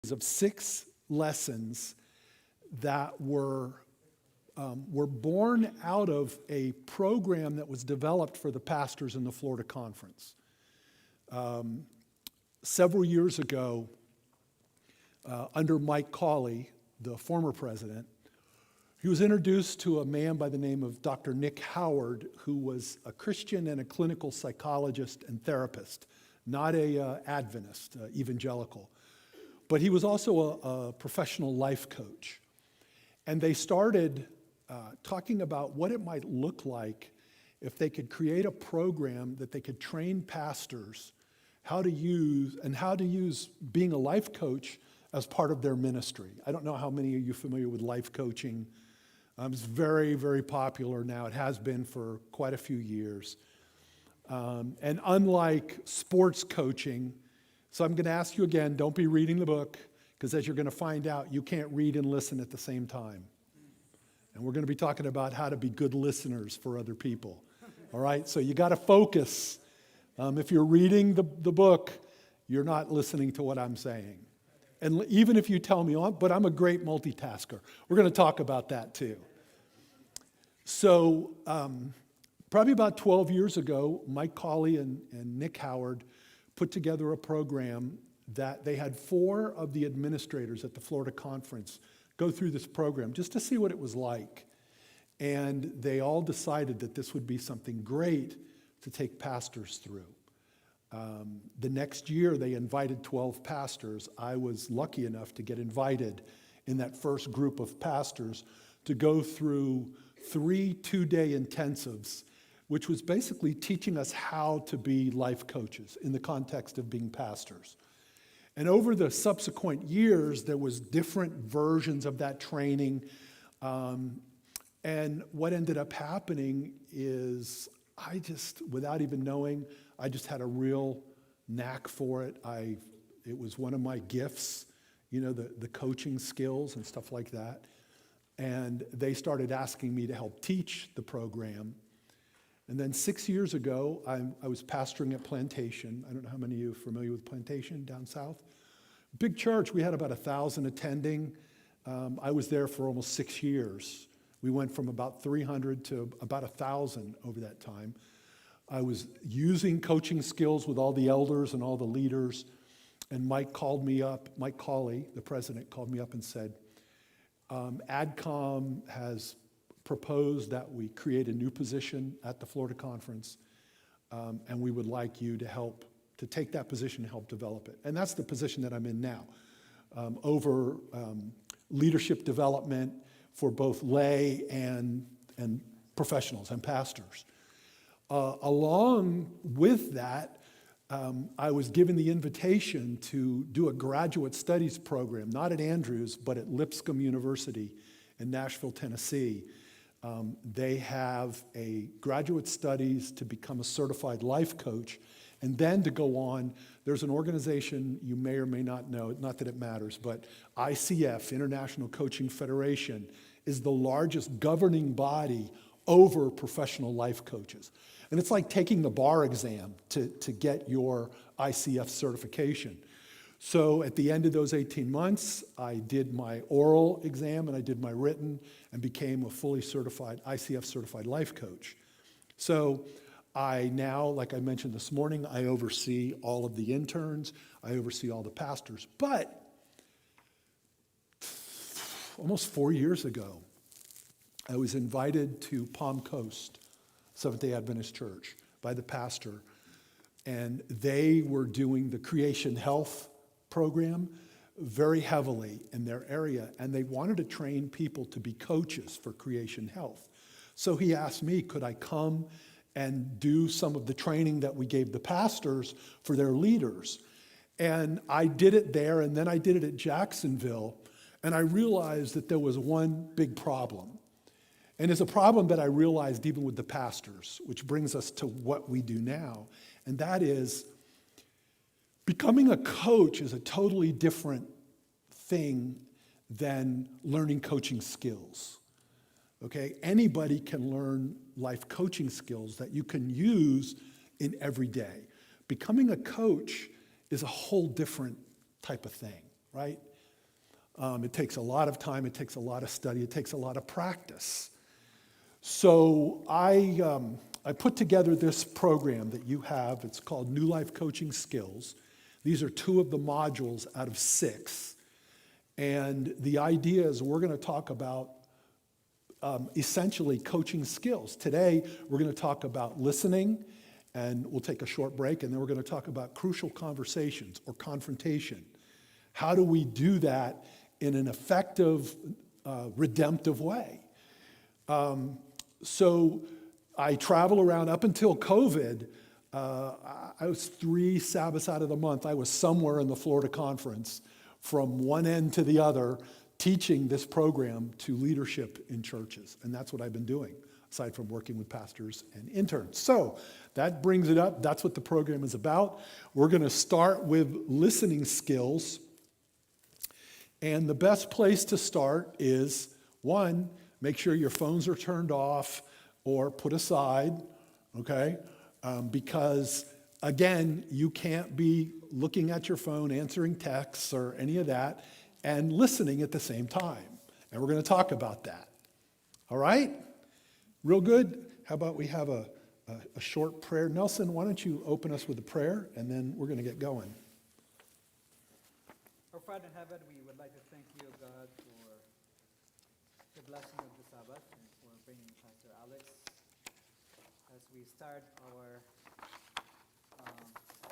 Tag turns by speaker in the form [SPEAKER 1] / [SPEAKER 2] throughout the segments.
[SPEAKER 1] of 6 lessons that were born out of a program that was developed for the pastors in the Florida Conference. Several years ago, under Mike Cawley, the former president, he was introduced to a man by the name of Dr. Nick Howard, who was a Christian and a clinical psychologist and therapist, not a Adventist, evangelical. But he was also a professional life coach. And they started talking about what it might look like if they could create a program that they could train pastors how to use being a life coach as part of their ministry. I don't know how many of you are familiar with life coaching. It's very, very popular now. It has been for quite a few years. And unlike sports coaching, so I'm going to ask you again, don't be reading the book, because as you're going to find out, you can't read and listen at the same time. And we're going to be talking about how to be good listeners for other people. All right? So you got to focus. If you're reading the book, you're not listening to what I'm saying. And even if you tell me, oh, but I'm a great multitasker. We're going to talk about that too. So probably about 12 years ago, Mike Cawley and Nick Howard put together a program that they had 4 of the administrators at the Florida Conference go through this program just to see what it was like. And they all decided that this would be something great to take pastors through. The next year, they invited 12 pastors. I was lucky enough to get invited in that first group of pastors to go through 3 2-day intensives, which was basically teaching us how to be life coaches in the context of being pastors. And over the subsequent years, there was different versions of that training. And what ended up happening is I just, without even knowing, I just had a real knack for it. It was one of my gifts, the coaching skills and stuff like that. And they started asking me to help teach the program. And then 6 years ago, I was pastoring at Plantation. I don't know how many of you are familiar with Plantation down south. Big church, we had about 1,000 attending. I was there for almost 6 years. We went from about 300 to about 1,000 over that time. I was using coaching skills with all the elders and all the leaders. And Mike Cawley, the president, called me up and said, AdCom has proposed that we create a new position at the Florida Conference, and we would like you to take that position and help develop it. And that's the position that I'm in now, over leadership development for both lay and professionals and pastors. Along with that, I was given the invitation to do a graduate studies program, not at Andrews, but at Lipscomb University in Nashville, Tennessee. They have a graduate studies to become a certified life coach, and then to go on. There's an organization you may or may not know, not that it matters, but ICF, International Coaching Federation, is the largest governing body over professional life coaches. And it's like taking the bar exam to get your ICF certification. So at the end of those 18 months, I did my oral exam and I did my written and became a fully certified, ICF certified life coach. So I now, like I mentioned this morning, I oversee all of the interns, I oversee all the pastors. But almost 4 years ago, I was invited to Palm Coast, Seventh-day Adventist Church, by the pastor, and they were doing the Creation Health program very heavily in their area, and they wanted to train people to be coaches for Creation Health. So he asked me, could I come and do some of the training that we gave the pastors for their leaders? And I did it there, and then I did it at Jacksonville, and I realized that there was one big problem. And it's a problem that I realized even with the pastors, which brings us to what we do now. And that is, becoming a coach is a totally different thing than learning coaching skills. Okay? Anybody can learn life coaching skills that you can use in every day. Becoming a coach is a whole different type of thing, right? It takes a lot of time, it takes a lot of study, it takes a lot of practice. So I put together this program that you have. It's called New Life Coaching Skills. These are 2 of the modules out of 6. And the idea is we're going to talk about essentially coaching skills. Today, we're going to talk about listening, and we'll take a short break, and then we're going to talk about crucial conversations or confrontation. How do we do that in an effective, redemptive way? So I travel around. Up until COVID, I was 3 Sabbaths out of the month. I was somewhere in the Florida conference from one end to the other, teaching this program to leadership in churches. And that's what I've been doing, aside from working with pastors and interns. So that brings it up. That's what the program is about. We're going to start with listening skills. And the best place to start is, 1, make sure your phones are turned off or put aside, okay? Because, again, you can't be looking at your phone, answering texts or any of that, and listening at the same time. And we're going to talk about that. All right? Real good? How about we have a short prayer? Nelson, why don't you open us with a prayer, and then we're going to get going.
[SPEAKER 2] Our Father in heaven, we would like to thank you, God, for the blessing of the Sabbath and for bringing Pastor Alex. As we start our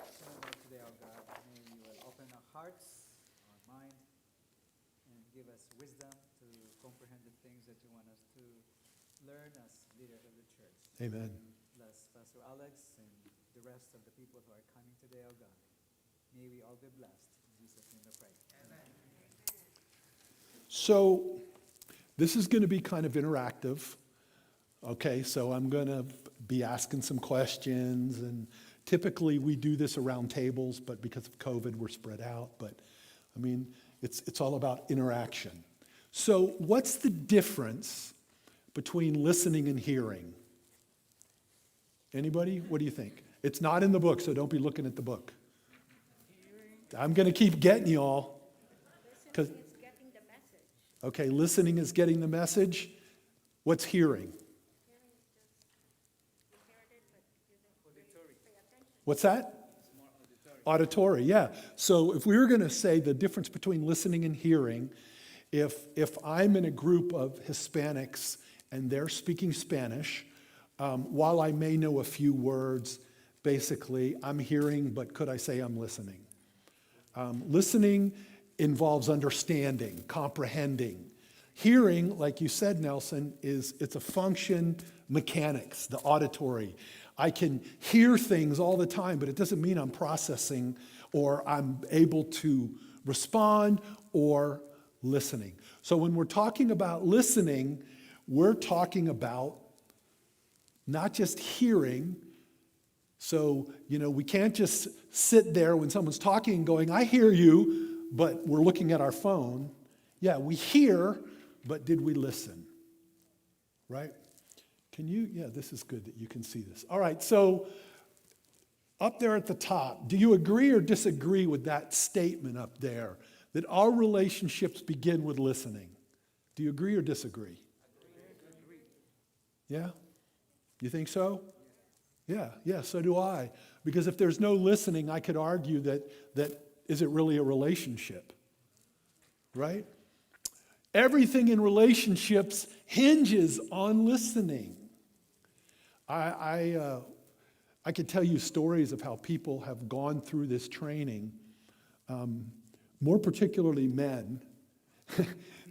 [SPEAKER 2] sermon today, oh God, may you will open our hearts, our mind, and give us wisdom to comprehend the things that you want us to learn as leaders of the church.
[SPEAKER 1] Amen.
[SPEAKER 2] Bless Pastor Alex and the rest of the people who are coming today, oh God. May we all be blessed. In Jesus' name I pray. Amen.
[SPEAKER 1] So this is going to be kind of interactive. Okay, so I'm going to be asking some questions, and typically we do this around tables, but because of COVID, we're spread out. But I mean, it's all about interaction. So what's the difference between listening and hearing? Anybody? What do you think? It's not in the book, so don't be looking at the book. I'm going to keep getting you all.
[SPEAKER 3] Listening is getting the message.
[SPEAKER 1] Okay, listening is getting the message. What's hearing?
[SPEAKER 3] Hearing is just, you heard it, but you didn't really pay attention.
[SPEAKER 1] What's that? Auditory, yeah. So if we were going to say the difference between listening and hearing, if I'm in a group of Hispanics and they're speaking Spanish, while I may know a few words, basically I'm hearing, but could I say I'm listening? Listening involves understanding, comprehending. Hearing, like you said, Nelson, it's a function, mechanics, the auditory. I can hear things all the time, but it doesn't mean I'm processing or I'm able to respond or listening. So when we're talking about listening, we're talking about not just hearing. So, we can't just sit there when someone's talking and going, I hear you, but we're looking at our phone. Yeah, we hear, but did we listen? Right? This is good that you can see this. All right, so up there at the top, do you agree or disagree with that statement up there that our relationships begin with listening? Do you agree or disagree?
[SPEAKER 2] Agree.
[SPEAKER 1] Yeah? You think so? Yeah, so do I. Because if there's no listening, I could argue that is it really a relationship? Right? Everything in relationships hinges on listening. I could tell you stories of how people have gone through this training, more particularly men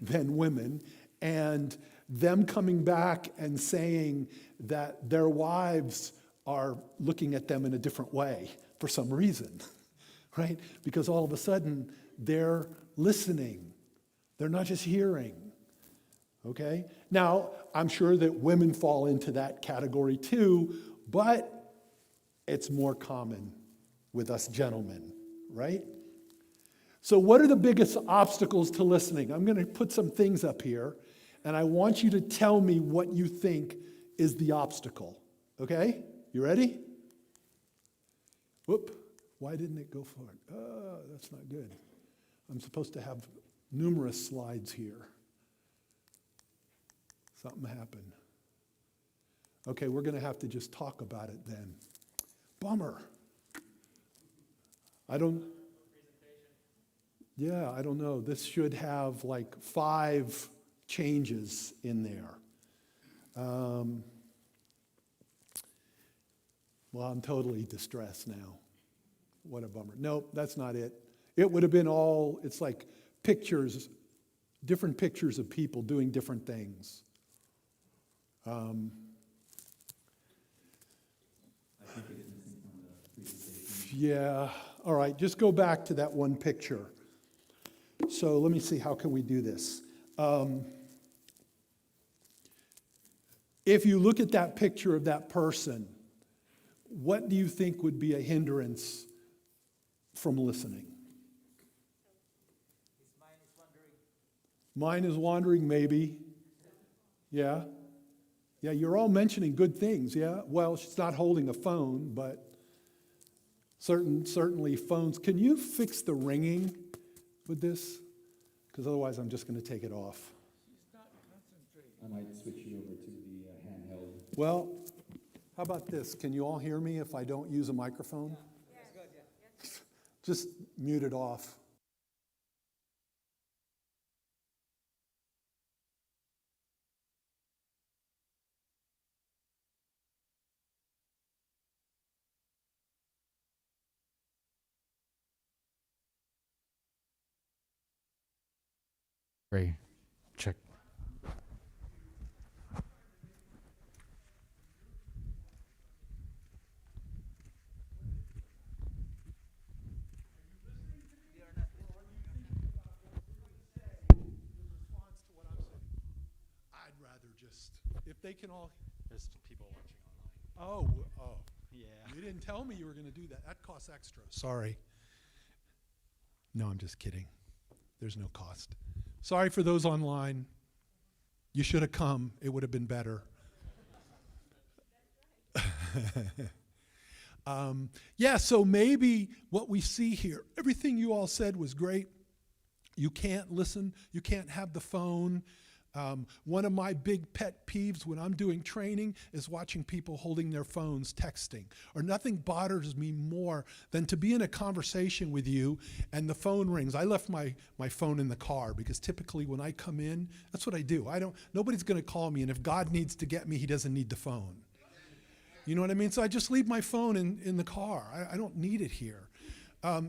[SPEAKER 1] than women, and them coming back and saying that their wives are looking at them in a different way for some reason, right? Because all of a sudden they're listening. They're not just hearing, okay? Now, I'm sure that women fall into that category too, but it's more common with us gentlemen, right? So what are the biggest obstacles to listening? I'm going to put some things up here, and I want you to tell me what you think is the obstacle, okay? You ready? Whoop. Why didn't it go forward? Oh, that's not good. I'm supposed to have numerous slides here. Something happened. Okay, we're going to have to just talk about it then. Bummer. I don't know. This should have like 5 changes in there. Well, I'm totally distressed now. What a bummer. Nope, that's not it. It would have been all, it's like pictures, different pictures of people doing different things.
[SPEAKER 4] I think it is missing from the presentation.
[SPEAKER 1] Yeah, all right, just go back to that one picture. So let me see, how can we do this? If you look at that picture of that person, what do you think would be a hindrance from listening?
[SPEAKER 2] His mind is wandering.
[SPEAKER 1] Mine is wandering, maybe. Yeah. Yeah, you're all mentioning good things, yeah? Well, she's not holding a phone, but certainly phones. Can you fix the ringing with this? Because otherwise I'm just going to take it off.
[SPEAKER 2] He's not concentrating.
[SPEAKER 4] I might switch you over to the handheld.
[SPEAKER 1] Well, how about this? Can you all hear me if I don't use a microphone?
[SPEAKER 2] That's good, yeah.
[SPEAKER 1] Just mute it off.
[SPEAKER 4] Ray, check.
[SPEAKER 1] I'd rather just, if they can all,
[SPEAKER 5] There's people watching online.
[SPEAKER 1] oh,
[SPEAKER 5] Yeah.
[SPEAKER 1] you didn't tell me you were going to do that. That costs extra. Sorry. No, I'm just kidding. There's no cost. Sorry for those online. You should have come. It would have been better. So maybe what we see here, everything you all said was great. You can't listen. You can't have the phone. One of my big pet peeves when I'm doing training is watching people holding their phones texting. Or nothing bothers me more than to be in a conversation with you and the phone rings. I left my phone in the car because typically when I come in, that's what I do. Nobody's going to call me, and if God needs to get me, he doesn't need the phone. You know what I mean? So I just leave my phone in the car. I don't need it here.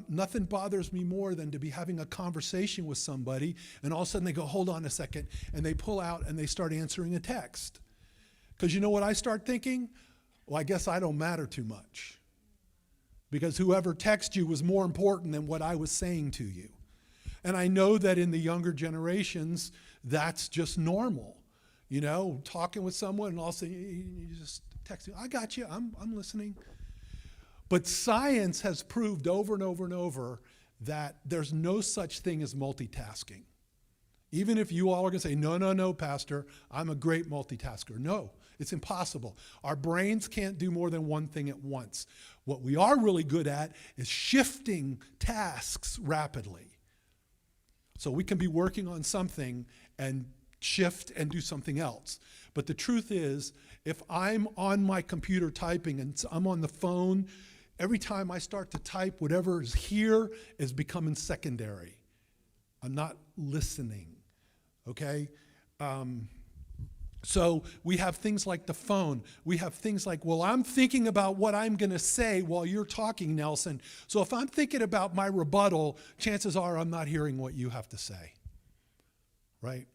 [SPEAKER 1] Nothing bothers me more than to be having a conversation with somebody and all of a sudden they go, hold on a second, and they pull out and they start answering a text. Because you know what I start thinking? Well, I guess I don't matter too much. Because whoever texted you was more important than what I was saying to you. And I know that in the younger generations, that's just normal. You know, talking with someone and all of a sudden you just texting, I got you, I'm listening. But science has proved over and over and over that there's no such thing as multitasking. Even if you all are going to say, no, Pastor, I'm a great multitasker. No, it's impossible. Our brains can't do more than one thing at once. What we are really good at is shifting tasks rapidly. So we can be working on something and shift and do something else. But the truth is, if I'm on my computer typing and I'm on the phone, every time I start to type, whatever is here is becoming secondary. I'm not listening, okay? So we have things like the phone. We have things like, well, I'm thinking about what I'm going to say while you're talking, Nelson. So if I'm thinking about my rebuttal, chances are I'm not hearing what you have to say, right?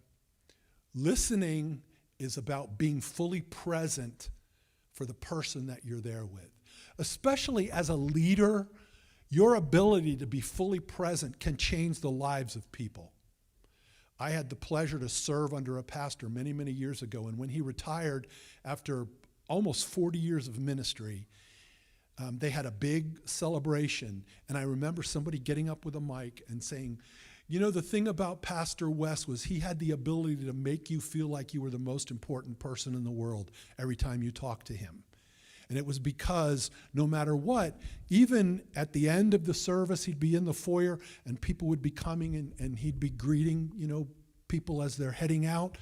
[SPEAKER 1] Listening is about being fully present for the person that you're there with. Especially as a leader, your ability to be fully present can change the lives of people. I had the pleasure to serve under a pastor many, many years ago, and when he retired after almost 40 years of ministry, they had a big celebration, and I remember somebody getting up with a mic and saying, you know, the thing about Pastor West was he had the ability to make you feel like you were the most important person in the world every time you talked to him. And it was because no matter what, even at the end of the service, he'd be in the foyer and people would be coming and he'd be greeting, people as they're heading out.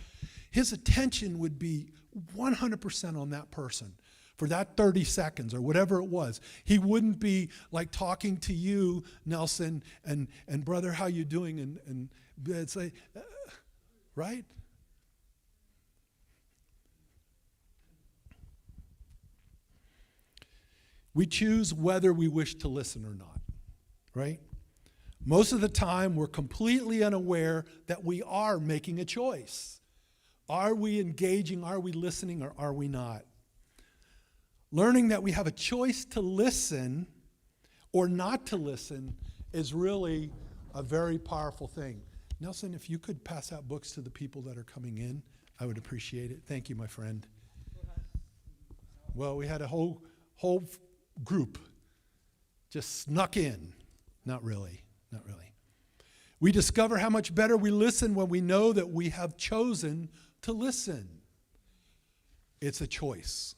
[SPEAKER 1] His attention would be 100% on that person for that 30 seconds or whatever it was. He wouldn't be like talking to you, Nelson, and brother, how you doing? And it's like, right? We choose whether we wish to listen or not, right? Most of the time, we're completely unaware that we are making a choice. Are we engaging? Are we listening? Or are we not? Learning that we have a choice to listen or not to listen is really a very powerful thing. Nelson, if you could pass out books to the people that are coming in, I would appreciate it. Thank you, my friend. Well, we had a whole group just snuck in. Not really. We discover how much better we listen when we know that we have chosen to listen. It's a choice,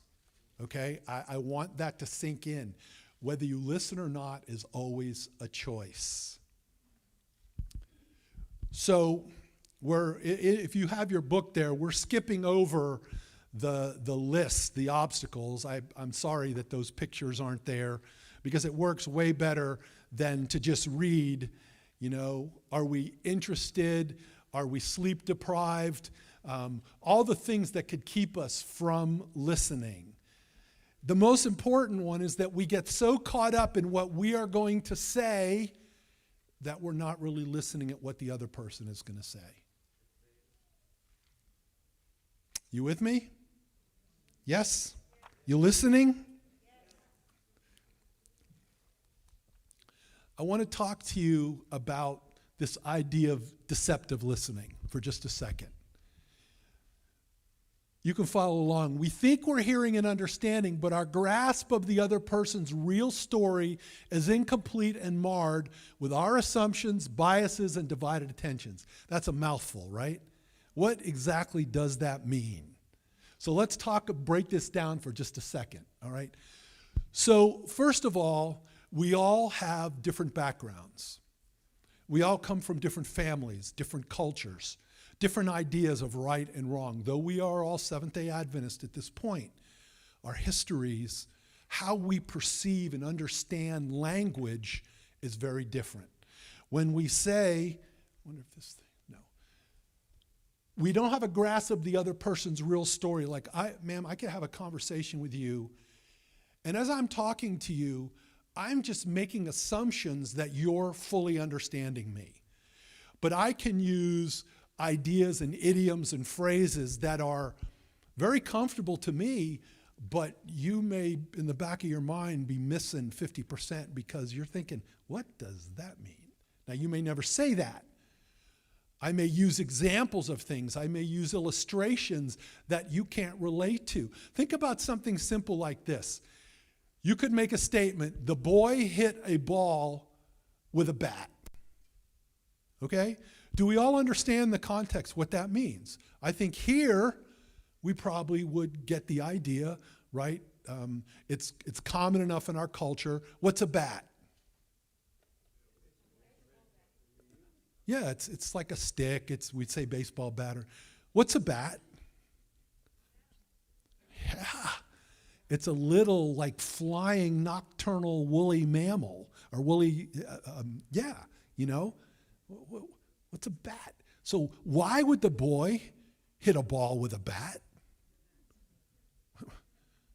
[SPEAKER 1] okay? I want that to sink in. Whether you listen or not is always a choice. So if you have your book there, we're skipping over the list, the obstacles. I'm sorry that those pictures aren't there because it works way better than to just read, are we interested? Are we sleep deprived? All the things that could keep us from listening. The most important one is that we get so caught up in what we are going to say that we're not really listening at what the other person is going to say. You with me? Yes? You listening? I want to talk to you about this idea of deceptive listening for just a second. You can follow along. We think we're hearing and understanding, but our grasp of the other person's real story is incomplete and marred with our assumptions, biases, and divided attentions. That's a mouthful, right? What exactly does that mean? So let's break this down for just a second, all right? So first of all, we all have different backgrounds. We all come from different families, different cultures, different ideas of right and wrong. Though we are all Seventh-day Adventists at this point, our histories, how we perceive and understand language is very different. When we say, we don't have a grasp of the other person's real story. Like, ma'am, I could have a conversation with you, and as I'm talking to you, I'm just making assumptions that you're fully understanding me. But I can use ideas and idioms and phrases that are very comfortable to me, but you may, in the back of your mind, be missing 50% because you're thinking, what does that mean? Now, you may never say that. I may use examples of things. I may use illustrations that you can't relate to. Think about something simple like this. You could make a statement, the boy hit a ball with a bat. Okay? Do we all understand the context, what that means? I think here we probably would get the idea, right? It's common enough in our culture. What's a bat? Yeah, it's like a stick. We'd say baseball bat. What's a bat? Yeah. It's a little like flying nocturnal woolly mammal or woolly, what's a bat? So why would the boy hit a ball with a bat?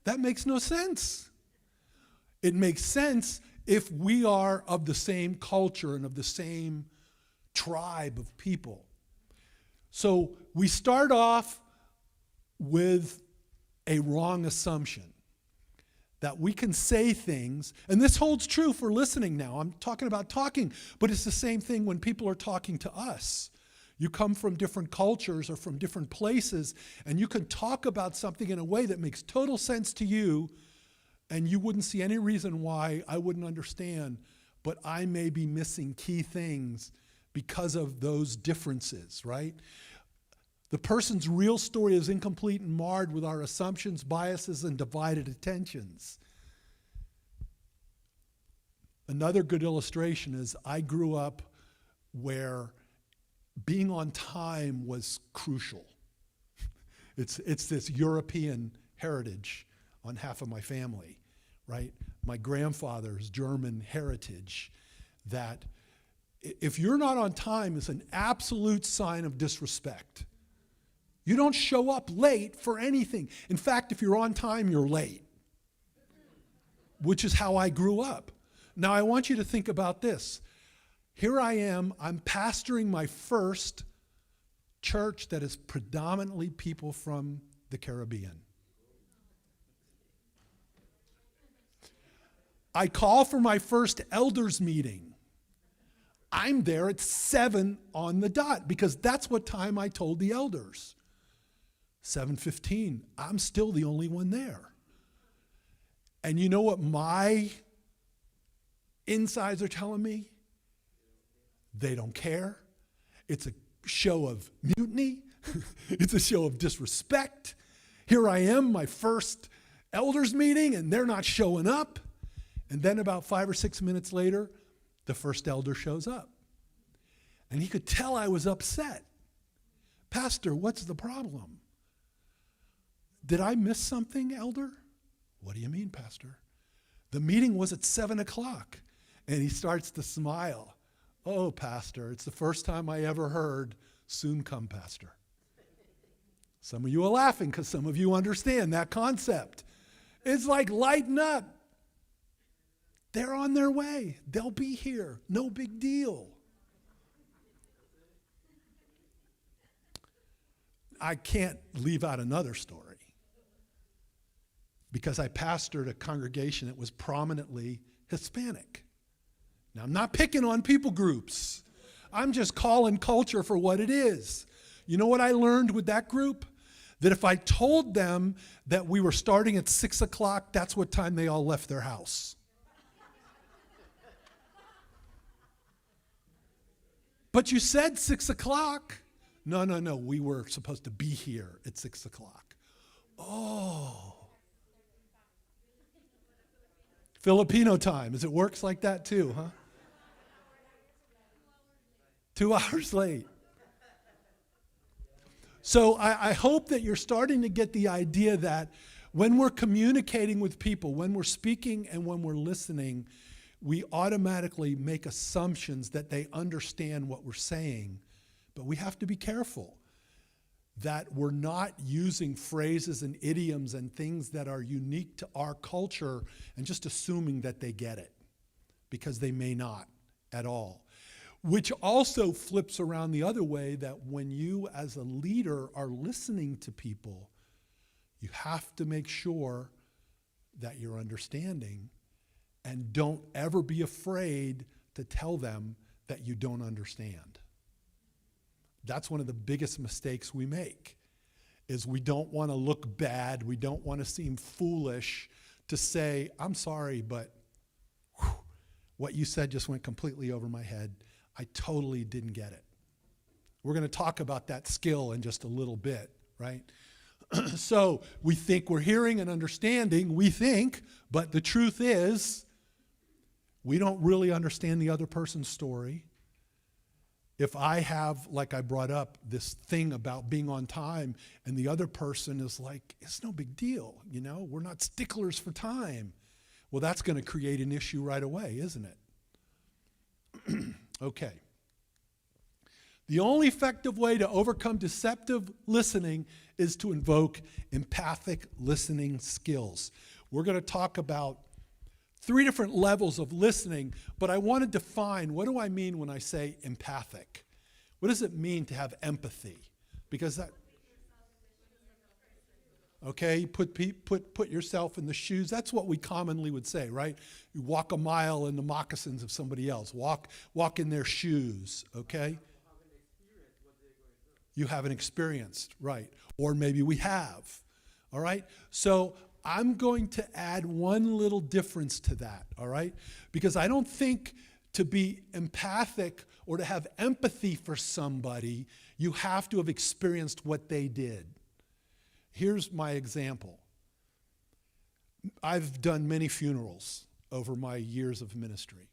[SPEAKER 1] That makes no sense. It makes sense if we are of the same culture and of the same tribe of people. So we start off with a wrong assumption that we can say things, and this holds true for listening now. I'm talking about talking, but it's the same thing when people are talking to us. You come from different cultures or from different places, and you can talk about something in a way that makes total sense to you, and you wouldn't see any reason why I wouldn't understand, but I may be missing key things because of those differences, right? The person's real story is incomplete and marred with our assumptions, biases, and divided attentions. Another good illustration is I grew up where being on time was crucial. It's this European heritage on half of my family, right? My grandfather's German heritage, that if you're not on time is an absolute sign of disrespect. You don't show up late for anything. In fact, if you're on time, you're late, which is how I grew up. Now, I want you to think about this. Here I am, I'm pastoring my first church that is predominantly people from the Caribbean. I call for my first elders meeting. I'm there at 7 on the dot because that's what time I told the elders. 7:15, I'm still the only one there. And you know what my insides are telling me? They don't care. It's a show of mutiny. It's a show of disrespect. Here I am, my first elders meeting, and they're not showing up. And then about 5 or 6 minutes later, the first elder shows up. And he could tell I was upset. Pastor, what's the problem? Did I miss something, elder? What do you mean, Pastor? The meeting was at 7 o'clock. And he starts to smile. Oh, Pastor, it's the first time I ever heard, soon come, Pastor. Some of you are laughing because some of you understand that concept. It's like, lighten up. They're on their way. They'll be here. No big deal. I can't leave out another story because I pastored a congregation that was prominently Hispanic. Now, I'm not picking on people groups. I'm just calling culture for what it is. You know what I learned with that group? That if I told them that we were starting at 6 o'clock, that's what time they all left their house. But you said 6 o'clock. No, we were supposed to be here at 6 o'clock. Oh. Filipino time. It works like that too, huh? 2 hours late. So I hope that you're starting to get the idea that when we're communicating with people, when we're speaking and when we're listening, we automatically make assumptions that they understand what we're saying. But we have to be careful that we're not using phrases and idioms and things that are unique to our culture and just assuming that they get it, because they may not at all. Which also flips around the other way, that when you as a leader are listening to people, you have to make sure that you're understanding, and don't ever be afraid to tell them that you don't understand. That's one of the biggest mistakes we make, is we don't want to look bad, we don't want to seem foolish to say, I'm sorry, but what you said just went completely over my head. I totally didn't get it. We're going to talk about that skill in just a little bit, right? So we think we're hearing and understanding, we think, but the truth is, we don't really understand the other person's story. If I have, like I brought up, this thing about being on time, and the other person is like, it's no big deal, you know, we're not sticklers for time. Well, that's going to create an issue right away, isn't it? Okay. The only effective way to overcome deceptive listening is to invoke empathic listening skills. We're going to talk about 3 different levels of listening, but I want to define, what do I mean when I say empathic? What does it mean to have empathy? Because that, okay, put yourself in the shoes. That's what we commonly would say, right? You walk a mile in the moccasins of somebody else. Walk in their shoes, okay? You haven't experienced, right? Or maybe we have, all right? So I'm going to add one little difference to that, all right? Because I don't think to be empathic or to have empathy for somebody, you have to have experienced what they did. Here's my example. I've done many funerals over my years of ministry.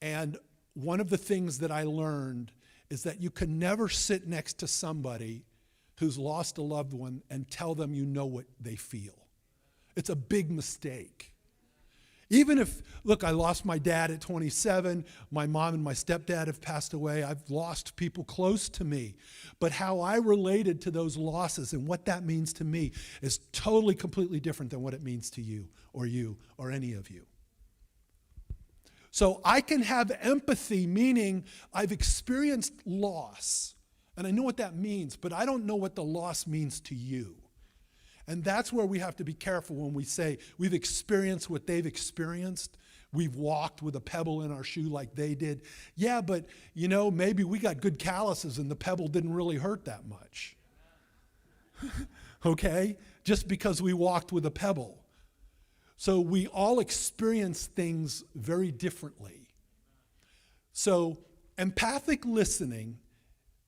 [SPEAKER 1] And one of the things that I learned is that you can never sit next to somebody who's lost a loved one and tell them you know what they feel. It's a big mistake. Even if, look, I lost my dad at 27, my mom and my stepdad have passed away, I've lost people close to me. But how I related to those losses and what that means to me is totally, completely different than what it means to you or any of you. So I can have empathy, meaning I've experienced loss, and I know what that means, but I don't know what the loss means to you. And that's where we have to be careful when we say we've experienced what they've experienced. We've walked with a pebble in our shoe like they did. Yeah, but maybe we got good calluses and the pebble didn't really hurt that much. Okay? Just because we walked with a pebble. So we all experience things very differently. So empathic listening,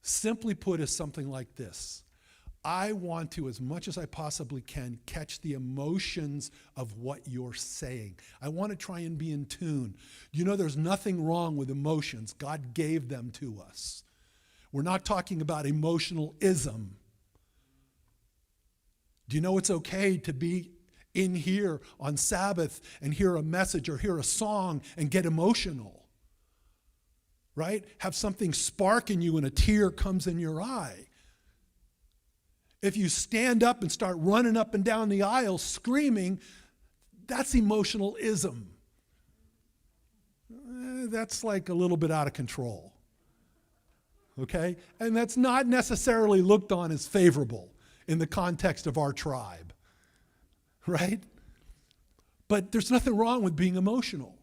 [SPEAKER 1] simply put, is something like this. I want to, as much as I possibly can, catch the emotions of what you're saying. I want to try and be in tune. There's nothing wrong with emotions. God gave them to us. We're not talking about emotionalism. Do you know it's okay to be in here on Sabbath and hear a message or hear a song and get emotional? Right? Have something spark in you and a tear comes in your eye. If you stand up and start running up and down the aisle screaming, that's emotionalism. That's like a little bit out of control. Okay? And that's not necessarily looked on as favorable in the context of our tribe. Right? But there's nothing wrong with being emotional.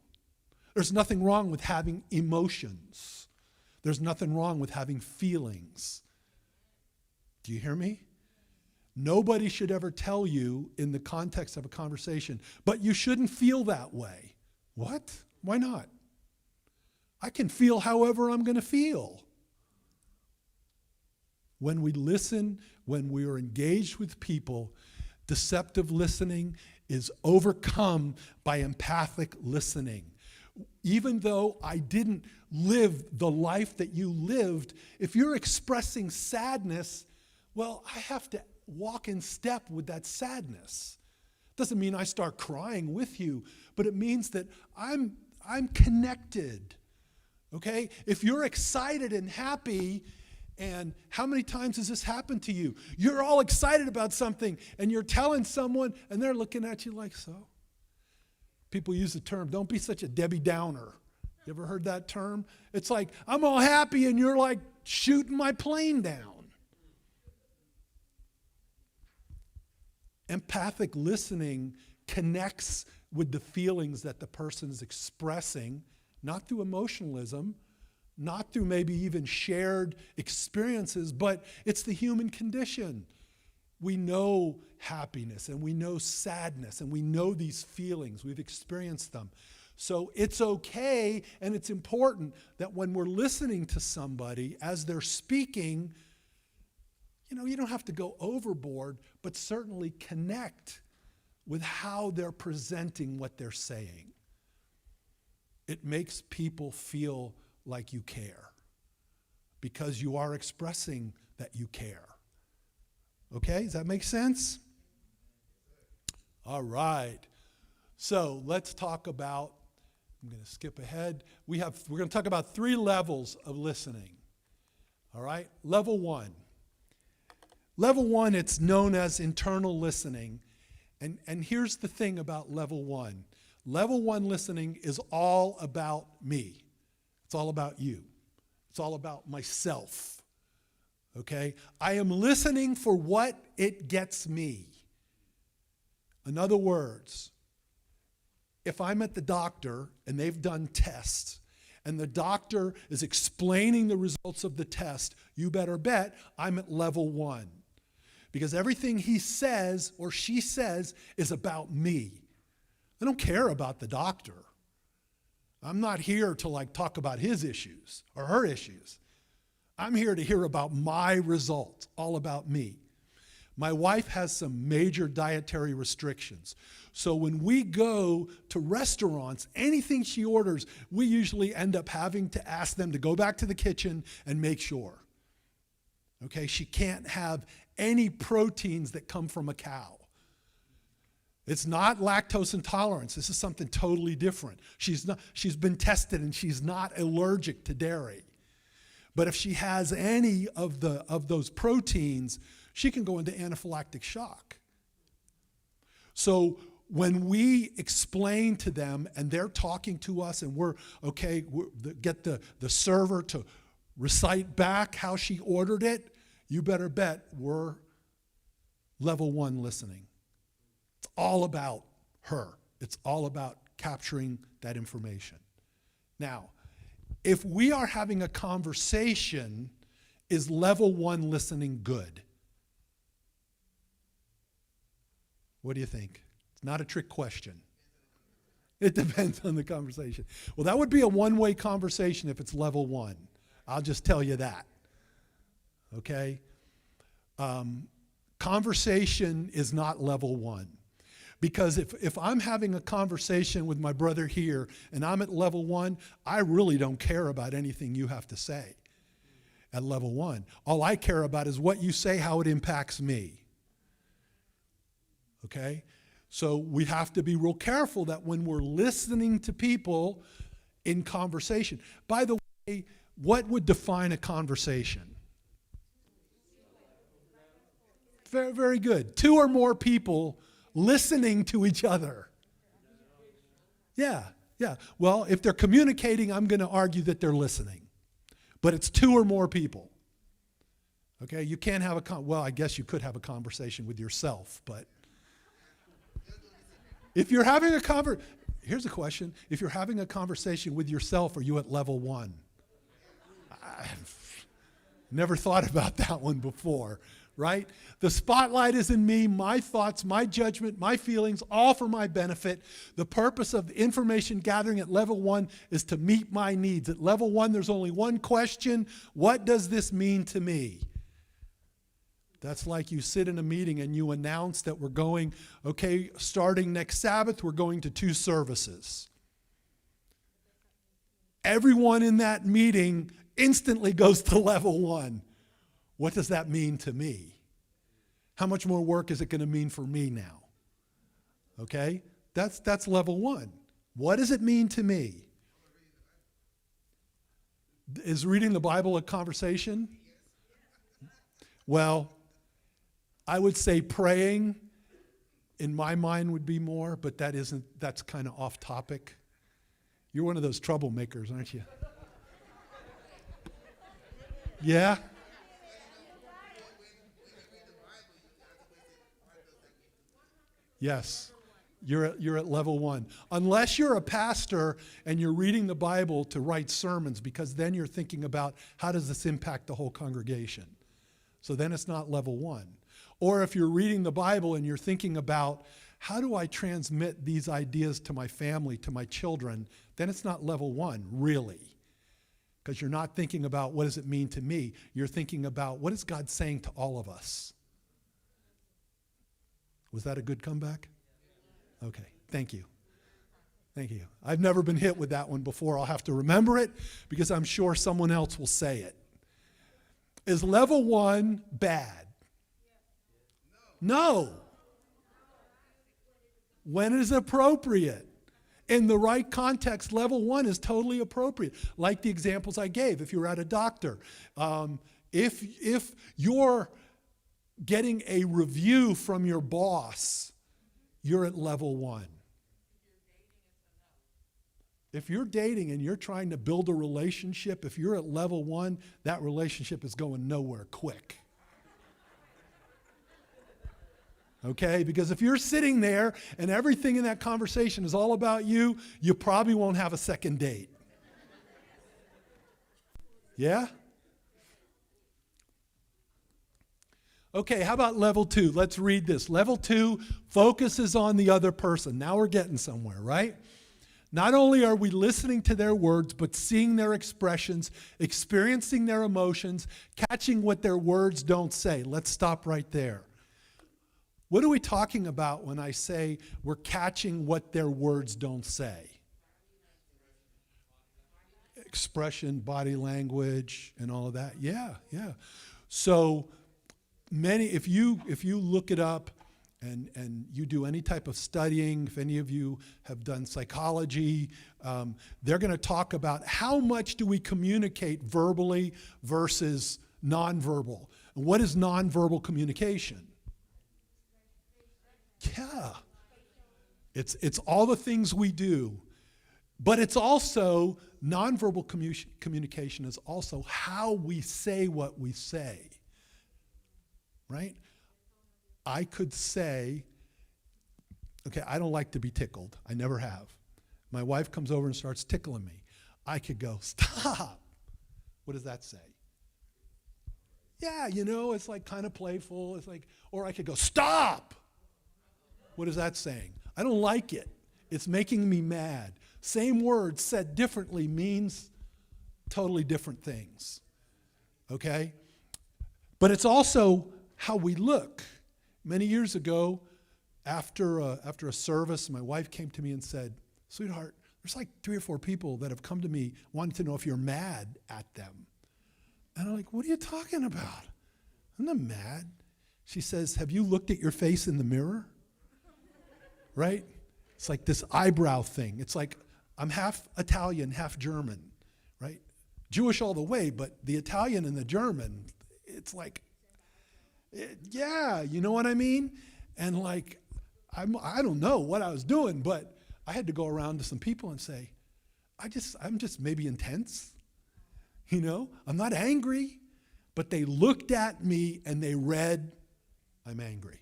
[SPEAKER 1] There's nothing wrong with having emotions. There's nothing wrong with having feelings. Do you hear me? Nobody should ever tell you in the context of a conversation, but you shouldn't feel that way. What? Why not? I can feel however I'm going to feel. When we listen, when we are engaged with people, deceptive listening is overcome by empathic listening. Even though I didn't live the life that you lived, if you're expressing sadness, well, I have to walk in step with that sadness. Doesn't mean I start crying with you, but it means that I'm connected. Okay? If you're excited and happy, and how many times has this happened to you? You're all excited about something and you're telling someone and they're looking at you like so. People use the term, don't be such a Debbie Downer. You ever heard that term? It's like, I'm all happy and you're like shooting my plane down. Empathic listening connects with the feelings that the person is expressing, not through emotionalism, not through maybe even shared experiences, but it's the human condition. We know happiness and we know sadness and we know these feelings. We've experienced them. So it's okay and it's important that when we're listening to somebody as they're speaking, you don't have to go overboard, but certainly connect with how they're presenting what they're saying. It makes people feel like you care because you are expressing that you care. Okay, does that make sense? All right. So let's talk about, I'm going to skip ahead. We're going to talk about 3 levels of listening. All right, level 1. Level 1, it's known as internal listening. And here's the thing about level 1. Level 1 listening is all about me. It's all about you. It's all about myself. Okay? I am listening for what it gets me. In other words, if I'm at the doctor and they've done tests and the doctor is explaining the results of the test, you better bet I'm at level 1. Because everything he says or she says is about me. I don't care about the doctor. I'm not here to like talk about his issues or her issues. I'm here to hear about my results, all about me. My wife has some major dietary restrictions. So when we go to restaurants, anything she orders, we usually end up having to ask them to go back to the kitchen and make sure. Okay, she can't have any proteins that come from a cow. It's not lactose intolerance. This is something totally different. She's been tested and she's not allergic to dairy. But if she has any of those proteins, she can go into anaphylactic shock. So when we explain to them and they're talking to us and get the server to recite back how she ordered it, you better bet we're level 1 listening. It's all about her. It's all about capturing that information. Now, if we are having a conversation, is level 1 listening good? What do you think? It's not a trick question. It depends on the conversation. Well, that would be a one-way conversation if it's level 1. I'll just tell you that. Okay? Conversation is not level 1. Because if I'm having a conversation with my brother here and I'm at level 1, I really don't care about anything you have to say at level 1. All I care about is what you say, how it impacts me. Okay? So we have to be real careful that when we're listening to people in conversation. By the way, what would define a conversation? Very, very good. 2 or more people listening to each other. Yeah. Well, if they're communicating, I'm going to argue that they're listening. But it's 2 or more people. Okay, you can't have well, I guess you could have a conversation with yourself, but if you're having here's a question. If you're having a conversation with yourself, are you at level 1? I've never thought about that one before. Right? The spotlight is in me, my thoughts, my judgment, my feelings, all for my benefit. The purpose of the information gathering at level 1 is to meet my needs. At level 1, there's only one question: what does this mean to me? That's like you sit in a meeting and you announce that we're going, okay, starting next Sabbath, we're going to 2 services. Everyone in that meeting instantly goes to level 1. What does that mean to me? How much more work is it going to mean for me now? Okay? That's level 1. What does it mean to me? Is reading the Bible a conversation? Well, I would say praying in my mind would be more, but that's kind of off topic. You're one of those troublemakers, aren't you? Yeah? Yes, you're at level 1. Unless you're a pastor and you're reading the Bible to write sermons, because then you're thinking about how does this impact the whole congregation. So then it's not level 1. Or if you're reading the Bible and you're thinking about how do I transmit these ideas to my family, to my children, then it's not level 1, really. Because you're not thinking about what does it mean to me. You're thinking about what is God saying to all of us. Was that a good comeback? Okay, thank you. Thank you. I've never been hit with that one before. I'll have to remember it because I'm sure someone else will say it. Is level 1 bad? No. When is it appropriate? In the right context, level 1 is totally appropriate. Like the examples I gave. If you're at a doctor, if you're getting a review from your boss, you're at level 1. If you're dating and you're trying to build a relationship, if you're at level 1, that relationship is going nowhere quick. Okay? Because if you're sitting there and everything in that conversation is all about you, you probably won't have a second date. Yeah? Okay, how about level 2? Let's read this. Level 2 focuses on the other person. Now we're getting somewhere, right? Not only are we listening to their words, but seeing their expressions, experiencing their emotions, catching what their words don't say. Let's stop right there. What are we talking about when I say we're catching what their words don't say? Expression, body language, and all of that. Yeah. So if you look it up and you do any type of studying, if any of you have done psychology, they're going to talk about how much do we communicate verbally versus nonverbal. And what is nonverbal communication? Yeah. It's all the things we do. But it's also, nonverbal communication is also how we say what we say. Right? I could say, okay, I don't like to be tickled. I never have. My wife comes over and starts tickling me. I could go, stop. What does that say? Yeah, it's like kind of playful. It's like, or I could go, stop. What is that saying? I don't like it. It's making me mad. Same word said differently means totally different things. Okay? But it's also how we look. Many years ago, after a service, my wife came to me and said, sweetheart, there's like 3 or 4 people that have come to me wanting to know if you're mad at them. And I'm like, what are you talking about? I'm not mad. She says, have you looked at your face in the mirror? Right? It's like this eyebrow thing. It's like I'm half Italian, half German, right? Jewish all the way, but the Italian and the German, it's like, yeah, you know what I mean? And like, I don't know what I was doing, but I had to go around to some people and say, I'm just maybe intense. I'm not angry, but they looked at me and they read, I'm angry.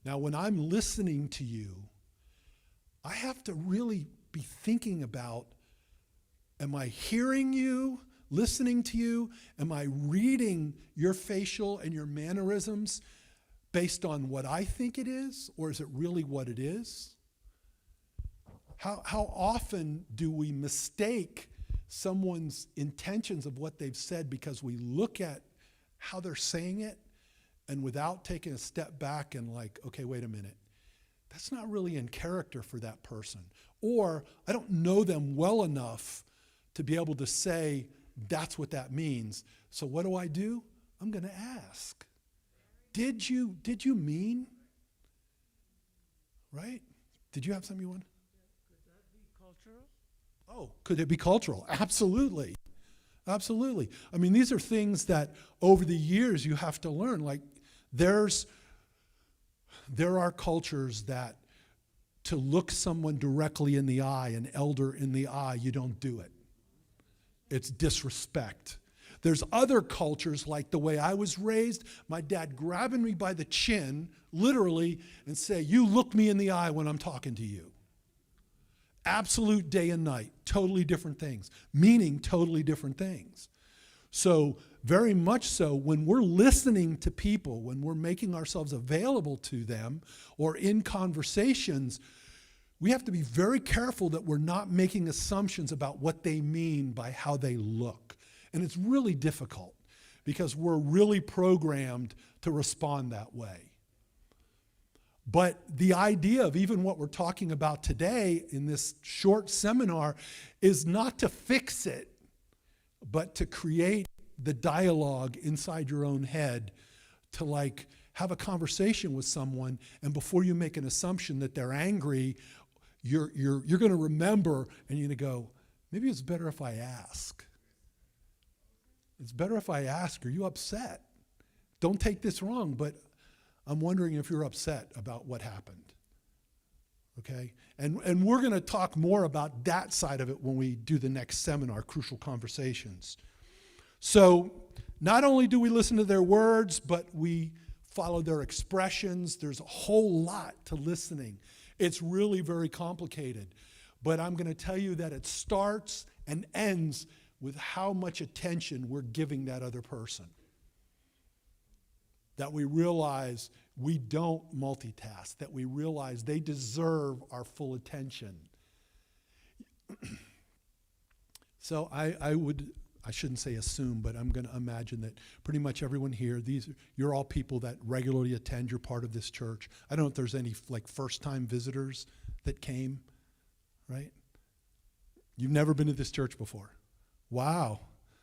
[SPEAKER 1] Now, when I'm listening to you, I have to really be thinking about, am I hearing you, listening to you? Am I reading your facial and your mannerisms based on what I think it is, or is it really what it is? How often do we mistake someone's intentions of what they've said because we look at how they're saying it, and without taking a step back and like, okay, wait a minute, that's not really in character for that person. Or I don't know them well enough to be able to say that's what that means. So what do? I'm going to ask. Did you mean? Right? Did you have something you want?
[SPEAKER 6] Could that be cultural?
[SPEAKER 1] Oh, could it be cultural? Absolutely. Absolutely. I mean, these are things that over the years you have to learn. Like, there are cultures that to look someone directly in the eye, an elder in the eye, you don't do it. It's disrespect. There's other cultures, like the way I was raised, my dad grabbing me by the chin, literally, and say, you look me in the eye when I'm talking to you. Absolute day and night, totally different things, meaning totally different things. So very much so, when we're listening to people, when we're making ourselves available to them or in conversations, we have to be very careful that we're not making assumptions about what they mean by how they look. And it's really difficult because we're really programmed to respond that way. But the idea of even what we're talking about today in this short seminar is not to fix it, but to create the dialogue inside your own head, to like have a conversation with someone, and before you make an assumption that they're angry, you're going to remember, and you're going to go, maybe it's better if I ask. It's better if I ask, are you upset? Don't take this wrong, but I'm wondering if you're upset about what happened. Okay? And we're going to talk more about that side of it when we do the next seminar, Crucial Conversations. So not only do we listen to their words, but we follow their expressions. There's a whole lot to listening. It's really very complicated. But I'm going to tell you that it starts and ends with how much attention we're giving that other person. That we realize we don't multitask, that we realize they deserve our full attention. So I shouldn't say assume, but I'm going to imagine that pretty much everyone here, you're all people that regularly attend, you're part of this church. I don't know if there's any like first-time visitors that came, right? You've never been to this church before. Wow.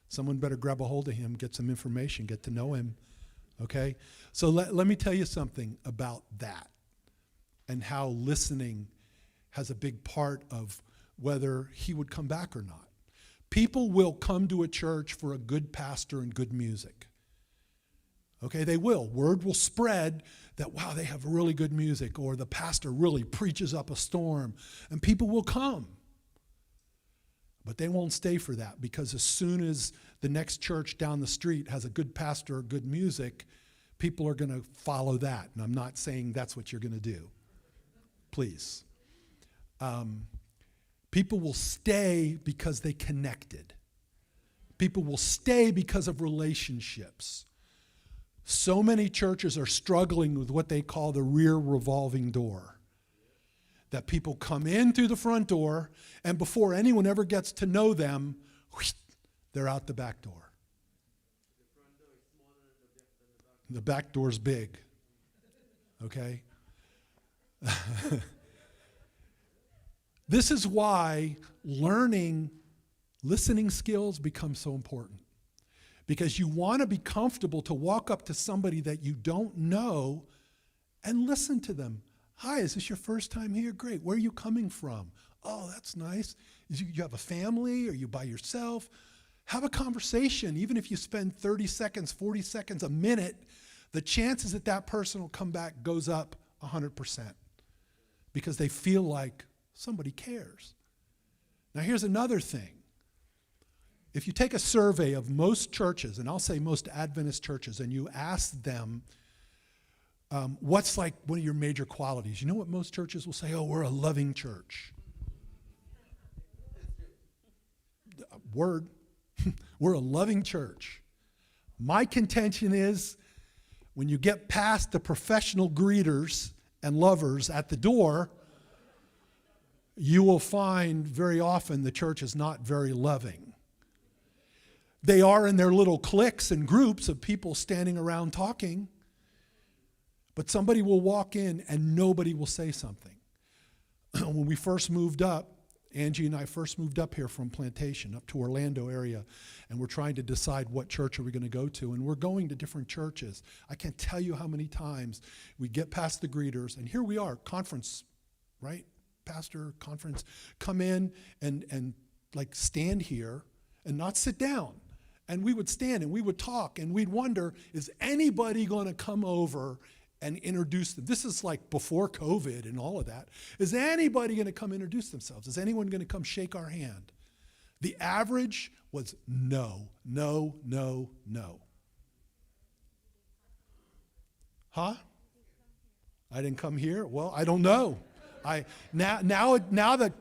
[SPEAKER 1] Someone better grab a hold of him, get some information, get to know him, okay? So let me tell you something about that and how listening has a big part of whether he would come back or not. People will come to a church for a good pastor and good music. Okay, they will. Word will spread that, wow, they have really good music, or the pastor really preaches up a storm, and people will come. But they won't stay for that, because as soon as the next church down the street has a good pastor or good music, people are going to follow that. And I'm not saying that's what you're going to do. Please. People will stay because they connected. People will stay because of relationships. So many churches are struggling with what they call the rear revolving door. That people come in through the front door, and before anyone ever gets to know them, whoosh, they're out the back door. The back door's big. Okay? This is why learning listening skills becomes so important. Because you want to be comfortable to walk up to somebody that you don't know and listen to them. Hi, is this your first time here? Great. Where are you coming from? Oh, that's nice. You have a family? Are you by yourself? Have a conversation. Even if you spend 30 seconds, 40 seconds, a minute, the chances that that person will come back goes up 100%. Because they feel like somebody cares. Now here's another thing. If you take a survey of most churches, and I'll say most Adventist churches, and you ask them, what's like one of your major qualities? You know what most churches will say? Oh, we're a loving church. Word. We're a loving church. My contention is, when you get past the professional greeters and lovers at the door, you will find very often the church is not very loving. They are in their little cliques and groups of people standing around talking, but somebody will walk in and nobody will say something. When we first moved up, Angie and I first moved up here from Plantation, up to Orlando area, and we're trying to decide what church are we going to go to, and we're going to different churches. I can't tell you how many times we get past the greeters, and here we are, conference, right? Pastor, conference, come in and like stand here and not sit down. And we would stand and we would talk and we'd wonder, is anybody going to come over and introduce them? This is like before COVID and all of that. Is anybody going to come introduce themselves? Is anyone going to come shake our hand? The average was no, no, no, no. Huh? I didn't come here? Well, I don't know. Now the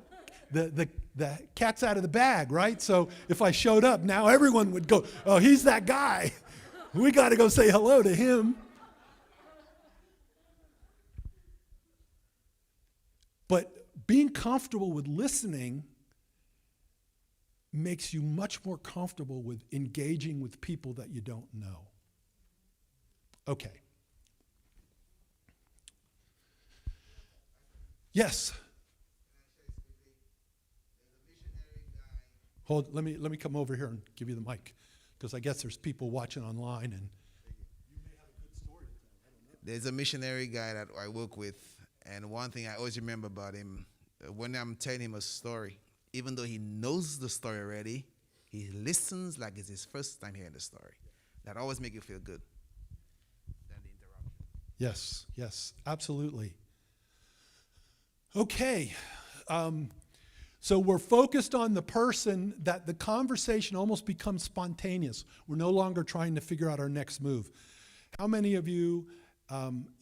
[SPEAKER 1] cat's out of the bag, right? So if I showed up, now everyone would go, oh, he's that guy. We got to go say hello to him. But being comfortable with listening makes you much more comfortable with engaging with people that you don't know. Okay. Yes. Hold. Let me come over here and give you the mic, because I guess there's people watching online, and you may have a good story to tell. I don't know.
[SPEAKER 7] There's a missionary guy that I work with, and one thing I always remember about him, when I'm telling him a story, even though he knows the story already, he listens like it's his first time hearing the story. That always makes you feel good. Than the interruption.
[SPEAKER 1] Yes, absolutely. Okay, so we're focused on the person, that the conversation almost becomes spontaneous. We're no longer trying to figure out our next move. How many of you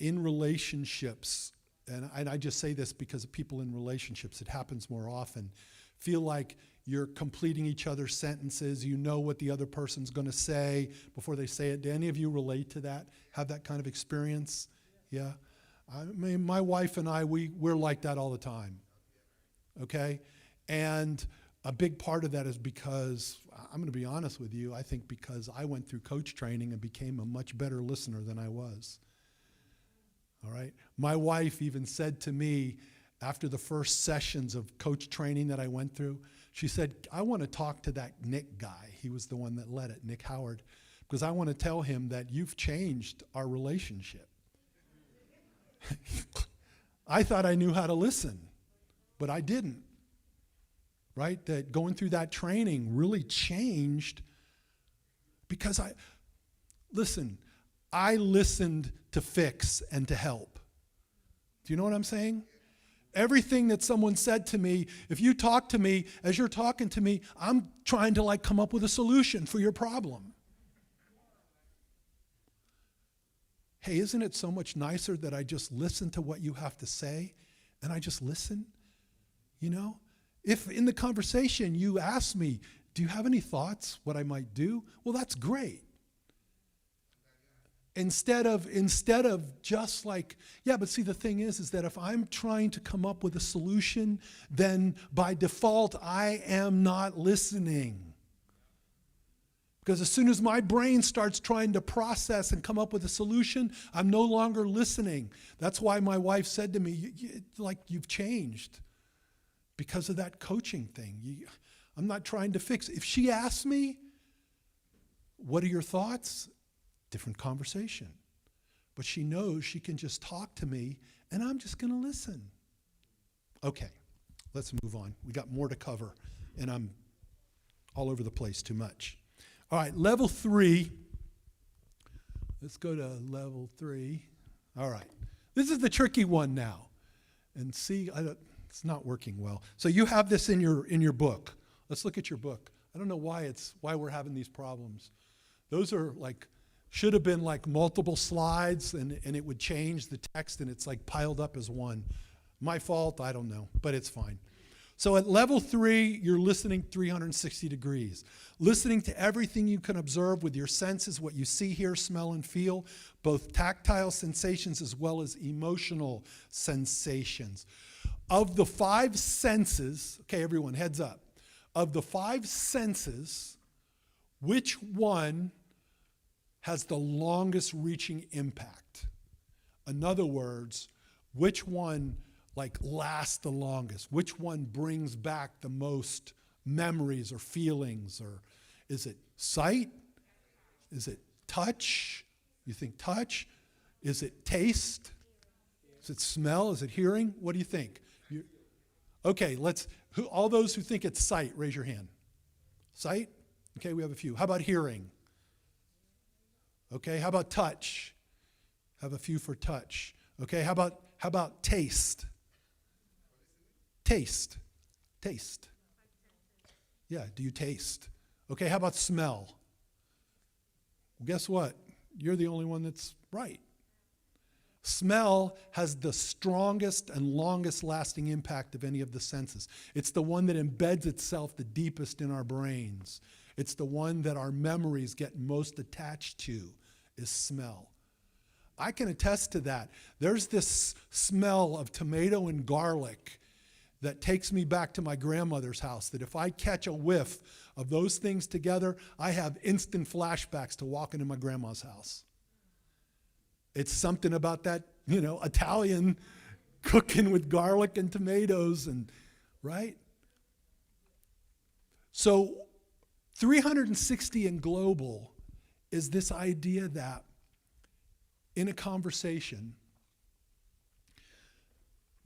[SPEAKER 1] in relationships, and I just say this because of people in relationships, it happens more often, feel like you're completing each other's sentences, you know what the other person's going to say before they say it? Do any of you relate to that? Have that kind of experience? Yeah? I mean, my wife and I, we're like that all the time, okay? And a big part of that is because, I'm going to be honest with you, I think because I went through coach training and became a much better listener than I was. All right? My wife even said to me after the first sessions of coach training that I went through, she said, I want to talk to that Nick guy. He was the one that led it, Nick Howard, because I want to tell him that you've changed our relationship. I thought I knew how to listen, but I didn't. Right? That going through that training really changed because I listened to fix and to help. Do you know what I'm saying? Everything that someone said to me, if you talk to me, as you're talking to me, I'm trying to come up with a solution for your problem. Hey, isn't it so much nicer that I just listen to what you have to say and I just listen? You know? If in the conversation you ask me, do you have any thoughts what I might do? Well, that's great. Instead of just yeah, but see, the thing is that if I'm trying to come up with a solution, then by default, I am not listening. Because as soon as my brain starts trying to process and come up with a solution, I'm no longer listening. That's why my wife said to me, you've changed. Because of that coaching thing. I'm not trying to fix it. If she asks me, what are your thoughts? Different conversation. But she knows she can just talk to me and I'm just going to listen. Okay, let's move on. We got more to cover and I'm all over the place too much. All right, level 3. Let's go to level 3. All right. This is the tricky one now. And see, it's not working well. So you have this in your book. Let's look at your book. I don't know why we're having these problems. Those are should have been multiple slides and it would change the text and it's piled up as one. My fault, I don't know, but it's fine. So at level 3, you're listening 360 degrees. Listening to everything you can observe with your senses, what you see, hear, smell, and feel, both tactile sensations as well as emotional sensations. Of the 5 senses, okay, everyone, heads up. Of the 5 senses, which one has the longest reaching impact? In other words, which one lasts the longest? Which one brings back the most memories or feelings? Or is it sight? Is it touch? You think touch? Is it taste? Is it smell? Is it hearing? What do you think? Okay, all those who think it's sight, raise your hand. Sight? Okay, we have a few. How about hearing? Okay, how about touch? Have a few for touch. Okay, how about taste? Taste. Yeah, do you taste? Okay, how about smell? Well, guess what? You're the only one that's right. Smell has the strongest and longest lasting impact of any of the senses. It's the one that embeds itself the deepest in our brains. It's the one that our memories get most attached to, is smell. I can attest to that. There's this smell of tomato and garlic that takes me back to my grandmother's house, that if I catch a whiff of those things together, I have instant flashbacks to walking in my grandma's house. It's something about that, Italian cooking with garlic and tomatoes right? So 360 and global is this idea that in a conversation,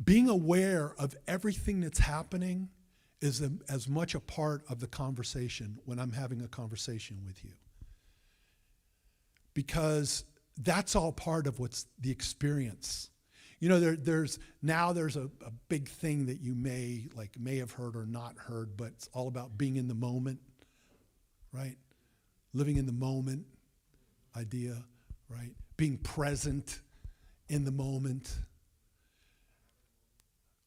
[SPEAKER 1] being aware of everything that's happening is as much a part of the conversation when I'm having a conversation with you. Because that's all part of what's the experience. There's a big thing that you may have heard or not heard, but it's all about being in the moment, right? Living in the moment idea, right? Being present in the moment.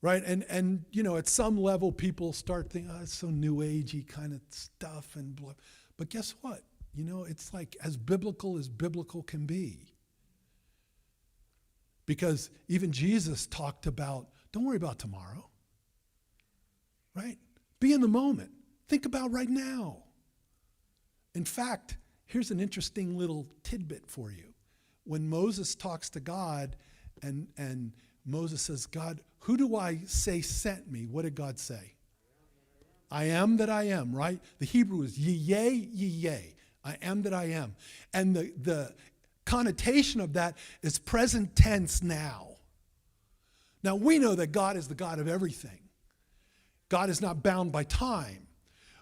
[SPEAKER 1] Right, and at some level people start thinking, it's so new agey kind of stuff and blah. But guess what? It's as biblical can be. Because even Jesus talked about, don't worry about tomorrow. Right? Be in the moment. Think about right now. In fact, here's an interesting little tidbit for you. When Moses talks to God and Moses says, God, who do I say sent me? What did God say? I am that I am, right? The Hebrew is yeh. I am that I am. And the connotation of that is present tense now. Now, we know that God is the God of everything. God is not bound by time.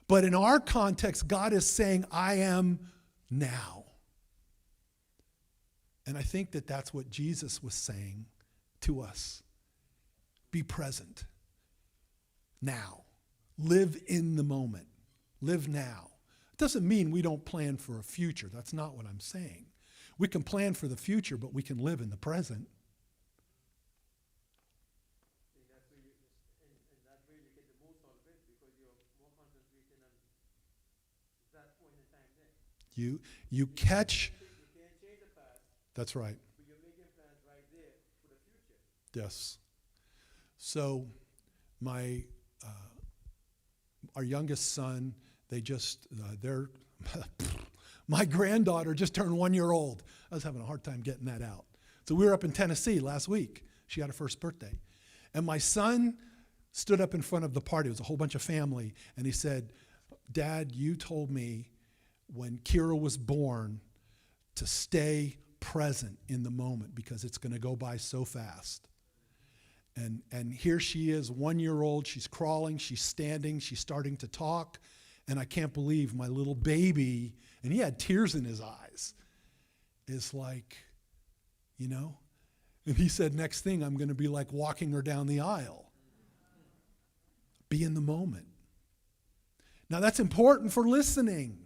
[SPEAKER 1] But in our context, God is saying, I am now. And I think that that's what Jesus was saying to us. Be present. Now. Live in the moment. Live now. It doesn't mean we don't plan for a future. That's not what I'm saying. We can plan for the future, but we can live in the present.
[SPEAKER 6] And that way you get the most out of it because you're more concentrating on that point in time there.
[SPEAKER 1] You catch.
[SPEAKER 6] You can't change the past,
[SPEAKER 1] That's right.
[SPEAKER 6] but you're making plans right there for the future.
[SPEAKER 1] Yes. So our youngest son, my granddaughter just turned 1 year old. I was having a hard time getting that out. So we were up in Tennessee last week. She had her first birthday. And my son stood up in front of the party. It was a whole bunch of family. And he said, Dad, you told me when Kira was born to stay present in the moment because it's going to go by so fast. And here she is, 1 year old. She's crawling, she's standing, she's starting to talk. And I can't believe my little baby, and he had tears in his eyes, is like, and he said, next thing I'm going to be like walking her down the aisle. Be in the moment. Now that's important for listening.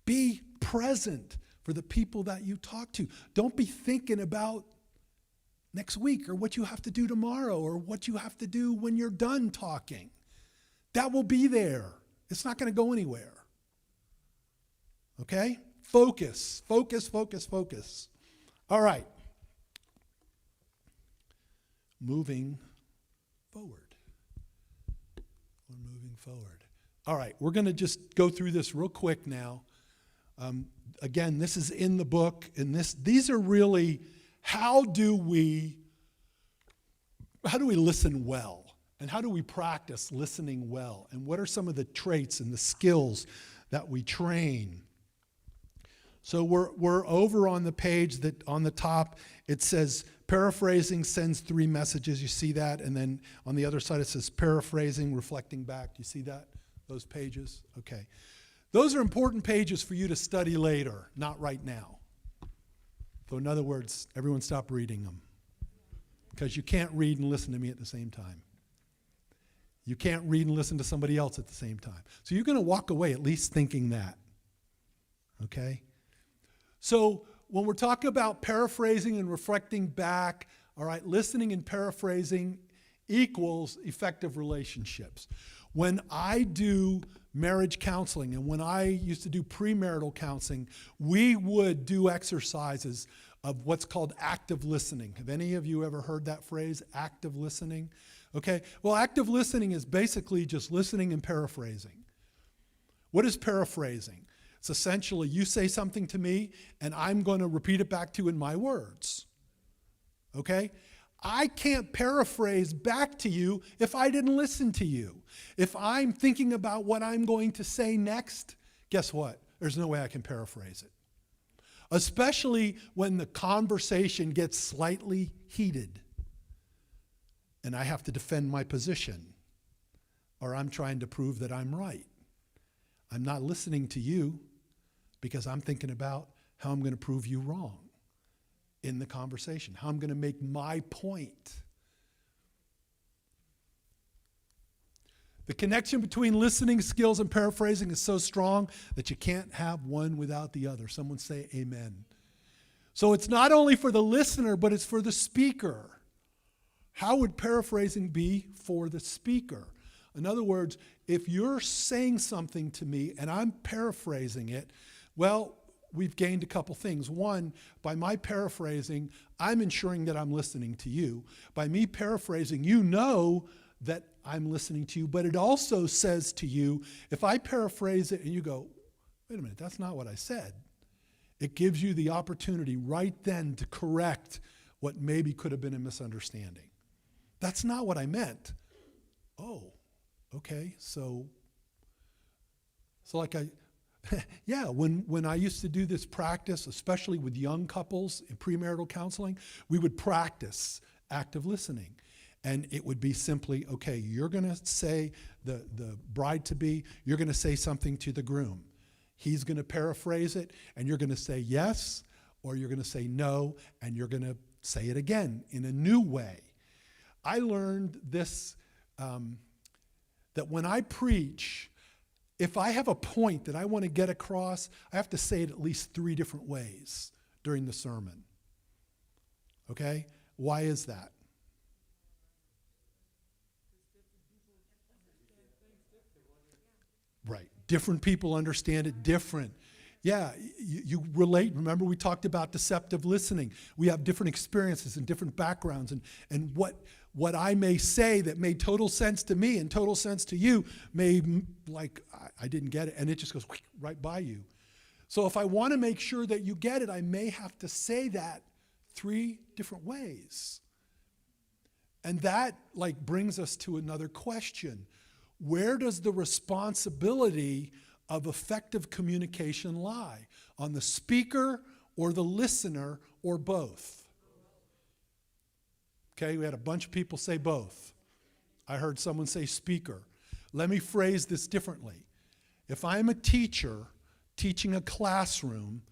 [SPEAKER 1] Be present for the people that you talk to. Don't be thinking about next week or what you have to do tomorrow or what you have to do when you're done talking. That will be there. It's not going to go anywhere. Okay? Focus. All right. Moving forward. We're moving forward. All right. We're going to just go through this real quick now. Again, this is in the book, and these are really how do we listen well? And how do we practice listening well? And what are some of the traits and the skills that we train? So we're over on the page that on the top, it says paraphrasing sends 3 messages. You see that? And then on the other side, it says paraphrasing, reflecting back. Do you see that? Those pages? Okay. Those are important pages for you to study later, not right now. So in other words, everyone stop reading them. Because you can't read and listen to me at the same time. You can't read and listen to somebody else at the same time. So you're going to walk away at least thinking that. Okay? So when we're talking about paraphrasing and reflecting back, all right, listening and paraphrasing equals effective relationships. When I do marriage counseling and when I used to do premarital counseling, we would do exercises of what's called active listening. Have any of you ever heard that phrase, active listening? Okay, well, active listening is basically just listening and paraphrasing. What is paraphrasing? It's essentially you say something to me and I'm going to repeat it back to you in my words. Okay? I can't paraphrase back to you if I didn't listen to you. If I'm thinking about what I'm going to say next, guess what? There's no way I can paraphrase it. Especially when the conversation gets slightly heated and I have to defend my position or I'm trying to prove that I'm right. I'm not listening to you because I'm thinking about how I'm going to prove you wrong in the conversation, how I'm going to make my point. The connection between listening skills and paraphrasing is so strong that you can't have one without the other. Someone say amen. So it's not only for the listener, but it's for the speaker. How would paraphrasing be for the speaker? In other words, if you're saying something to me and I'm paraphrasing it, well, we've gained a couple things. One, by my paraphrasing, I'm ensuring that I'm listening to you. By me paraphrasing, you know that I'm listening to you, but it also says to you, if I paraphrase it and you go, wait a minute, that's not what I said, it gives you the opportunity right then to correct what maybe could have been a misunderstanding. That's not what I meant. Oh, okay, so like yeah, when I used to do this practice, especially with young couples in premarital counseling, we would practice active listening. And it would be simply, okay, you're going to say, the bride-to-be, you're going to say something to the groom. He's going to paraphrase it, and you're going to say yes, or you're going to say no, and you're going to say it again in a new way. I learned this, that when I preach, if I have a point that I want to get across, I have to say it at least 3 different ways during the sermon. Okay? Why is that? Right. Different people understand it different. Yeah, you relate. Remember, we talked about deceptive listening. We have different experiences and different backgrounds, and what I may say that made total sense to me and total sense to you may, like, I didn't get it, and it just goes right by you. So if I want to make sure that you get it, I may have to say that 3 different ways. And that, like, brings us to another question. Where does the responsibility of effective communication lie? On the speaker or the listener or both? Okay, we had a bunch of people say both. I heard someone say speaker. Let me phrase this differently. If I'm a teacher teaching a classroom,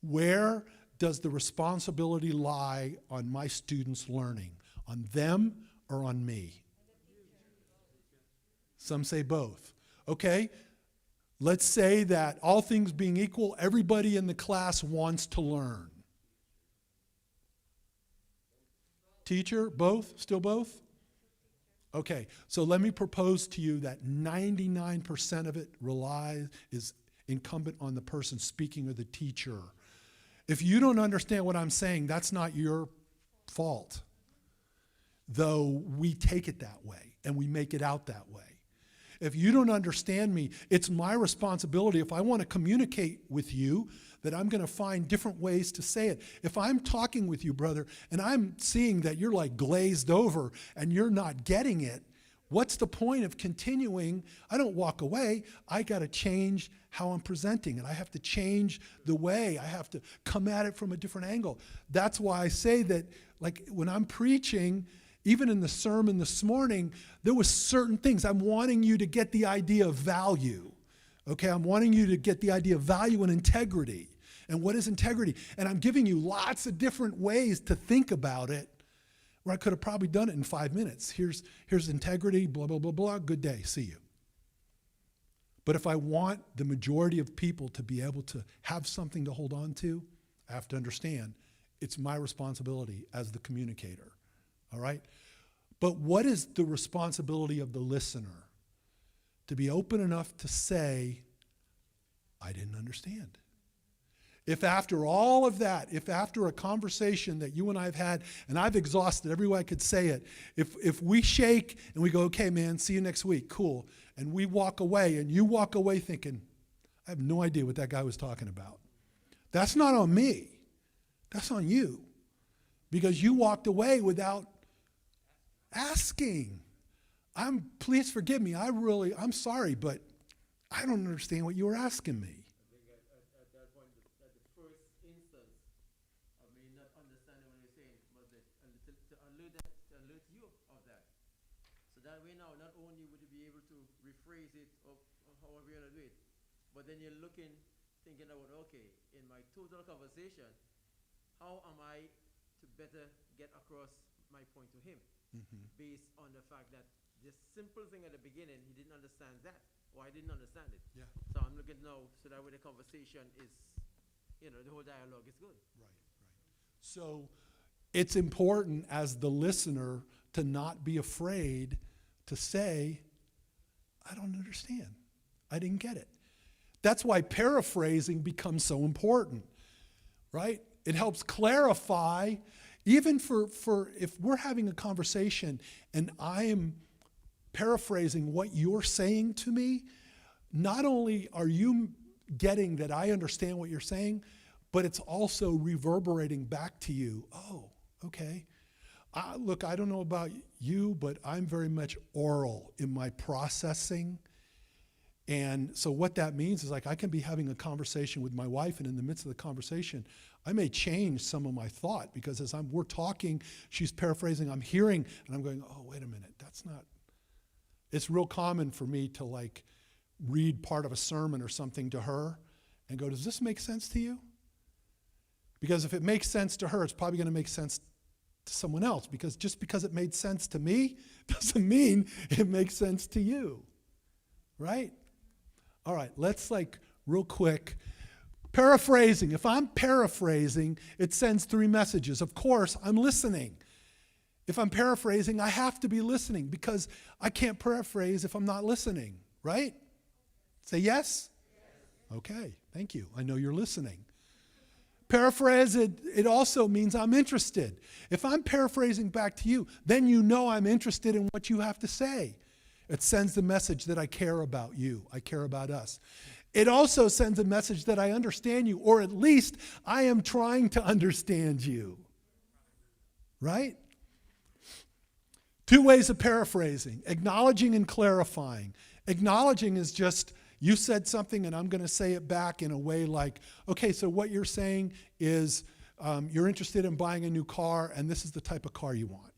[SPEAKER 1] where does the responsibility lie on my students' learning? On them or on me? Some say both. Okay, let's say that all things being equal, everybody in the class wants to learn. Teacher, both? Still both? Okay, so let me propose to you that 99% of it is incumbent on the person speaking or the teacher. If you don't understand what I'm saying, that's not your fault. Though we take it that way and we make it out that way. If you don't understand me, it's my responsibility, if I want to communicate with you, that I'm going to find different ways to say it. If I'm talking with you, brother, and I'm seeing that you're like glazed over and you're not getting it, what's the point of continuing? I don't walk away. I got to change how I'm presenting it. I have to change the way. I have to come at it from a different angle. That's why I say that, like, when I'm preaching, even in the sermon this morning, there was certain things. I'm wanting you to get the idea of value. Okay, I'm wanting you to get the idea of value and integrity. And what is integrity? And I'm giving you lots of different ways to think about it, where I could have probably done it in 5 minutes. Here's integrity, blah, blah, blah, blah, good day, see you. But if I want the majority of people to be able to have something to hold on to, I have to understand it's my responsibility as the communicator. All right? But what is the responsibility of the listener? To be open enough to say, I didn't understand. If after all of that, if after a conversation that you and I have had, and I've exhausted every way I could say it, if we shake and we go, okay, man, see you next week, cool, and we walk away and you walk away thinking, I have no idea what that guy was talking about. That's not on me. That's on you. Because you walked away without asking. Please forgive me. I'm sorry, but I don't understand what you were asking me.
[SPEAKER 6] I think at that point, at the first instance, I may not understand what you're saying, but to alert you of that. So that way now, not only would you be able to rephrase it or however you're going to do it, but then you're thinking about, okay, in my total conversation, how am I to better get across my point to him? Based on the fact that this simple thing at the beginning, he didn't understand that, or I didn't understand it.
[SPEAKER 1] Yeah.
[SPEAKER 6] So I'm looking now, so that way the conversation is, the whole dialogue is good.
[SPEAKER 1] Right. So it's important as the listener to not be afraid to say, I don't understand. I didn't get it. That's why paraphrasing becomes so important, right? It helps clarify. Even for if we're having a conversation and I am paraphrasing what you're saying to me, not only are you getting that I understand what you're saying, but it's also reverberating back to you. Oh, okay. Look, I don't know about you, but I'm very much oral in my processing. And so what that means is like I can be having a conversation with my wife, and in the midst of the conversation, I may change some of my thought because as we're talking, she's paraphrasing, I'm hearing, and I'm going, oh, wait a minute, that's not. It's real common for me to like read part of a sermon or something to her and go, does this make sense to you? Because if it makes sense to her, it's probably going to make sense to someone else, because just because it made sense to me doesn't mean it makes sense to you, right? All right, let's like real quick. Paraphrasing. If I'm paraphrasing, it sends 3 messages. Of course, I'm listening. If I'm paraphrasing, I have to be listening because I can't paraphrase if I'm not listening, right? Say yes? Okay, thank you. I know you're listening. Paraphrase, it also means I'm interested. If I'm paraphrasing back to you, then you know I'm interested in what you have to say. It sends the message that I care about you. I care about us. It also sends a message that I understand you, or at least I am trying to understand you. Right? 2 ways of paraphrasing: acknowledging and clarifying. Acknowledging is just, you said something and I'm going to say it back in a way like, okay, so what you're saying is you're interested in buying a new car and this is the type of car you want.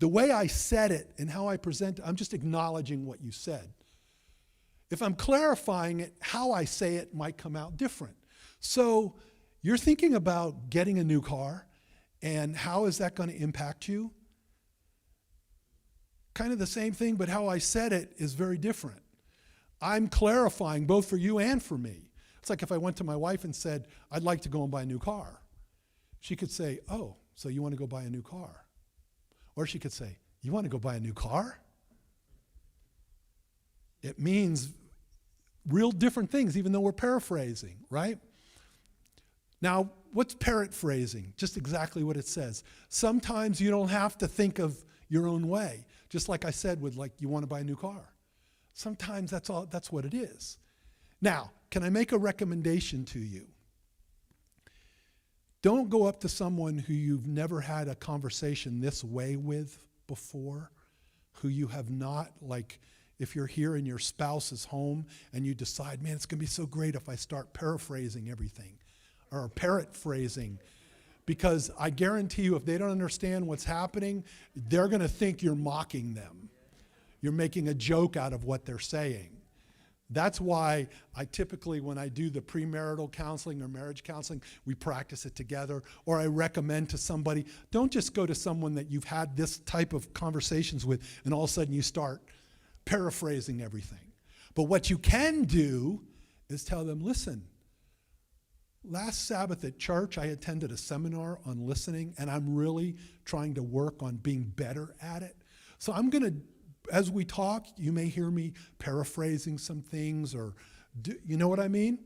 [SPEAKER 1] The way I said it and how I present it, I'm just acknowledging what you said. If I'm clarifying it, how I say it might come out different. So you're thinking about getting a new car, and how is that going to impact you? Kind of the same thing, but how I said it is very different. I'm clarifying both for you and for me. It's like if I went to my wife and said, I'd like to go and buy a new car. She could say, oh, so you want to go buy a new car? Or she could say, you want to go buy a new car? It means real different things, even though we're paraphrasing, right? Now, what's paraphrasing? Just exactly what it says. Sometimes you don't have to think of your own way. Just like I said with like, you want to buy a new car. Sometimes that's what it is. Now, can I make a recommendation to you? Don't go up to someone who you've never had a conversation this way with before, who you have not, like, if you're here and your spouse is home and you decide, man, it's going to be so great if I start paraphrasing everything, or paraphrasing, because I guarantee you if they don't understand what's happening, they're going to think you're mocking them. You're making a joke out of what they're saying. That's why I typically, when I do the premarital counseling or marriage counseling, we practice it together, or I recommend to somebody, don't just go to someone that you've had this type of conversations with and all of a sudden you start paraphrasing everything. But what you can do is tell them, listen, last Sabbath at church, I attended a seminar on listening, and I'm really trying to work on being better at it. So I'm going to, as we talk, you may hear me paraphrasing some things, or you know what I mean?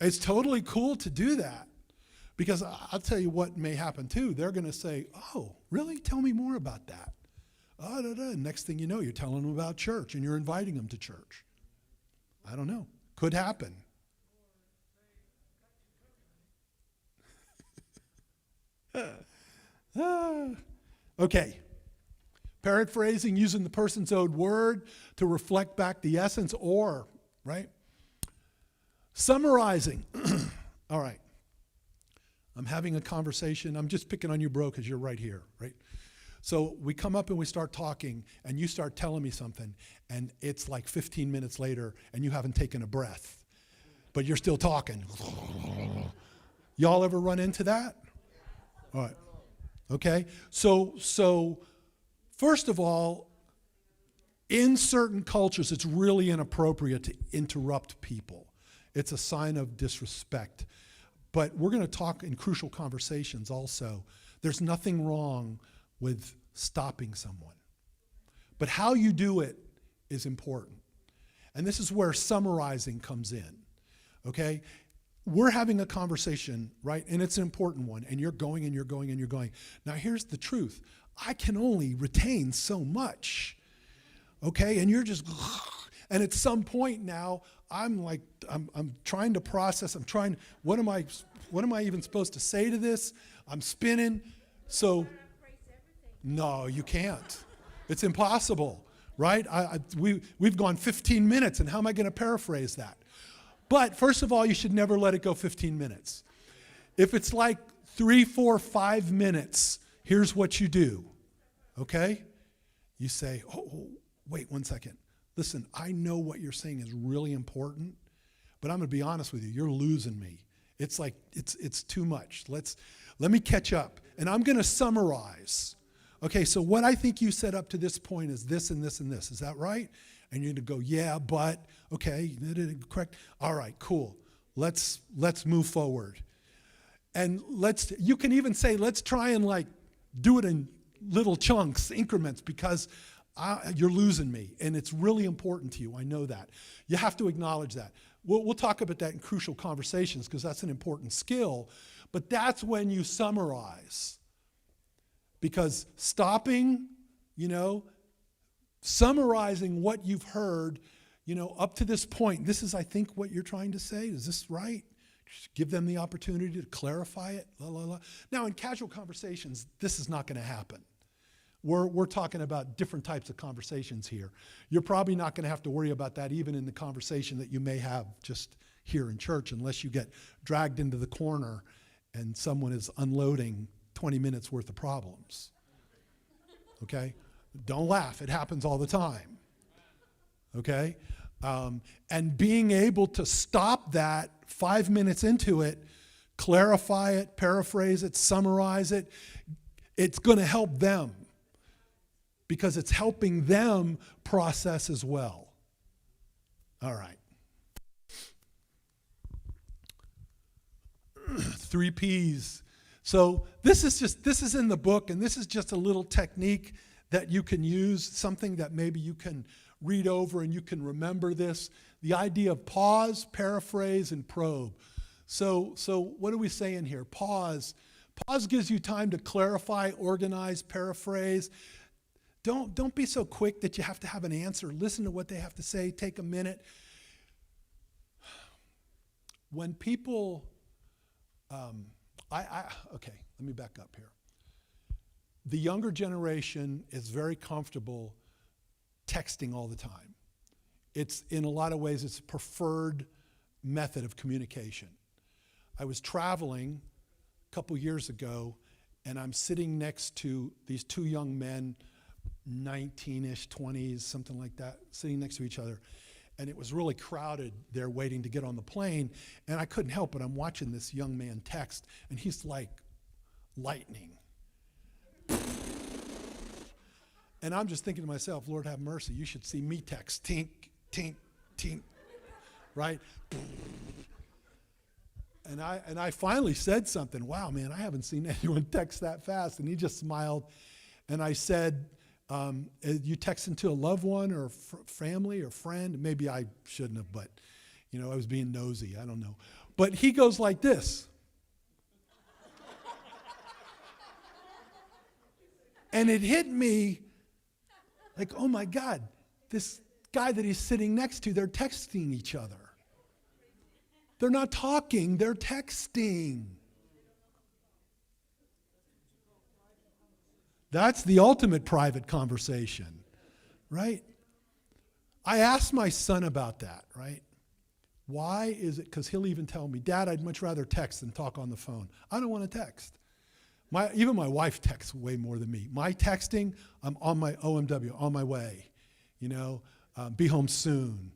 [SPEAKER 1] It's totally cool to do that, because I'll tell you what may happen too. They're going to say, oh, really? Tell me more about that. Next thing you know, you're telling them about church and you're inviting them to church. I don't know. Could happen. Okay. Paraphrasing, using the person's own word to reflect back the essence, or, right? Summarizing. All right. I'm having a conversation. I'm just picking on you, bro, because you're right here, right? So we come up and we start talking, and you start telling me something, and it's like 15 minutes later, and you haven't taken a breath, but you're still talking. Y'all ever run into that? All right. Okay. So first of all, in certain cultures, it's really inappropriate to interrupt people. It's a sign of disrespect. But we're going to talk in crucial conversations also. There's nothing wrong with stopping someone. But how you do it is important. And this is where summarizing comes in. Okay? We're having a conversation, right? And it's an important one. And you're going and you're going and you're going. Now here's the truth. I can only retain so much. okay? And you're just, and at some point now, I'm trying to process, what am I even supposed to say to this? I'm spinning. So, no, you can't. It's impossible, right? We've gone 15 minutes, and how am I going to paraphrase that? But first of all, you should never let it go 15 minutes. If it's like 3, 4, 5 minutes, here's what you do, okay? You say, oh, wait 1 second. Listen, I know what you're saying is really important, but I'm going to be honest with you. You're losing me. It's like, it's too much. Let me catch up. And I'm going to summarize. Okay, so what I think you said up to this point is this and this and this. Is that right? And you're going to go, yeah, but, okay, correct. All right, cool. Let's move forward. And you can even say, let's try and like do it in little chunks, increments, because you're losing me, and it's really important to you. I know that. You have to acknowledge that. We'll talk about that in crucial conversations because that's an important skill, but that's when you summarize. Because stopping, summarizing what you've heard, up to this point, this is, I think, what you're trying to say. Is this right? Just give them the opportunity to clarify it. La, la, la. Now, in casual conversations, this is not going to happen. We're talking about different types of conversations here. You're probably not going to have to worry about that even in the conversation that you may have just here in church, unless you get dragged into the corner and someone is unloading 20 minutes worth of problems. Okay? Don't laugh. It happens all the time. Okay? And being able to stop that 5 minutes into it, clarify it, paraphrase it, summarize it, it's going to help them because it's helping them process as well. All right. 3 Ps. So this is in the book, and this is just a little technique that you can use, something that maybe you can read over and you can remember this. The idea of pause, paraphrase, and probe. So what are we saying here? Pause. Pause gives you time to clarify, organize, paraphrase. Don't be so quick that you have to have an answer. Listen to what they have to say. Take a minute. When people, okay, let me back up here. The younger generation is very comfortable texting all the time. It's, in a lot of ways, it's a preferred method of communication. I was traveling a couple years ago, and I'm sitting next to these 2 young men, 19-ish, 20s, something like that, sitting next to each other. And it was really crowded there waiting to get on the plane. And I couldn't help it. I'm watching this young man text, and he's like lightning. And I'm just thinking to myself, Lord have mercy, you should see me text. Tink, tink, tink, right? And I finally said something. Wow, man, I haven't seen anyone text that fast. And he just smiled. And I said, you texting to a loved one or family or friend? Maybe I shouldn't have, but I was being nosy. I don't know. But he goes like this. And it hit me like, oh my God, this guy that he's sitting next to, they're texting each other. They're not talking, they're texting. That's the ultimate private conversation, right? I asked my son about that, right? Why is it, because he'll even tell me, Dad, I'd much rather text than talk on the phone. I don't want to text. Even my wife texts way more than me. My texting, I'm on my OMW, on my way. Be home soon,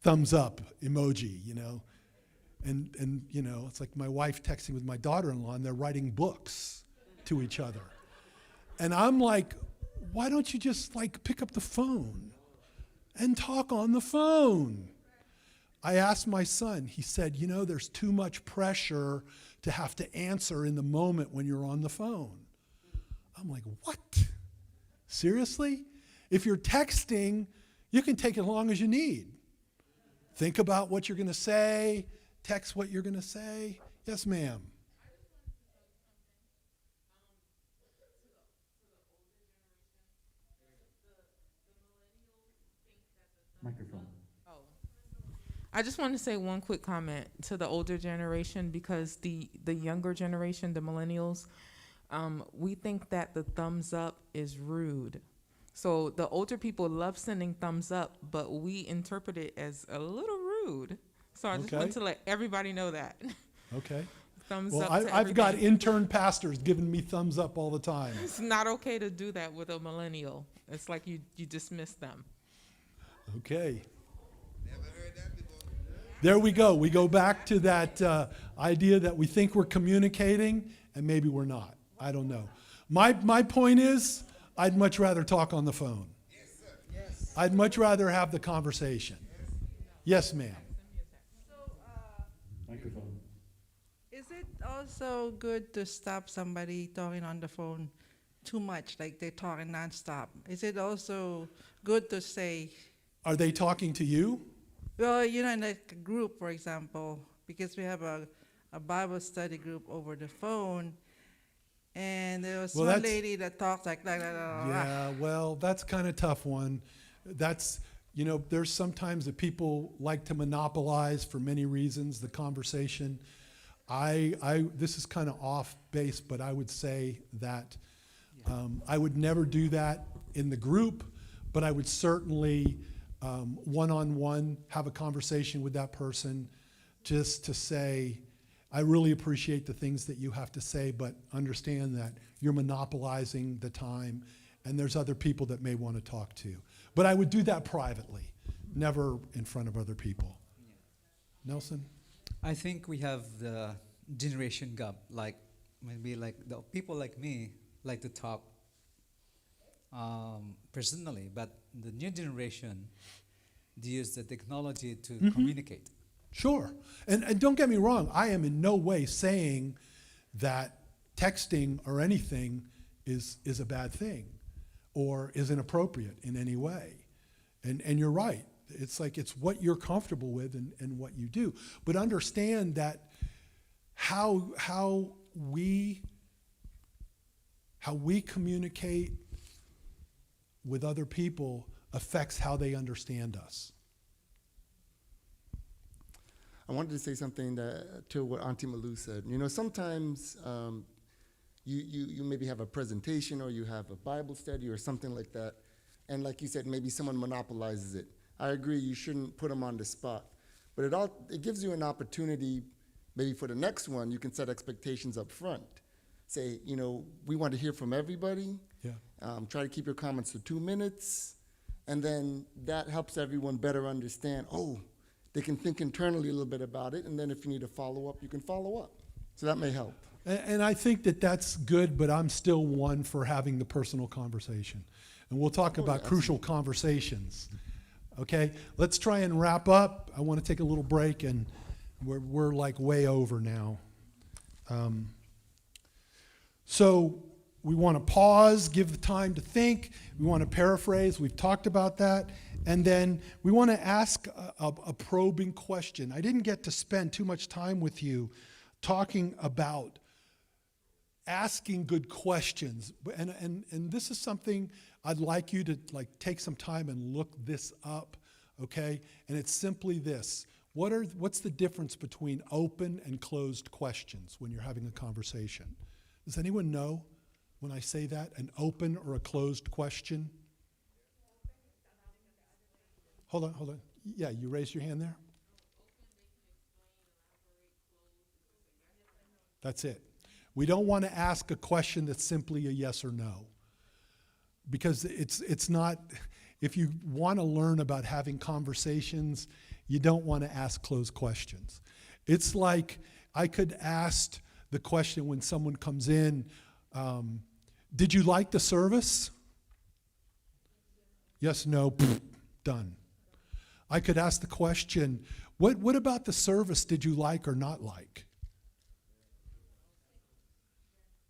[SPEAKER 1] thumbs up emoji, And it's like my wife texting with my daughter-in-law, and they're writing books to each other. And I'm like, why don't you just pick up the phone and talk on the phone? I asked my son, he said, there's too much pressure to have to answer in the moment when you're on the phone. I'm like, what? Seriously? If you're texting, you can take as long as you need. Think about what you're going to say, text what you're going to say. Yes, ma'am.
[SPEAKER 4] Microphone.
[SPEAKER 8] I just want to say one quick comment to the older generation, because the younger generation, the millennials, we think that the thumbs up is rude. So the older people love sending thumbs up, but we interpret it as a little rude. So I just
[SPEAKER 1] Okay.
[SPEAKER 8] want to let everybody know that.
[SPEAKER 1] Okay.
[SPEAKER 8] Thumbs
[SPEAKER 1] Well,
[SPEAKER 8] up to
[SPEAKER 1] I've got
[SPEAKER 8] everything.
[SPEAKER 1] intern pastors giving me thumbs up all the time.
[SPEAKER 8] It's not okay to do that with a millennial. It's like you dismiss them.
[SPEAKER 1] Okay.
[SPEAKER 7] Never heard that before.
[SPEAKER 1] There we go. We go back to that idea that we think we're communicating and maybe we're not. I don't know. My point is, I'd much rather talk on the phone.
[SPEAKER 7] Yes, sir. Yes.
[SPEAKER 1] I'd much rather have the conversation. Yes, ma'am.
[SPEAKER 4] Microphone.
[SPEAKER 9] Is it also good to stop somebody talking on the phone too much, like they're talking nonstop? Is it also good to say,
[SPEAKER 1] Are they talking to you?
[SPEAKER 9] well, you know, in like a group, for example, because we have a Bible study group over the phone, and there was
[SPEAKER 1] Well,
[SPEAKER 9] one
[SPEAKER 1] that's-
[SPEAKER 9] lady that talked like,
[SPEAKER 1] Yeah, well, that's kind of tough one. That's, there's sometimes that people like to monopolize for many reasons the conversation. This is kind of off base, but I would say that I would never do that in the group, but I would certainly one-on-one have a conversation with that person just to say, I really appreciate the things that you have to say, but understand that you're monopolizing the time and there's other people that may want to talk to. But I would do that privately, never in front of other people. Nelson?
[SPEAKER 2] I think we have the generation gap. Like maybe like the people like me like to talk personally, but the new generation they use the technology to communicate.
[SPEAKER 1] Sure. And don't get me wrong, I am in no way saying that texting or anything is a bad thing or is inappropriate in any way. And you're right. It's like it's what you're comfortable with and what you do. But understand that how we communicate with other people affects how they understand us.
[SPEAKER 10] I wanted to say something to what Auntie Malou said. Sometimes you maybe have a presentation or you have a Bible study or something like that, and like you said, maybe someone monopolizes it. I agree, you shouldn't put them on the spot, but it gives you an opportunity, maybe for the next one, you can set expectations up front. Say, we want to hear from everybody.
[SPEAKER 1] Yeah.
[SPEAKER 10] Try to keep your comments to 2 minutes, and then that helps everyone better understand, they can think internally a little bit about it, and then if you need to follow up, you can follow up. So that may help.
[SPEAKER 1] And I think that that's good, but I'm still one for having the personal conversation. And we'll talk about crucial conversations. Okay, let's try and wrap up. I want to take a little break, and we're like way over now. So we want to pause, give the time to think. We want to paraphrase. We've talked about that. And then we want to ask a probing question. I didn't get to spend too much time with you talking about asking good questions. And this is something I'd like you to take some time and look this up, okay? And it's simply this. What's the difference between open and closed questions when you're having a conversation? Does anyone know when I say that, an open or a closed question? Hold on. Yeah, you raised your hand there? That's it. We don't want to ask a question that's simply a yes or no. Because it's not, if you want to learn about having conversations, you don't want to ask closed questions. It's like I could ask the question when someone comes in, did you like the service? Yes, no, done. I could ask the question, what about the service did you like or not like?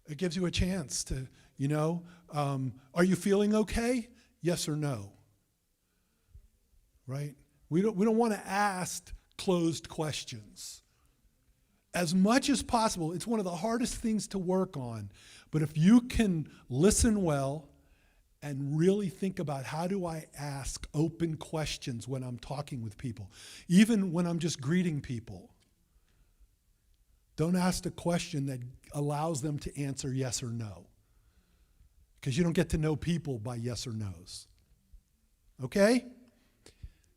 [SPEAKER 1] It gives you a chance to, are you feeling okay? Yes or no? Right? We don't want to ask closed questions. As much as possible, it's one of the hardest things to work on. But if you can listen well and really think about how do I ask open questions when I'm talking with people, even when I'm just greeting people. Don't ask a question that allows them to answer yes or no, because you don't get to know people by yes or no's. Okay?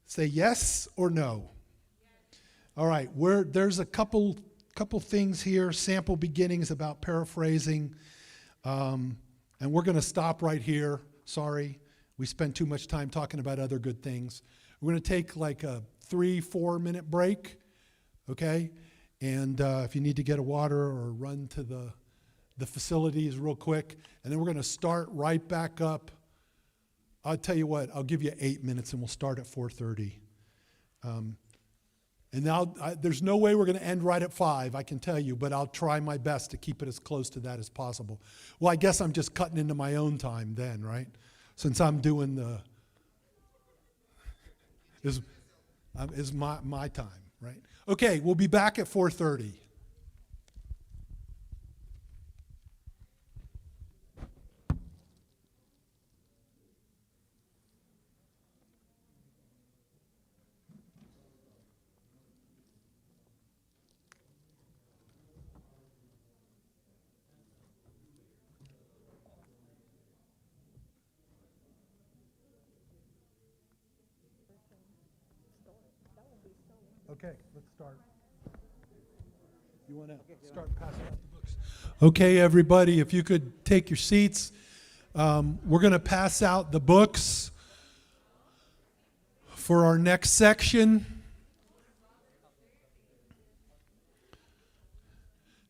[SPEAKER 1] Say yes or no. All right, there's a couple things here, sample beginnings about paraphrasing, and we're going to stop right here. Sorry, we spent too much time talking about other good things. We're going to take like a 3-4 minute break, okay? And if you need to get a water or run to the facilities real quick, and then we're going to start right back up. I'll tell you what, I'll give you 8 minutes and we'll start at 4:30. And now there's no way we're going to end right at 5, I can tell you, but I'll try my best to keep it as close to that as possible. Well, I guess I'm just cutting into my own time then, right? Since I'm doing is my time, right? Okay, we'll be back at 4:30. Okay, let's start. You want to start passing out the books? Okay, everybody, if you could take your seats. We're going to pass out the books for our next section.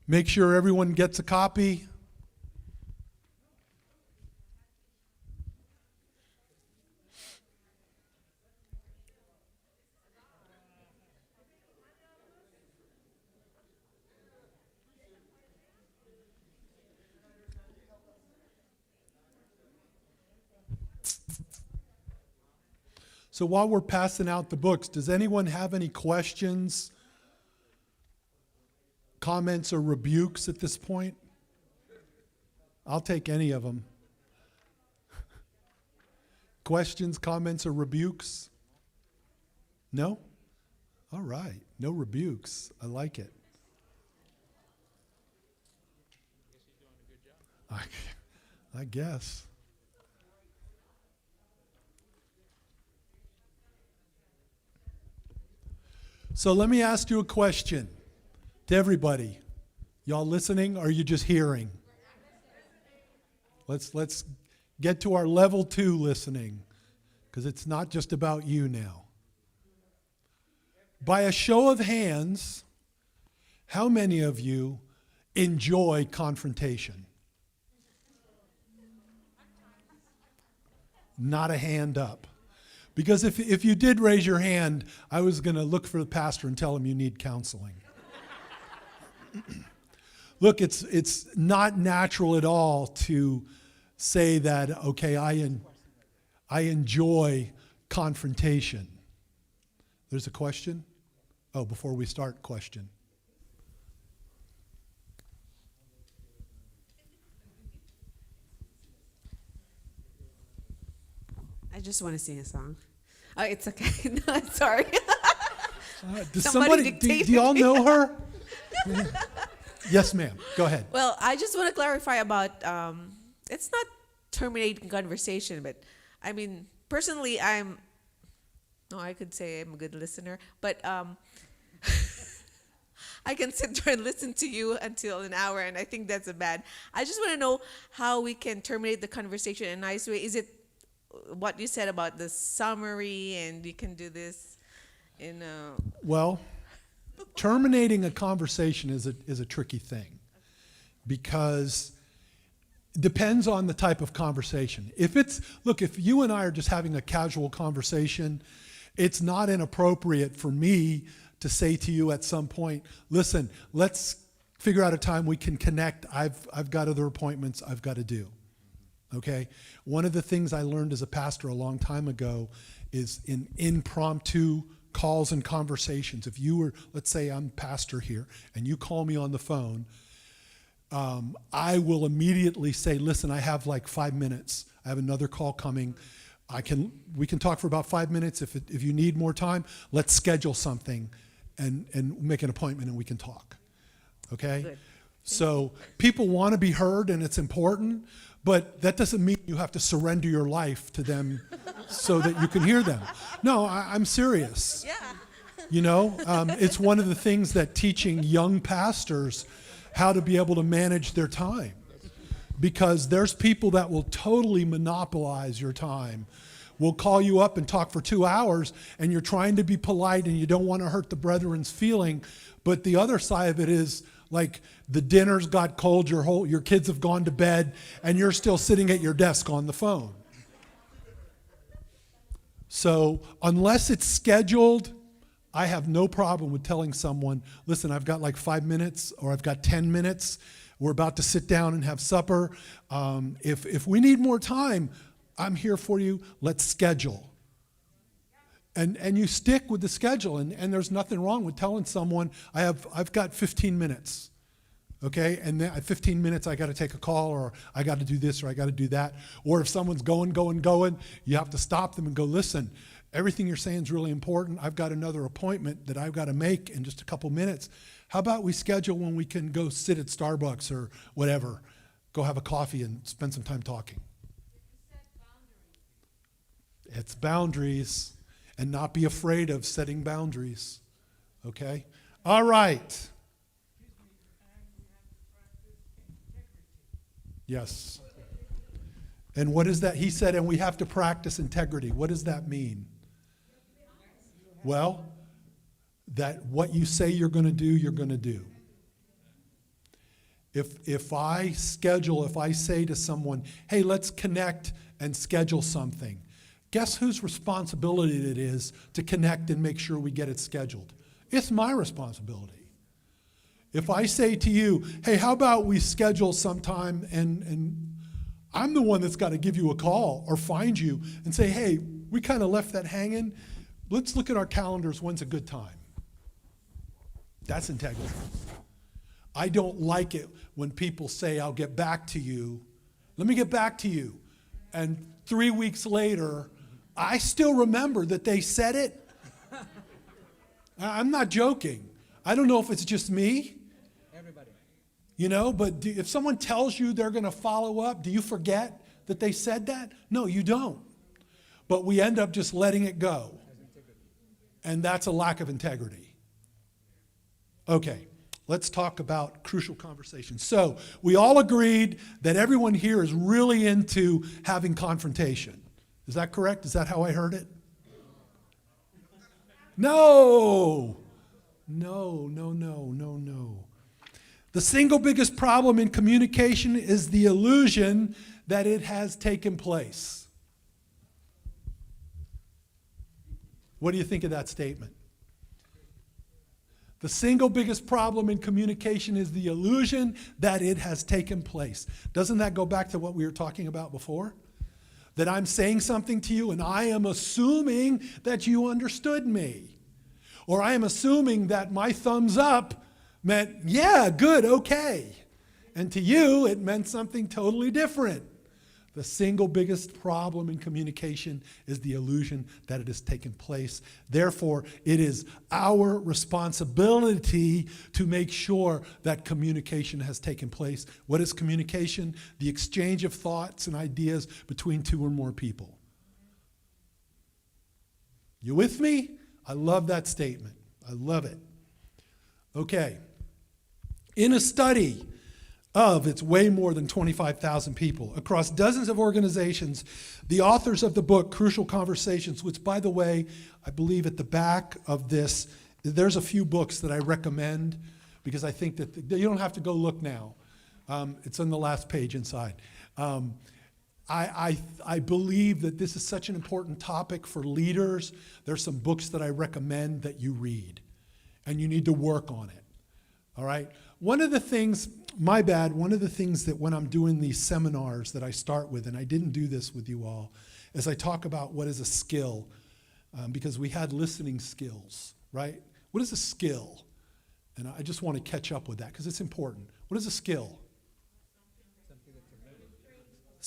[SPEAKER 1] Make sure everyone gets a copy. So while we're passing out the books, does anyone have any questions, comments, or rebukes at this point? I'll take any of them. Questions, comments, or rebukes? No? All right, no rebukes. I like it. I guess. So let me ask you a question to everybody. Y'all listening, or are you just hearing? Let's get to our level 2 listening, because it's not just about you now. By a show of hands, how many of you enjoy confrontation? Not a hand up. Because if you did raise your hand, I was going to look for the pastor and tell him you need counseling. Look, it's not natural at all to say that, okay, I enjoy confrontation. There's a question? Oh, before we start, question.
[SPEAKER 11] I just want to sing a song. Oh, it's okay. No, sorry.
[SPEAKER 1] Does
[SPEAKER 11] Somebody
[SPEAKER 1] do y'all know her? Yes, ma'am. Go ahead.
[SPEAKER 11] Well, I just want to clarify about, it's not terminating conversation, but I mean, personally, I could say I'm a good listener, but I can sit there and listen to you until an hour, and I think that's bad. I just want to know how we can terminate the conversation in a nice way. Is it what you said about the summary, and you can do this in
[SPEAKER 1] Well, terminating a conversation is a tricky thing, because it depends on the type of conversation. If you and I are just having a casual conversation, it's not inappropriate for me to say to you at some point, listen, let's figure out a time we can connect. I've got other appointments I've got to do. Okay? One of the things I learned as a pastor a long time ago is in impromptu calls and conversations. If you were, let's say I'm pastor here, and you call me on the phone, I will immediately say, listen, I have like 5 minutes. I have another call coming. We can talk for about 5 minutes. If you need more time, let's schedule something and make an appointment and we can talk. Okay?
[SPEAKER 11] Good.
[SPEAKER 1] So people want to be heard and it's important, but that doesn't mean you have to surrender your life to them so that you can hear them. No, I'm serious.
[SPEAKER 11] Yeah.
[SPEAKER 1] You know, it's one of the things that teaching young pastors how to be able to manage their time. Because there's people that will totally monopolize your time. Will call you up and talk for 2 hours, and you're trying to be polite and you don't want to hurt the brethren's feeling. But the other side of it is like the dinner's got cold, your kids have gone to bed, and you're still sitting at your desk on the phone. So unless it's scheduled, I have no problem with telling someone, listen, I've got like 5 minutes or I've got 10 minutes. We're about to sit down and have supper. If we need more time, I'm here for you. Let's schedule. And you stick with the schedule. And there's nothing wrong with telling someone, I've got 15 minutes. Okay? And then at 15 minutes, I got to take a call, or I got to do this, or I got to do that. Or if someone's going, you have to stop them and go, listen, everything you're saying is really important. I've got another appointment that I've got to make in just a couple minutes. How about we schedule when we can go sit at Starbucks or whatever, go have a coffee and spend some time talking? It's boundaries, and not be afraid of setting boundaries. Okay? All right. Yes. And what is that? He said, and we have to practice integrity. What does that mean? Well, that what you say you're going to do, you're going to do. If I say to someone, hey, let's connect and schedule something, guess whose responsibility it is to connect and make sure we get it scheduled? It's my responsibility. If I say to you, hey, how about we schedule sometime, and I'm the one that's got to give you a call or find you and say, hey, we kind of left that hanging. Let's look at our calendars. When's a good time? That's integrity. I don't like it when people say, I'll get back to you. Let me get back to you. And 3 weeks later, I still remember that they said it. I'm not joking. I don't know if it's just me.
[SPEAKER 2] Everybody.
[SPEAKER 1] You know, but if someone tells you they're going to follow up, do you forget that they said that? No, you don't. But we end up just letting it go. And that's a lack of integrity. Okay, let's talk about crucial conversations. So we all agreed that everyone here is really into having confrontation. Is that correct? Is that how I heard it? No. The single biggest problem in communication is the illusion that it has taken place. What do you think of that statement? The single biggest problem in communication is the illusion that it has taken place. Doesn't that go back to what we were talking about before? That I'm saying something to you and I am assuming that you understood me. Or I am assuming that my thumbs up meant, yeah, good, okay. And to you, it meant something totally different. The single biggest problem in communication is the illusion that it has taken place. Therefore, it is our responsibility to make sure that communication has taken place. What is communication? The exchange of thoughts and ideas between two or more people. You with me? I love that statement. I love it. Okay. In a study it's way more than 25,000 people across dozens of organizations, the authors of the book Crucial Conversations, which, by the way, I believe at the back of this, there's a few books that I recommend because I think that you don't have to go look now. It's on the last page inside. I believe that this is such an important topic for leaders. There's some books that I recommend that you read, and you need to work on it. All right? One of the things that when I'm doing these seminars that I start with, and I didn't do this with you all, is I talk about what is a skill, because we had listening skills, right? What is a skill? And I just want to catch up with that because it's important. What is a skill?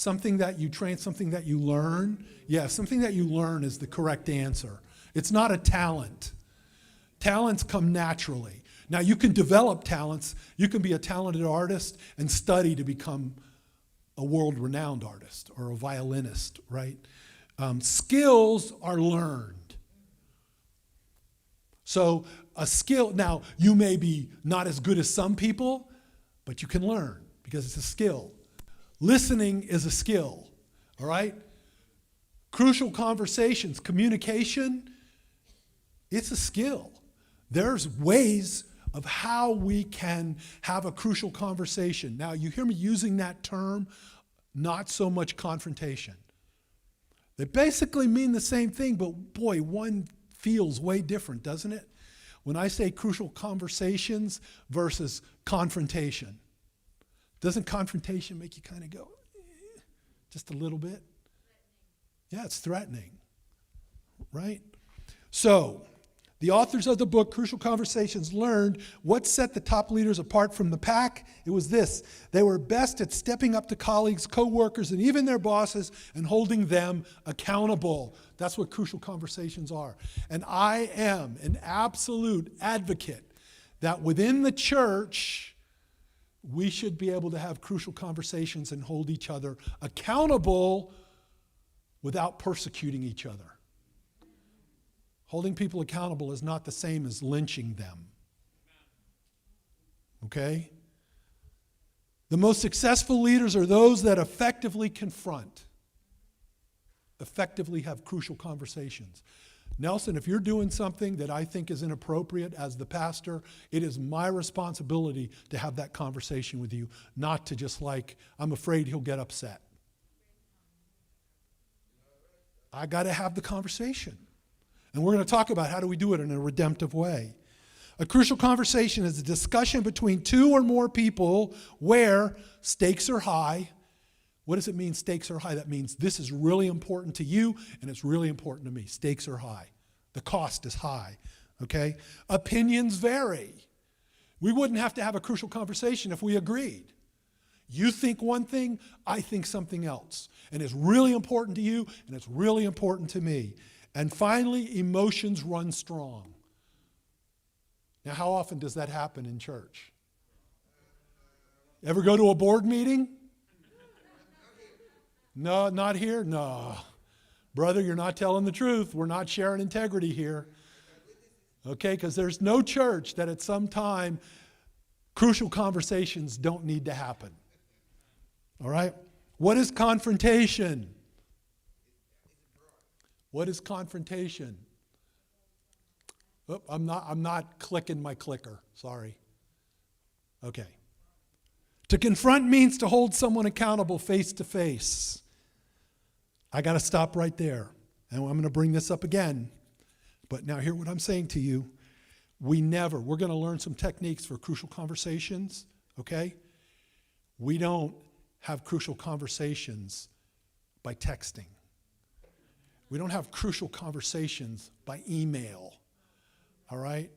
[SPEAKER 1] Something that you train, something that you learn. Yeah, something that you learn is the correct answer. It's not a talent. Talents come naturally. Now, you can develop talents. You can be a talented artist and study to become a world-renowned artist or a violinist, right? Skills are learned. So a skill, now you may be not as good as some people, but you can learn because it's a skill. Listening is a skill, all right? Crucial conversations, communication, it's a skill. There's ways of how we can have a crucial conversation. Now, you hear me using that term, not so much confrontation. They basically mean the same thing, but boy, one feels way different, doesn't it? When I say crucial conversations versus confrontation. Doesn't confrontation make you kind of go, just a little bit? Yeah, it's threatening, right? So, the authors of the book, Crucial Conversations, learned what set the top leaders apart from the pack. It was this: they were best at stepping up to colleagues, co-workers, and even their bosses and holding them accountable. That's what crucial conversations are. And I am an absolute advocate that within the church, we should be able to have crucial conversations and hold each other accountable without persecuting each other. Holding people accountable is not the same as lynching them. Okay? The most successful leaders are those that effectively confront, effectively have crucial conversations. Nelson, if you're doing something that I think is inappropriate as the pastor, it is my responsibility to have that conversation with you, not to just like, I'm afraid he'll get upset. I got to have the conversation. And we're going to talk about how do we do it in a redemptive way. A crucial conversation is a discussion between two or more people where stakes are high. What does it mean, stakes are high? That means this is really important to you and it's really important to me. Stakes are high. The cost is high, okay? Opinions vary. We wouldn't have to have a crucial conversation if we agreed. You think one thing, I think something else. And it's really important to you and it's really important to me. And finally, emotions run strong. Now, how often does that happen in church? Ever go to a board meeting? No, not here? No. Brother, you're not telling the truth. We're not sharing integrity here. Okay, because there's no church that at some time crucial conversations don't need to happen. All right? What is confrontation? What is confrontation? Oh, I'm not clicking my clicker. Sorry. Okay. To confront means to hold someone accountable face to face. I got to stop right there. And I'm going to bring this up again. But now hear what I'm saying to you. We're going to learn some techniques for crucial conversations, okay? We don't have crucial conversations by texting. We don't have crucial conversations by email, all right?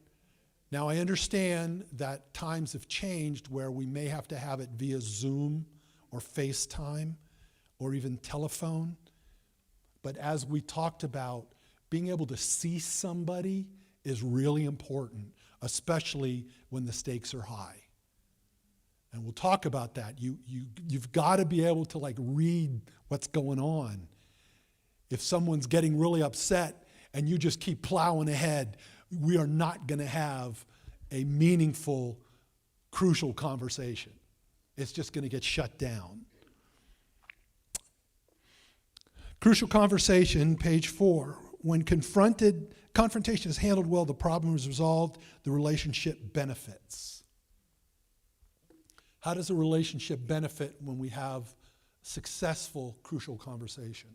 [SPEAKER 1] Now, I understand that times have changed where we may have to have it via Zoom or FaceTime or even telephone. But as we talked about, being able to see somebody is really important, especially when the stakes are high. And we'll talk about that. You've got to be able to like read what's going on. If someone's getting really upset and you just keep plowing ahead, we are not going to have a meaningful, crucial conversation. It's just going to get shut down. Crucial conversation, page 4. When confrontation is handled well, the problem is resolved, the relationship benefits. How does a relationship benefit when we have successful, crucial conversation?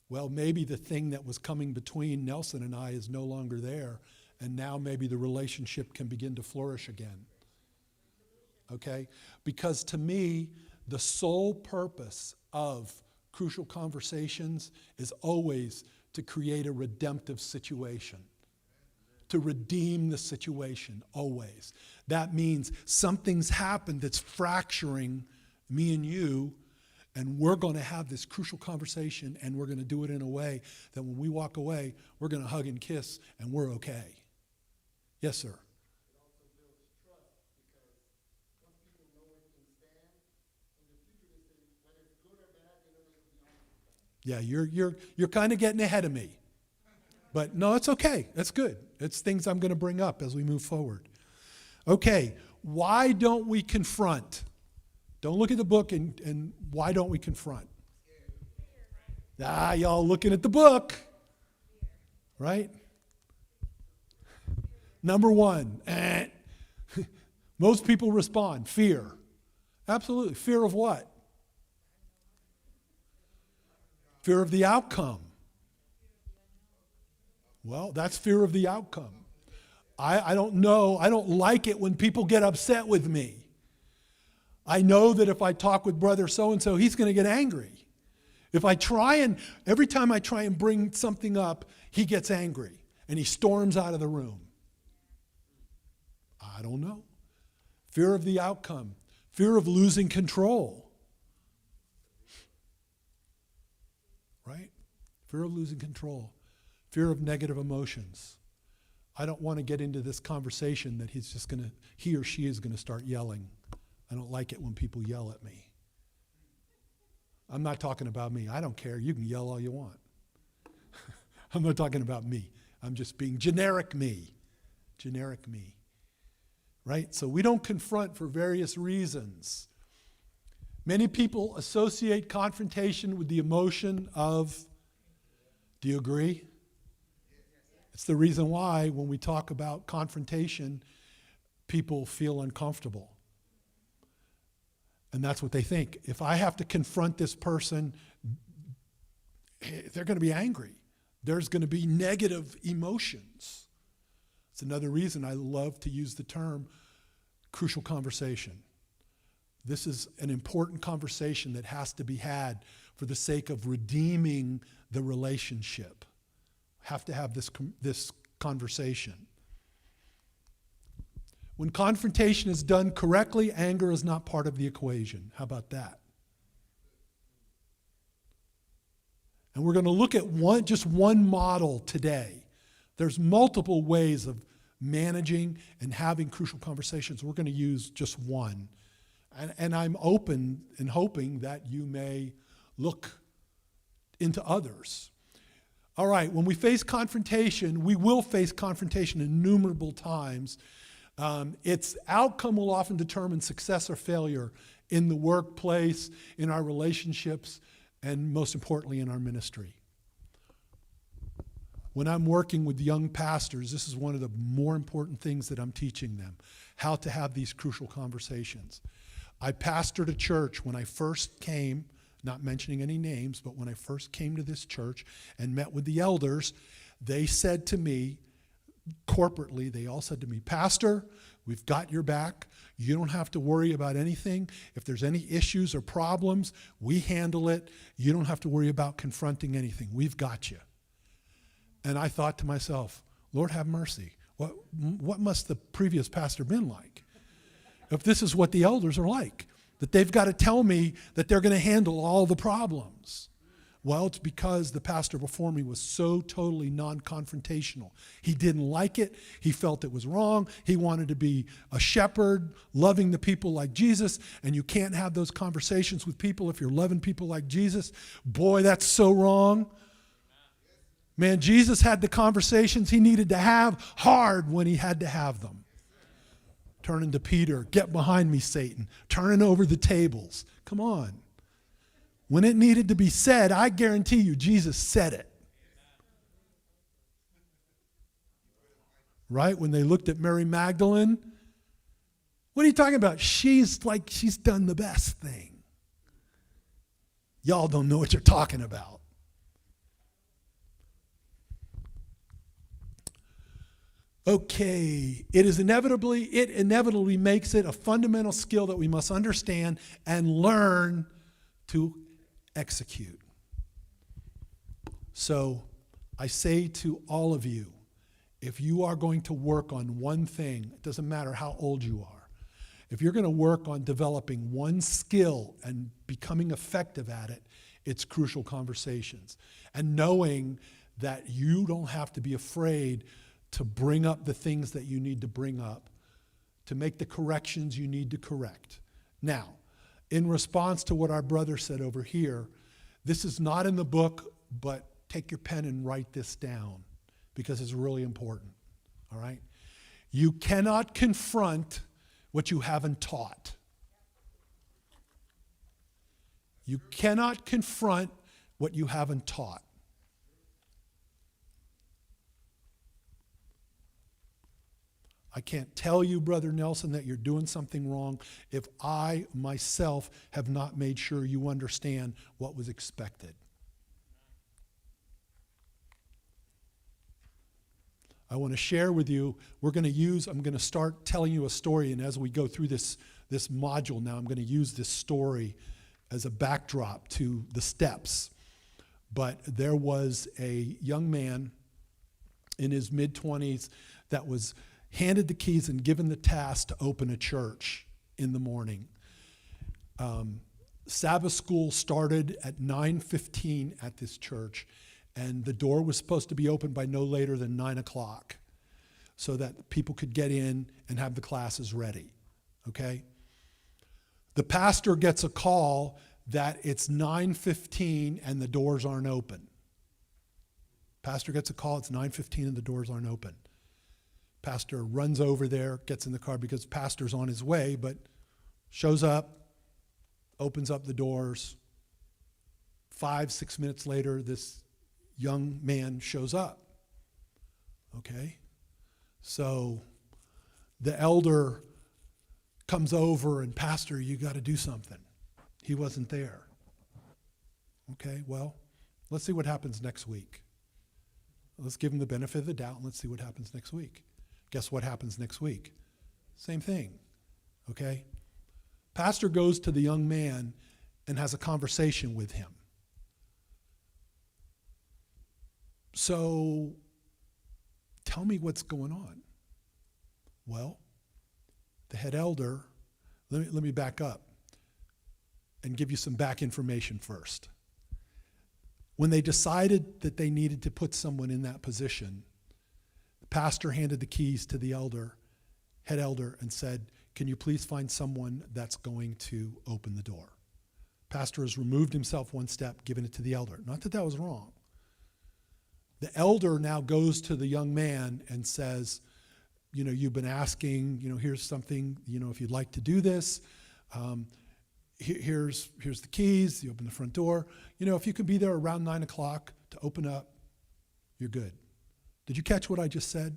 [SPEAKER 1] Well, maybe the thing that was coming between Nelson and I is no longer there, and now maybe the relationship can begin to flourish again. Okay? Because to me, the sole purpose of crucial conversations is always to create a redemptive situation, to redeem the situation, always. That means something's happened that's fracturing me and you, And we're going to have this crucial conversation, and we're going to do it in a way that when we walk away, we're going to hug and kiss, and we're okay. Yes, sir. Yeah, you're kind of getting ahead of me. But no, it's okay. That's good. It's things I'm going to bring up as we move forward. Okay, why don't we confront? Don't look at the book and why don't we confront? Y'all looking at the book, right? Number one, most people respond, fear. Absolutely. Fear of what? Fear of the outcome. Well, that's fear of the outcome. I don't know. I don't like it when people get upset with me. I know that if I talk with brother so-and-so, he's going to get angry. If I every time I try and bring something up, he gets angry and he storms out of the room. I don't know. Fear of the outcome. Fear of losing control. Right? Fear of losing control. Fear of negative emotions. I don't want to get into this conversation that he or she is going to start yelling. I don't like it when people yell at me. I'm not talking about me. I don't care. You can yell all you want. I'm not talking about me. I'm just being generic me. Generic me. Right? So we don't confront for various reasons. Many people associate confrontation with the emotion of, do you agree? It's the reason why when we talk about confrontation, people feel uncomfortable. And that's what they think. If I have to confront this person, they're going to be angry. There's going to be negative emotions. It's another reason I love to use the term crucial conversation. This is an important conversation that has to be had for the sake of redeeming the relationship. Have to have this conversation. When confrontation is done correctly, anger is not part of the equation. How about that? And we're going to look at just one model today. There's multiple ways of managing and having crucial conversations. We're going to use just one. And I'm open and hoping that you may look into others. All right, when we face confrontation, we will face confrontation innumerable times. Its outcome will often determine success or failure in the workplace, in our relationships, and most importantly, in our ministry. When I'm working with young pastors, this is one of the more important things that I'm teaching them, how to have these crucial conversations. I pastored a church when I first came, not mentioning any names, but when I first came to this church and met with the elders, they said to me, corporately, they all said to me, Pastor, we've got your back. You don't have to worry about anything. If there's any issues or problems, we handle it. You don't have to worry about confronting anything. We've got you. And I thought to myself, Lord have mercy. What must the previous pastor been like? If this is what the elders are like, that they've got to tell me that they're going to handle all the problems. Well, it's because the pastor before me was so totally non-confrontational. He didn't like it. He felt it was wrong. He wanted to be a shepherd, loving the people like Jesus, and you can't have those conversations with people if you're loving people like Jesus. Boy, that's so wrong. Man, Jesus had the conversations he needed to have hard when he had to have them. Turning to Peter, get behind me, Satan. Turning over the tables. Come on. When it needed to be said, I guarantee you, Jesus said it. Right? When they looked at Mary Magdalene, what are you talking about? She's done the best thing. Y'all don't know what you're talking about. Okay, it inevitably makes it a fundamental skill that we must understand and learn to execute. So I say to all of you, if you are going to work on one thing, it doesn't matter how old you are, If you're going to work on developing one skill and becoming effective at it, it's crucial conversations. And knowing that you don't have to be afraid to bring up the things that you need to bring up, to make the corrections you need to correct. Now, in response to what our brother said over here, this is not in the book, but take your pen and write this down because it's really important, all right? You cannot confront what you haven't taught. You cannot confront what you haven't taught. I can't tell you, Brother Nelson, that you're doing something wrong if I myself have not made sure you understand what was expected. I want to share with you, I'm going to start telling you a story, and as we go through this module now, I'm going to use this story as a backdrop to the steps. But there was a young man in his mid-20s that was handed the keys and given the task to open a church in the morning. Sabbath school started at 9:15 at this church, and the door was supposed to be open by no later than 9 o'clock so that people could get in and have the classes ready, okay? The pastor gets a call that it's 9:15 and the doors aren't open. Pastor gets a call, it's 9:15 and the doors aren't open. Pastor runs over there, gets in the car because pastor's on his way, but shows up, opens up the doors. 5-6 minutes later, this young man shows up. Okay? So the elder comes over and, Pastor, you got to do something. He wasn't there. Okay, well, let's see what happens next week. Let's give him the benefit of the doubt and let's see what happens next week. Guess what happens next week? Same thing, okay? Pastor goes to the young man and has a conversation with him. So, tell me what's going on. Well, the head elder, let me back up and give you some back information first. When they decided that they needed to put someone in that position, pastor handed the keys to the head elder, and said, can you please find someone that's going to open the door? Pastor has removed himself one step, given it to the elder. Not that that was wrong. The elder now goes to the young man and says, you've been asking, here's something, if you'd like to do this, here's the keys, you open the front door. If you can be there around 9 o'clock to open up, you're good. Did you catch what I just said?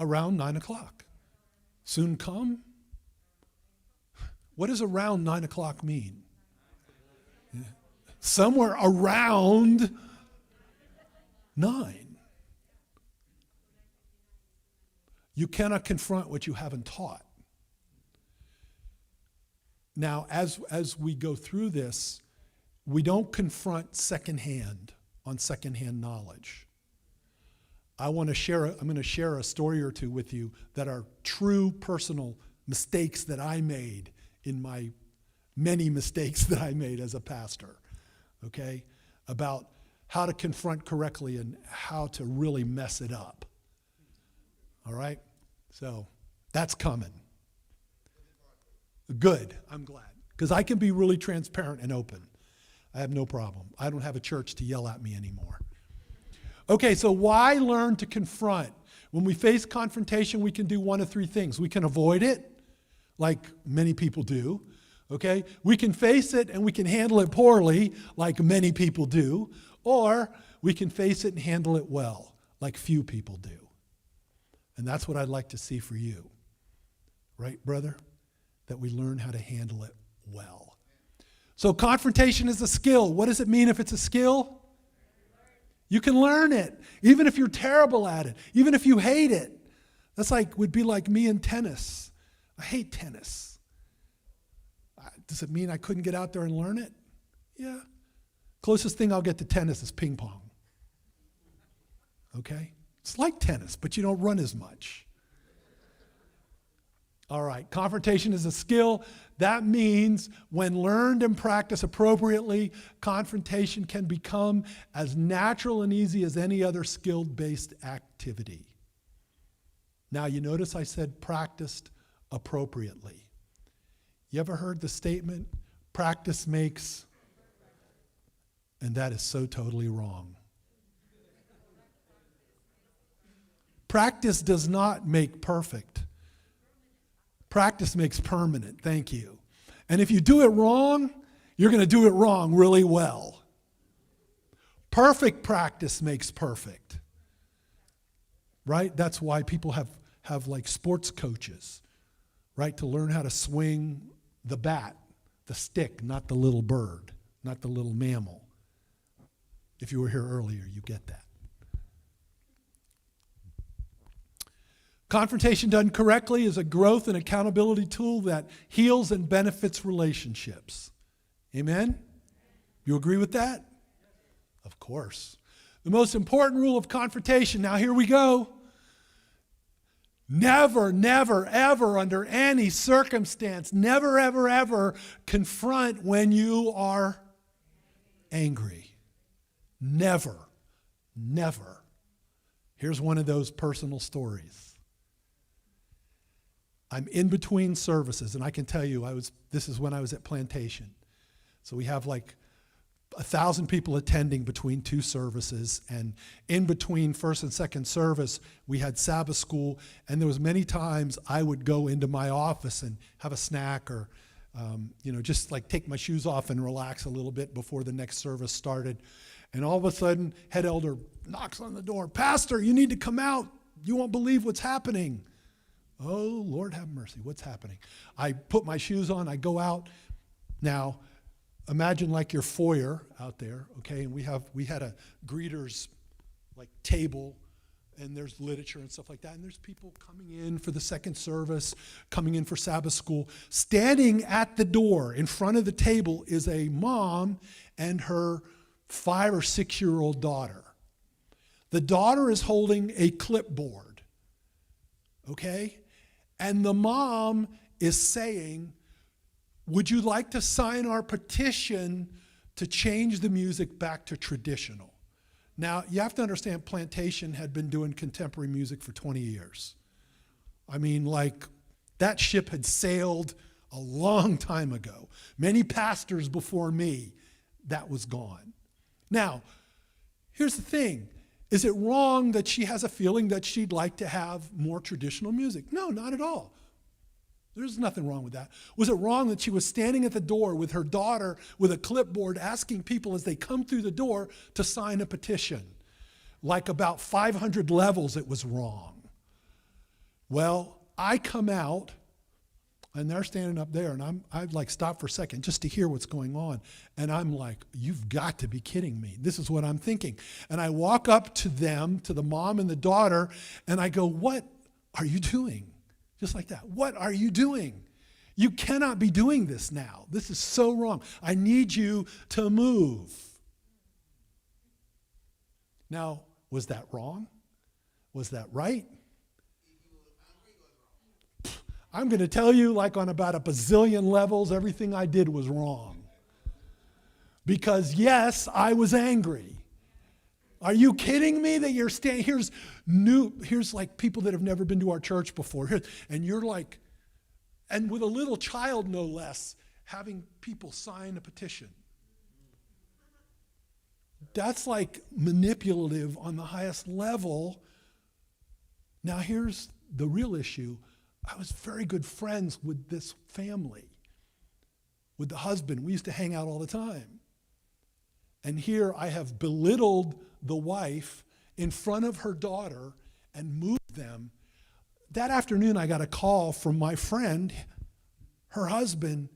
[SPEAKER 1] Around 9 o'clock. Soon come? What does around 9 o'clock mean? Yeah. Somewhere around 9. You cannot confront what you haven't taught. Now, as we go through this, we don't confront secondhand on secondhand knowledge. I'm going to share a story or two with you that are true personal mistakes that I made in my many mistakes that I made as a pastor, okay? About how to confront correctly and how to really mess it up. All right? So that's coming. Good, I'm glad. Because I can be really transparent and open. I have no problem. I don't have a church to yell at me anymore. Okay, so why learn to confront? When we face confrontation, we can do one of three things. We can avoid it, like many people do. Okay? We can face it and we can handle it poorly, like many people do. Or we can face it and handle it well, like few people do. And that's what I'd like to see for you. Right, brother? That we learn how to handle it well. So confrontation is a skill. What does it mean if it's a skill? You can learn it, even if you're terrible at it, even if you hate it. That's would be like me in tennis. I hate tennis. Does it mean I couldn't get out there and learn it? Yeah. Closest thing I'll get to tennis is ping pong. Okay? It's like tennis, but you don't run as much. All right, confrontation is a skill. That means when learned and practiced appropriately, confrontation can become as natural and easy as any other skill-based activity. Now, you notice I said practiced appropriately. You ever heard the statement, practice makes, and that is so totally wrong. Practice does not make perfect. Practice makes permanent, thank you. And if you do it wrong, you're going to do it wrong really well. Perfect practice makes perfect. Right? That's why people have like sports coaches, right? To learn how to swing the bat, the stick, not the little bird, not the little mammal. If you were here earlier, you get that. Confrontation done correctly is a growth and accountability tool that heals and benefits relationships. Amen? You agree with that? Of course. The most important rule of confrontation, now here we go. Never, never, ever, under any circumstance, never, ever, ever confront when you are angry. Never, never. Here's one of those personal stories. I'm in between services, and I can tell you, this is when I was at Plantation. So we have like 1,000 people attending between two services, and in between first and second service, we had Sabbath school, and there was many times I would go into my office and have a snack or, just like take my shoes off and relax a little bit before the next service started. And all of a sudden, head elder knocks on the door. Pastor, you need to come out. You won't believe what's happening. Oh, Lord have mercy, what's happening? I put my shoes on, I go out. Now, imagine like your foyer out there, okay? And we had a greeters like table, and there's literature and stuff like that. And there's people coming in for the second service, coming in for Sabbath school. Standing at the door in front of the table is a mom and her 5 or 6-year-old daughter. The daughter is holding a clipboard, okay? And the mom is saying, would you like to sign our petition to change the music back to traditional? Now, you have to understand Plantation had been doing contemporary music for 20 years. I mean, like, that ship had sailed a long time ago. Many pastors before me, that was gone. Now, here's the thing. Is it wrong that she has a feeling that she'd like to have more traditional music? No, not at all. There's nothing wrong with that. Was it wrong that she was standing at the door with her daughter with a clipboard asking people as they come through the door to sign a petition? Like about 500 levels, it was wrong. Well, I come out, and they're standing up there, and I'd like stop for a second just to hear what's going on. And I'm like, you've got to be kidding me. This is what I'm thinking. And I walk up to them, to the mom and the daughter, and I go, what are you doing? Just like that. What are you doing? You cannot be doing this now. This is so wrong. I need you to move. Now, was that wrong? Was that right? I'm going to tell you, like on about a bazillion levels, everything I did was wrong. Because yes, I was angry. Are you kidding me that you're standing, here's like people that have never been to our church before, and you're like, and with a little child no less, having people sign a petition. That's like manipulative on the highest level. Now here's the real issue. I was very good friends with this family, with the husband. We used to hang out all the time. And here I have belittled the wife in front of her daughter and moved them. That afternoon I got a call from my friend, her husband.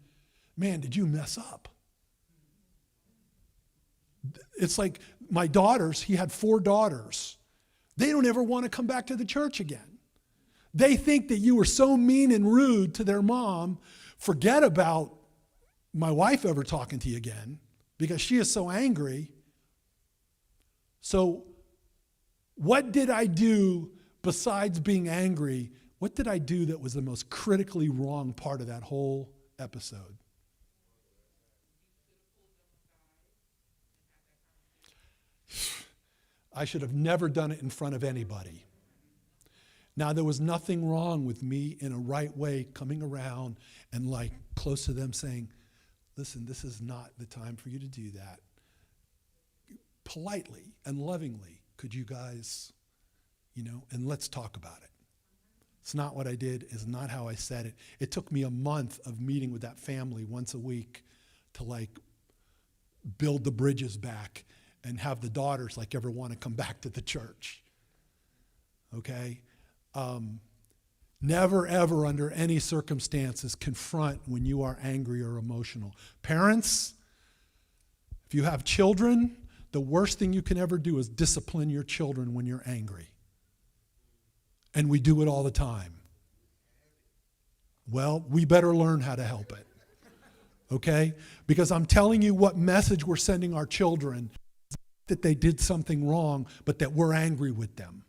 [SPEAKER 1] Man, did you mess up? It's like my daughters, he had 4 daughters. They don't ever want to come back to the church again. They think that you were so mean and rude to their mom, forget about my wife ever talking to you again because she is so angry. So what did I do besides being angry? What did I do that was the most critically wrong part of that whole episode? I should have never done it in front of anybody. Now, there was nothing wrong with me in a right way coming around and like close to them saying, listen, this is not the time for you to do that. Politely and lovingly, could you guys, and let's talk about it. It's not what I did. It's not how I said it. It took me a month of meeting with that family once a week to like build the bridges back and have the daughters like ever want to come back to the church. Okay? Never, ever, under any circumstances, confront when you are angry or emotional. Parents, if you have children, the worst thing you can ever do is discipline your children when you're angry. And we do it all the time. Well, we better learn how to help it. Okay? Because I'm telling you what message we're sending our children, that they did something wrong, but that we're angry with them.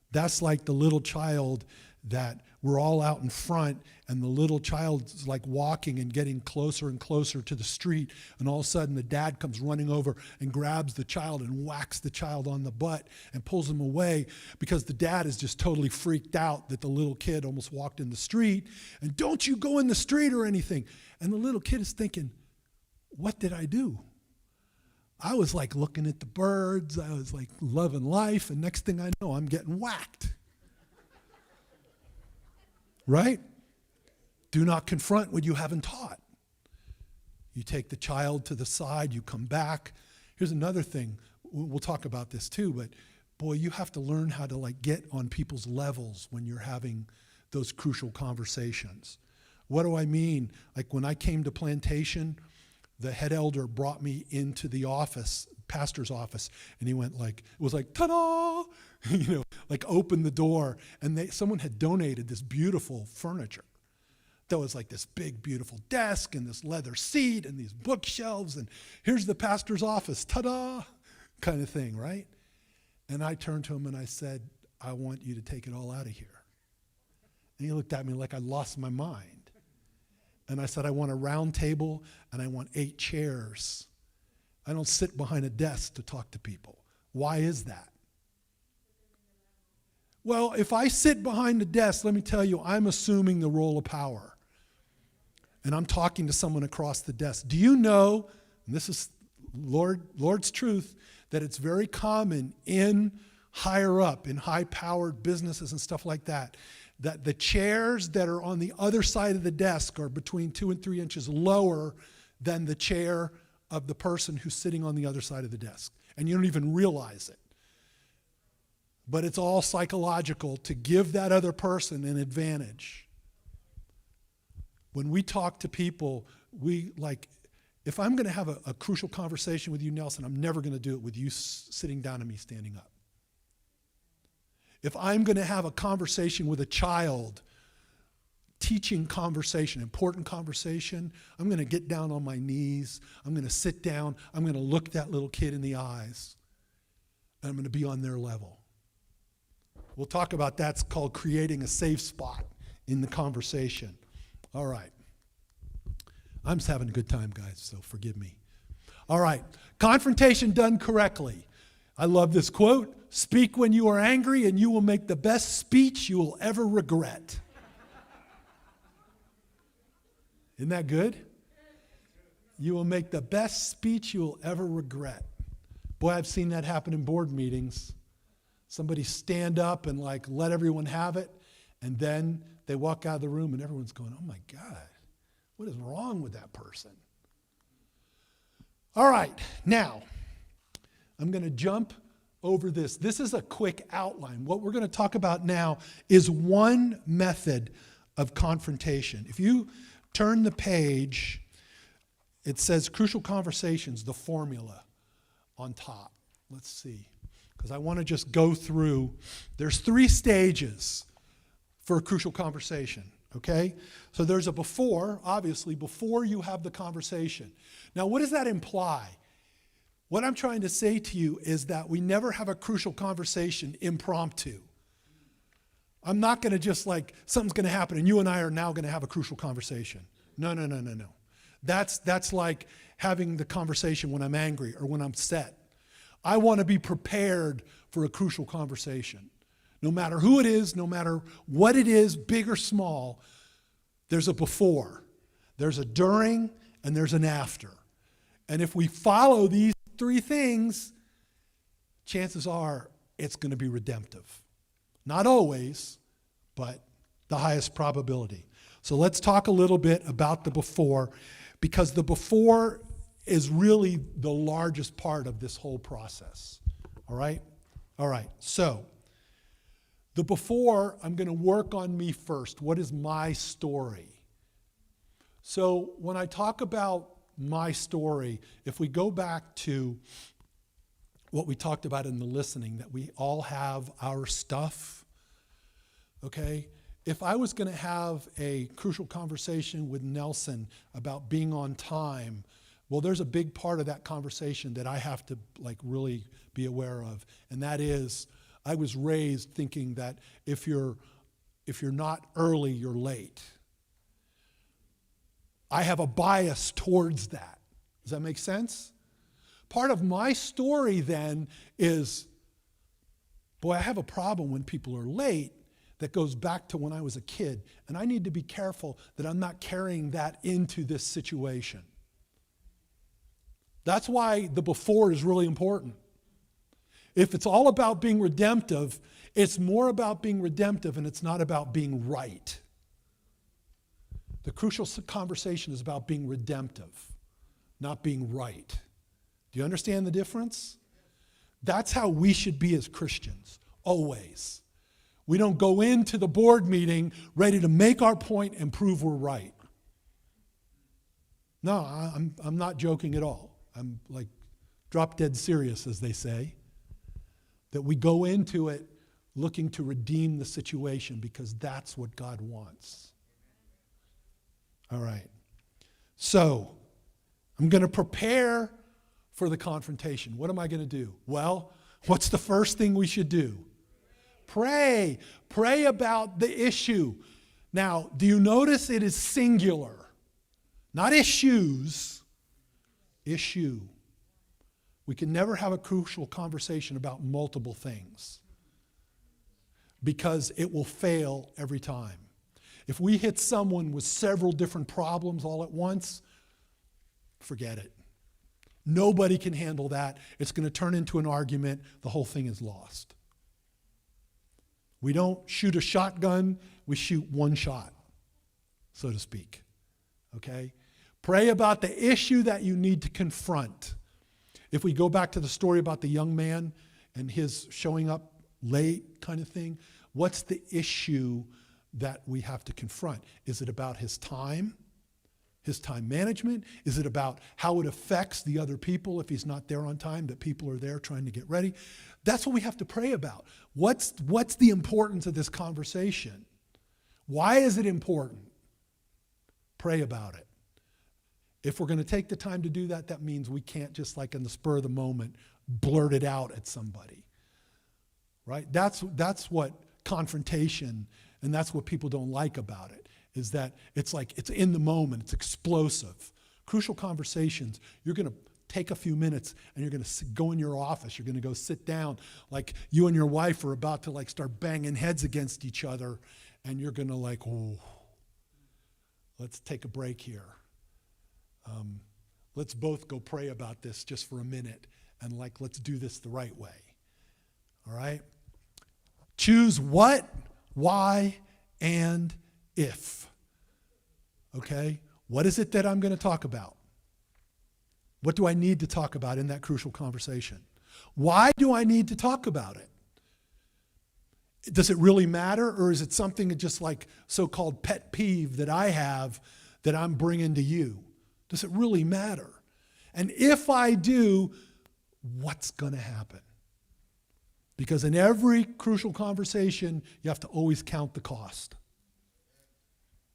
[SPEAKER 1] That's like the little child that we're all out in front and the little child's like walking and getting closer and closer to the street, and all of a sudden the dad comes running over and grabs the child and whacks the child on the butt and pulls him away because the dad is just totally freaked out that the little kid almost walked in the street, and don't you go in the street or anything. And the little kid is thinking, what did I do? I was like looking at the birds, I was like loving life, and next thing I know, I'm getting whacked. Right? Do not confront what you haven't taught. You take the child to the side, you come back. Here's another thing, we'll talk about this too, but boy, you have to learn how to like get on people's levels when you're having those crucial conversations. What do I mean? Like when I came to Plantation, the head elder brought me into the office, pastor's office, and he went like, it was like, ta-da, like opened the door, and someone had donated this beautiful furniture. There was like this big, beautiful desk and this leather seat and these bookshelves, and here's the pastor's office, ta-da, kind of thing, right? And I turned to him and I said, I want you to take it all out of here. And he looked at me like I lost my mind. And I said, I want a round table and I want 8 chairs. I don't sit behind a desk to talk to people. Why is that? Well, if I sit behind the desk, let me tell you, I'm assuming the role of power. And I'm talking to someone across the desk. Do you know, and this is Lord's truth, that it's very common in higher up, in high-powered businesses and stuff like that the chairs that are on the other side of the desk are between 2 and 3 inches lower than the chair of the person who's sitting on the other side of the desk. And you don't even realize it. But it's all psychological to give that other person an advantage. When we talk to people, if I'm going to have a crucial conversation with you, Nelson, I'm never going to do it with you sitting down and me standing up. If I'm going to have a conversation with a child, teaching conversation, important conversation, I'm going to get down on my knees, I'm going to sit down, I'm going to look that little kid in the eyes, and I'm going to be on their level. We'll talk about that. It's called creating a safe spot in the conversation. All right. I'm just having a good time, guys, so forgive me. All right. Confrontation done correctly. I love this quote. Speak when you are angry and you will make the best speech you will ever regret. Isn't that good? You will make the best speech you will ever regret. Boy, I've seen that happen in board meetings. Somebody stand up and like let everyone have it, and then they walk out of the room and everyone's going, oh my God, what is wrong with that person? All right, now, I'm going to jump over this. This is a quick outline. What we're going to talk about now is one method of confrontation. If you turn the page, it says Crucial Conversations, the formula on top. Let's see, because I want to just go through. There's 3 stages for a crucial conversation, okay? So there's a before, obviously, before you have the conversation. Now, what does that imply? What I'm trying to say to you is that we never have a crucial conversation impromptu. I'm not going to just like, something's going to happen and you and I are now going to have a crucial conversation. No. That's like having the conversation when I'm angry or when I'm upset. I want to be prepared for a crucial conversation. No matter who it is, no matter what it is, big or small, there's a before, there's a during, and there's an after. And if we follow these three things, chances are it's going to be redemptive. Not always, but the highest probability. So let's talk a little bit about the before, because the before is really the largest part of this whole process. All right? All right. So the before, I'm going to work on me first. What is my story? So when I talk about my story, if we go back to what we talked about in the listening, that we all have our stuff, okay? If I was going to have a crucial conversation with Nelson about being on time, well, there's a big part of that conversation that I have to like really be aware of, and that is I was raised thinking that if you're not early, you're late. I have a bias towards that. Does that make sense? Part of my story then is, boy, I have a problem when people are late that goes back to when I was a kid, and I need to be careful that I'm not carrying that into this situation. That's why the before is really important. If it's all about being redemptive, it's more about being redemptive and it's not about being right. The crucial conversation is about being redemptive, not being right. Do you understand the difference? That's how we should be as Christians, always. We don't go into the board meeting ready to make our point and prove we're right. No, I'm not joking at all. I'm like drop dead serious, as they say. That we go into it looking to redeem the situation because that's what God wants. All right. So, I'm going to prepare for the confrontation. What am I going to do? Well, what's the first thing we should do? Pray. Pray about the issue. Now, do you notice it is singular? Not issues. Issue. We can never have a crucial conversation about multiple things because it will fail every time. If we hit someone with several different problems all at once, forget it. Nobody can handle that. It's going to turn into an argument. The whole thing is lost. We don't shoot a shotgun. We shoot one shot, so to speak. Okay? Pray about the issue that you need to confront. If we go back to the story about the young man and his showing up late kind of thing, what's the issue that we have to confront? Is it about his time management? Is it about how it affects the other people if he's not there on time, that people are there trying to get ready? That's what we have to pray about. What's the importance of this conversation? Why is it important? Pray about it. If we're going to take the time to do that, that means we can't just like in the spur of the moment blurt it out at somebody. Right? That's what confrontation, and that's what people don't like about it, is that it's like it's in the moment, it's explosive. Crucial conversations, you're going to take a few minutes and you're going to go in your office, you're going to go sit down, like you and your wife are about to like start banging heads against each other, and you're going to like, oh, let's take a break here. Let's both go pray about this just for a minute, and like let's do this the right way. All right? Choose what, why, and if. Okay? What is it that I'm going to talk about? What do I need to talk about in that crucial conversation? Why do I need to talk about it? Does it really matter, or is it something that just like so-called pet peeve that I have that I'm bringing to you? Does it really matter? And if I do, what's going to happen? Because in every crucial conversation, you have to always count the cost.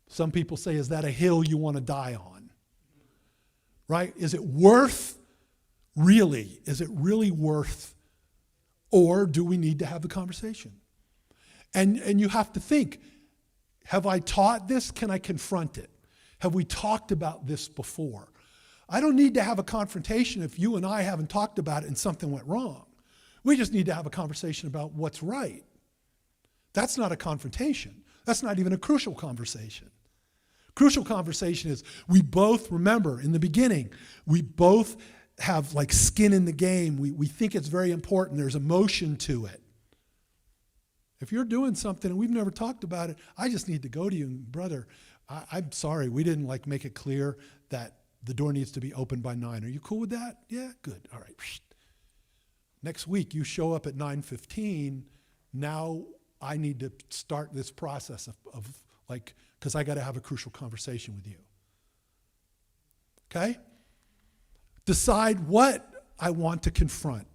[SPEAKER 1] Some people say, is that a hill you want to die on? Right? Is it worth, really, is it really worth, or do we need to have the conversation? And you have to think, have I taught this? Can I confront it? Have we talked about this before? I don't need to have a confrontation if you and I haven't talked about it and something went wrong. We just need to have a conversation about what's right. That's not a confrontation. That's not even a crucial conversation. Crucial conversation is we both, remember, in the beginning, we both have like skin in the game. We think it's very important. There's emotion to it. If you're doing something and we've never talked about it, I just need to go to you and, brother, I'm sorry, we didn't like make it clear that the door needs to be open by 9. Are you cool with that? Yeah, good. All right. Next week, you show up at 9:15. Now I need to start this process of like, because I got to have a crucial conversation with you. Okay? Decide what I want to confront.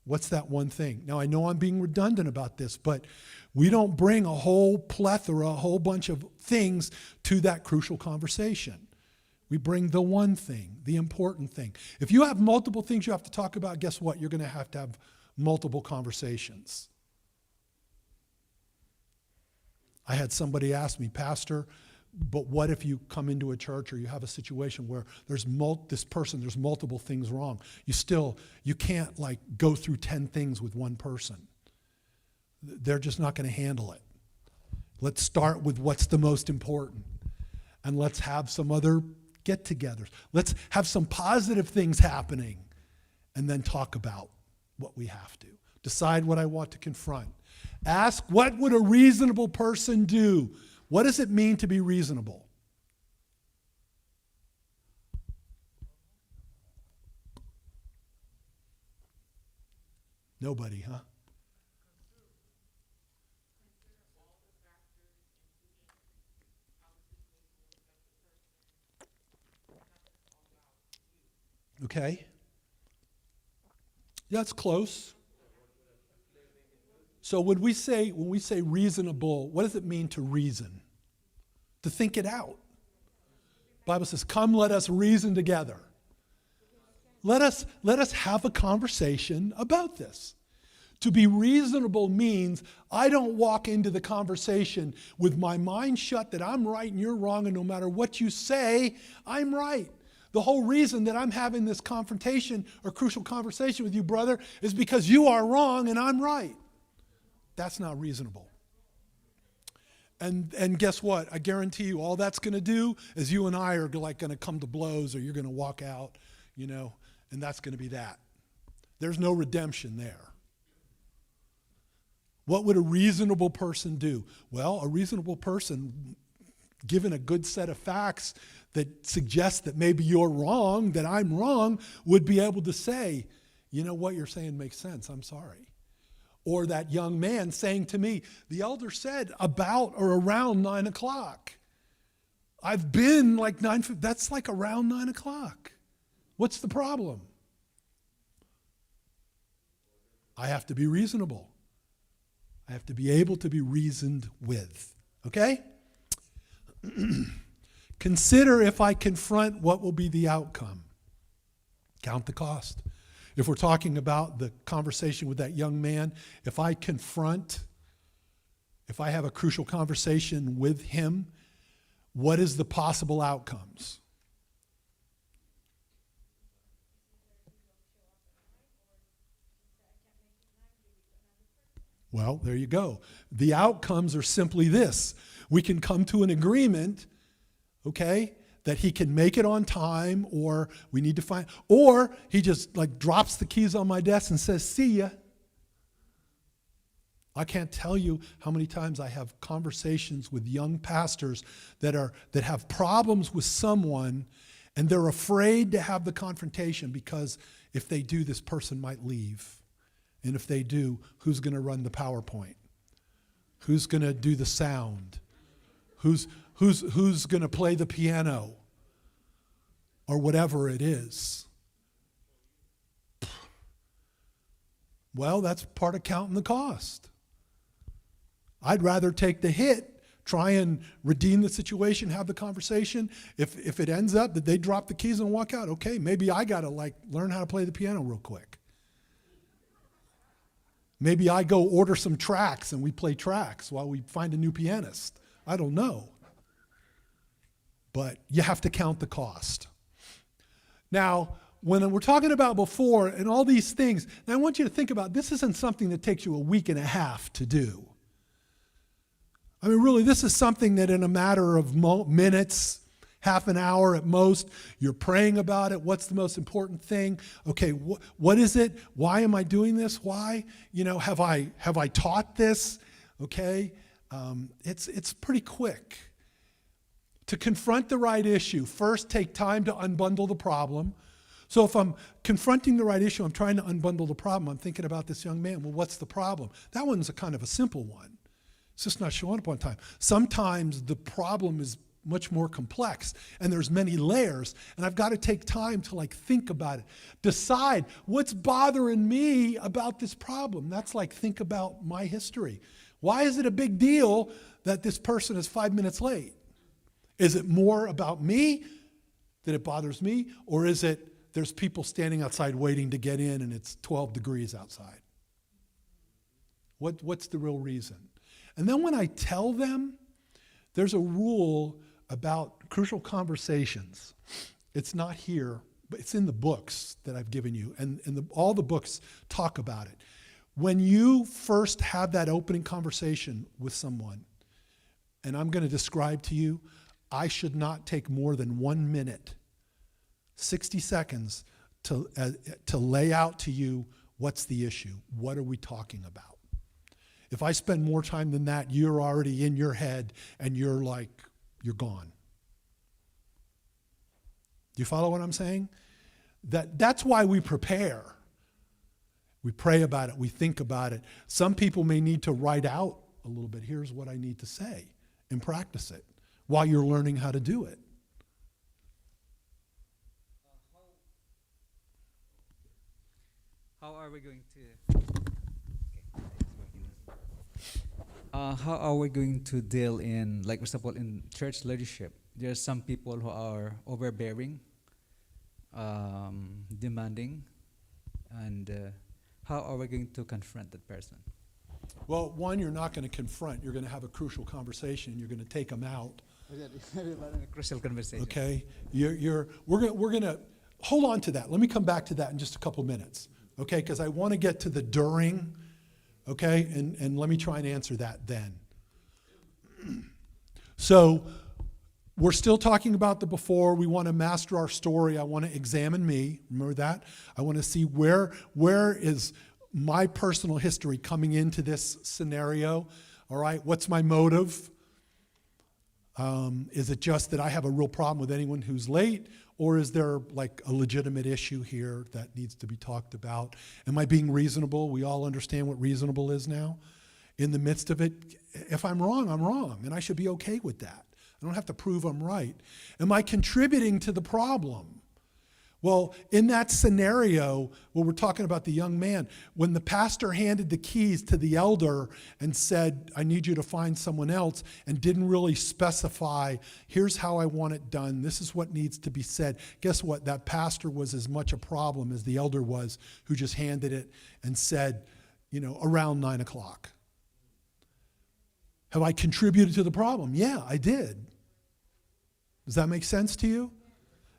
[SPEAKER 1] What's that one thing? Now, I know I'm being redundant about this, but we don't bring a whole plethora, a whole bunch of things to that crucial conversation. We bring the one thing, the important thing. If you have multiple things you have to talk about, guess what? You're going to have multiple conversations. I had somebody ask me, Pastor, but what if you come into a church or you have a situation where there's there's multiple things wrong? You can't like go through 10 things with one person. They're just not going to handle it. Let's start with what's the most important. And let's have some other get-togethers. Let's have some positive things happening and then talk about what we have to. Decide what I want to confront. Ask, what would a reasonable person do? What does it mean to be reasonable? Nobody, huh? Okay. That's close. So when we say reasonable, what does it mean to reason? To think it out. The Bible says, come, let us reason together. Let us have a conversation about this. To be reasonable means I don't walk into the conversation with my mind shut that I'm right and you're wrong, and no matter what you say, I'm right. The whole reason that I'm having this confrontation or crucial conversation with you, brother, is because you are wrong and I'm right. That's not reasonable. And guess what? I guarantee you all that's going to do is you and I are like going to come to blows, or you're going to walk out, and that's going to be that. There's no redemption there. What would a reasonable person do? Well, a reasonable person, given a good set of facts that suggest that maybe you're wrong, that I'm wrong, would be able to say, what you're saying makes sense, I'm sorry. Or that young man saying to me, the elder said about or around 9 o'clock. I've been like that's like around 9 o'clock. What's the problem? I have to be reasonable. I have to be able to be reasoned with. Okay? Consider if I confront, what will be the outcome? Count the cost. If we're talking about the conversation with that young man, if I confront, if I have a crucial conversation with him, what is the possible outcomes? Well, there you go. The outcomes are simply this. We can come to an agreement, okay, that he can make it on time, or we need to find, or he just like drops the keys on my desk and says, see ya. I can't tell you how many times I have conversations with young pastors that have problems with someone, and they're afraid to have the confrontation because if they do, this person might leave. And if they do, who's going to run the PowerPoint? Who's going to do the sound? Who's going to play the piano? Or whatever it is. Well, that's part of counting the cost. I'd rather take the hit, try and redeem the situation, have the conversation. If it ends up that they drop the keys and walk out, okay, maybe I got to learn how to play the piano real quick. Maybe I go order some tracks and we play tracks while we find a new pianist. I don't know. But you have to count the cost. Now, when we're talking about before and all these things, and I want you to think about this isn't something that takes you a week and a half to do. I mean, really, this is something that in a matter of minutes, half an hour at most, you're praying about it. What's the most important thing? Okay, what is it? Why am I doing this? Why? Have I taught this? Okay, it's pretty quick. To confront the right issue, first take time to unbundle the problem. So if I'm confronting the right issue, I'm trying to unbundle the problem. I'm thinking about this young man. Well, what's the problem? That one's a kind of a simple one. It's just not showing up on time. Sometimes the problem is much more complex and there's many layers, and I've got to take time to think about it. Decide what's bothering me about this problem. That's think about my history. Why is it a big deal that this person is 5 minutes late? Is it more about me that it bothers me, or is it there's people standing outside waiting to get in and it's 12 degrees outside? What's the real reason? And then when I tell them, there's a rule about crucial conversations. It's not here, but it's in the books that I've given you, and all the books talk about it. When you first have that opening conversation with someone, and I'm going to describe to you, I should not take more than 1 minute, 60 seconds to lay out to you what's the issue. What are we talking about? If I spend more time than that, you're already in your head and you're gone. Do you follow what I'm saying? That's why we prepare. We pray about it. We think about it. Some people may need to write out a little bit. Here's what I need to say, and practice it while you're learning how to do it.
[SPEAKER 2] How are we going to? How are we going to deal in, for example, in church leadership? There are some people who are overbearing, demanding, and how are we going to confront that person?
[SPEAKER 1] Well, one, you're not going to confront. You're going to have a crucial conversation. You're going to take them out.
[SPEAKER 2] A crucial conversation.
[SPEAKER 1] Okay, we're going to hold on to that. Let me come back to that in just a couple minutes. Okay, because I want to get to the during. Okay, and let me try and answer that then. So we're still talking about the before. We want to master our story. I want to examine me. Remember that? I want to see where is my personal history coming into this scenario. All right, what's my motive? Is it just that I have a real problem with anyone who's late? Or is there a legitimate issue here that needs to be talked about? Am I being reasonable? We all understand what reasonable is now. In the midst of it, if I'm wrong, I'm wrong, and I should be okay with that. I don't have to prove I'm right. Am I contributing to the problem? Well, in that scenario, where we're talking about the young man, when the pastor handed the keys to the elder and said, I need you to find someone else, and didn't really specify, here's how I want it done, this is what needs to be said. Guess what? That pastor was as much a problem as the elder was, who just handed it and said, around 9 o'clock. Have I contributed to the problem? Yeah, I did. Does that make sense to you?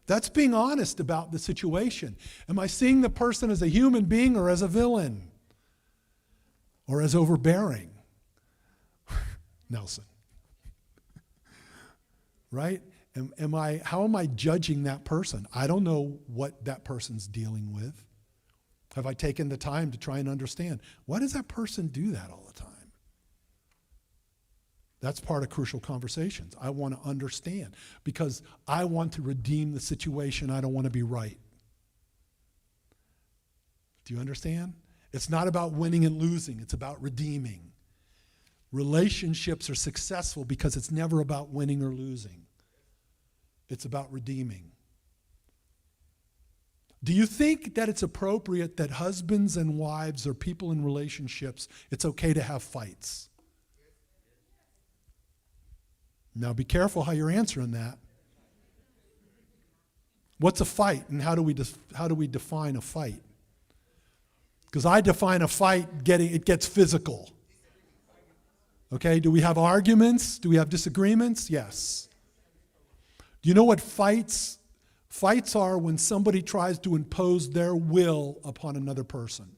[SPEAKER 1] That's being honest about the situation. Am I seeing the person as a human being or as a villain? Or as overbearing? Nelson. Right? How am I judging that person? I don't know what that person's dealing with. Have I taken the time to try and understand? Why does that person do that all the time? That's part of crucial conversations. I want to understand because I want to redeem the situation. I don't want to be right. Do you understand? It's not about winning and losing. It's about redeeming. Relationships are successful because it's never about winning or losing. It's about redeeming. Do you think that it's appropriate that husbands and wives or people in relationships, it's okay to have fights? Now be careful how you're answering that. What's a fight, and how do we define a fight? Because I define a fight, it gets physical. Okay, do we have arguments? Do we have disagreements? Yes. Do you know what fights are? When somebody tries to impose their will upon another person.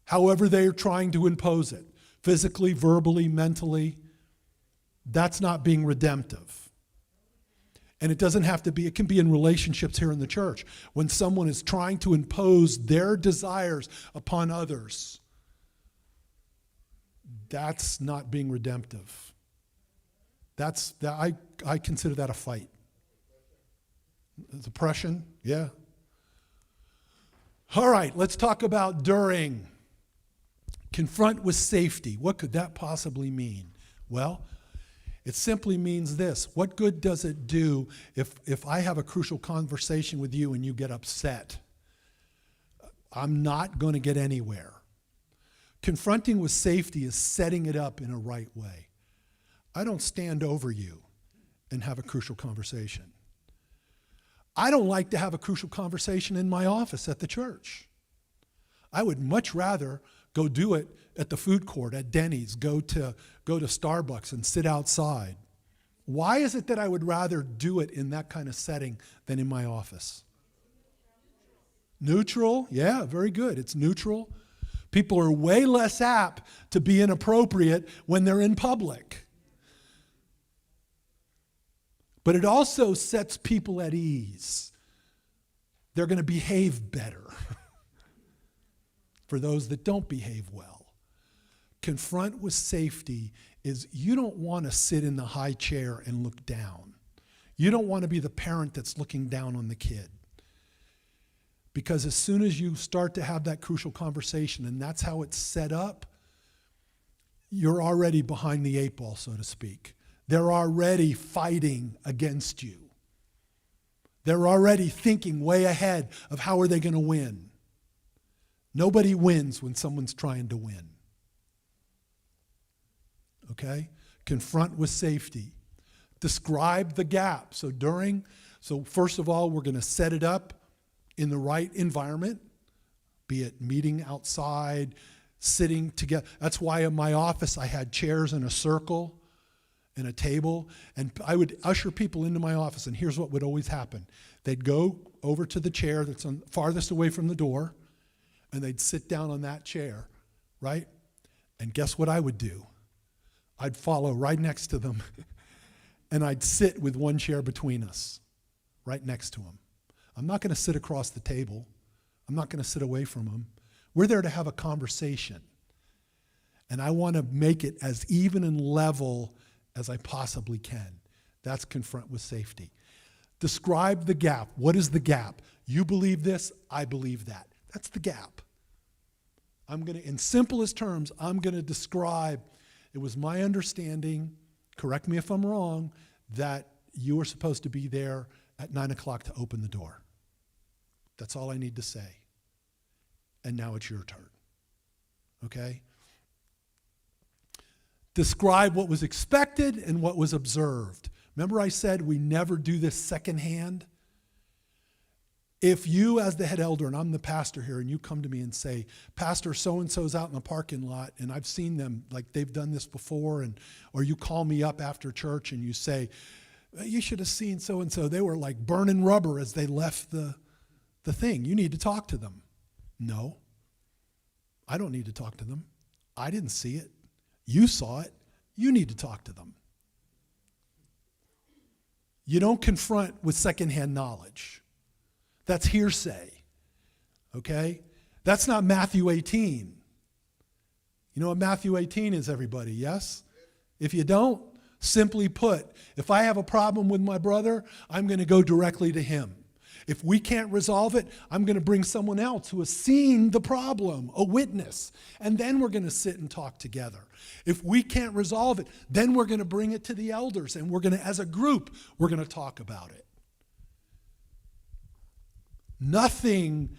[SPEAKER 1] However they are trying to impose it, physically, verbally, mentally, that's not being redemptive. And it doesn't have to be, it can be in relationships here in the church. When someone is trying to impose their desires upon others, that's not being redemptive. I consider that a fight. Depression, yeah. All right, let's talk about during. Confront with safety. What could that possibly mean? Well, it simply means this. What good does it do if I have a crucial conversation with you and you get upset? I'm not going to get anywhere. Confronting with safety is setting it up in a right way. I don't stand over you and have a crucial conversation. I don't like to have a crucial conversation in my office at the church. I would much rather go do it at the food court, at Denny's, go to Starbucks and sit outside. Why is it that I would rather do it in that kind of setting than in my office? Neutral? Yeah, very good. It's neutral. People are way less apt to be inappropriate when they're in public. But it also sets people at ease. They're going to behave better for those that don't behave well. Confront with safety is you don't want to sit in the high chair and look down. You don't want to be the parent that's looking down on the kid. Because as soon as you start to have that crucial conversation, and that's how it's set up, you're already behind the eight ball, so to speak. They're already fighting against you. They're already thinking way ahead of how are they going to win. Nobody wins when someone's trying to win. Okay? Confront with safety. Describe the gap. So first of all, we're going to set it up in the right environment, be it meeting outside, sitting together. That's why in my office I had chairs in a circle and a table, and I would usher people into my office, and here's what would always happen. They'd go over to the chair that's farthest away from the door, and they'd sit down on that chair, right? And guess what I would do? I'd follow right next to them, and I'd sit with one chair between us, right next to them. I'm not going to sit across the table. I'm not going to sit away from them. We're there to have a conversation. And I want to make it as even and level as I possibly can. That's confront with safety. Describe the gap. What is the gap? You believe this, I believe that. That's the gap. In simplest terms, I'm going to describe, it was my understanding, correct me if I'm wrong, that you were supposed to be there at 9 o'clock to open the door. That's all I need to say. And now it's your turn. Okay? Describe what was expected and what was observed. Remember I said we never do this secondhand? If you as the head elder, and I'm the pastor here, and you come to me and say, Pastor so-and-so's out in the parking lot, and I've seen them, like they've done this before, or you call me up after church and you say, you should have seen so-and-so. They were like burning rubber as they left the thing. You need to talk to them. No, I don't need to talk to them. I didn't see it. You saw it. You need to talk to them. You don't confront with secondhand knowledge. That's hearsay. Okay? That's not Matthew 18. You know what Matthew 18 is, everybody, yes? If you don't, simply put, if I have a problem with my brother, I'm going to go directly to him. If we can't resolve it, I'm going to bring someone else who has seen the problem, a witness, and then we're going to sit and talk together. If we can't resolve it, then we're going to bring it to the elders, and we're going to, as a group, we're going to talk about it. Nothing,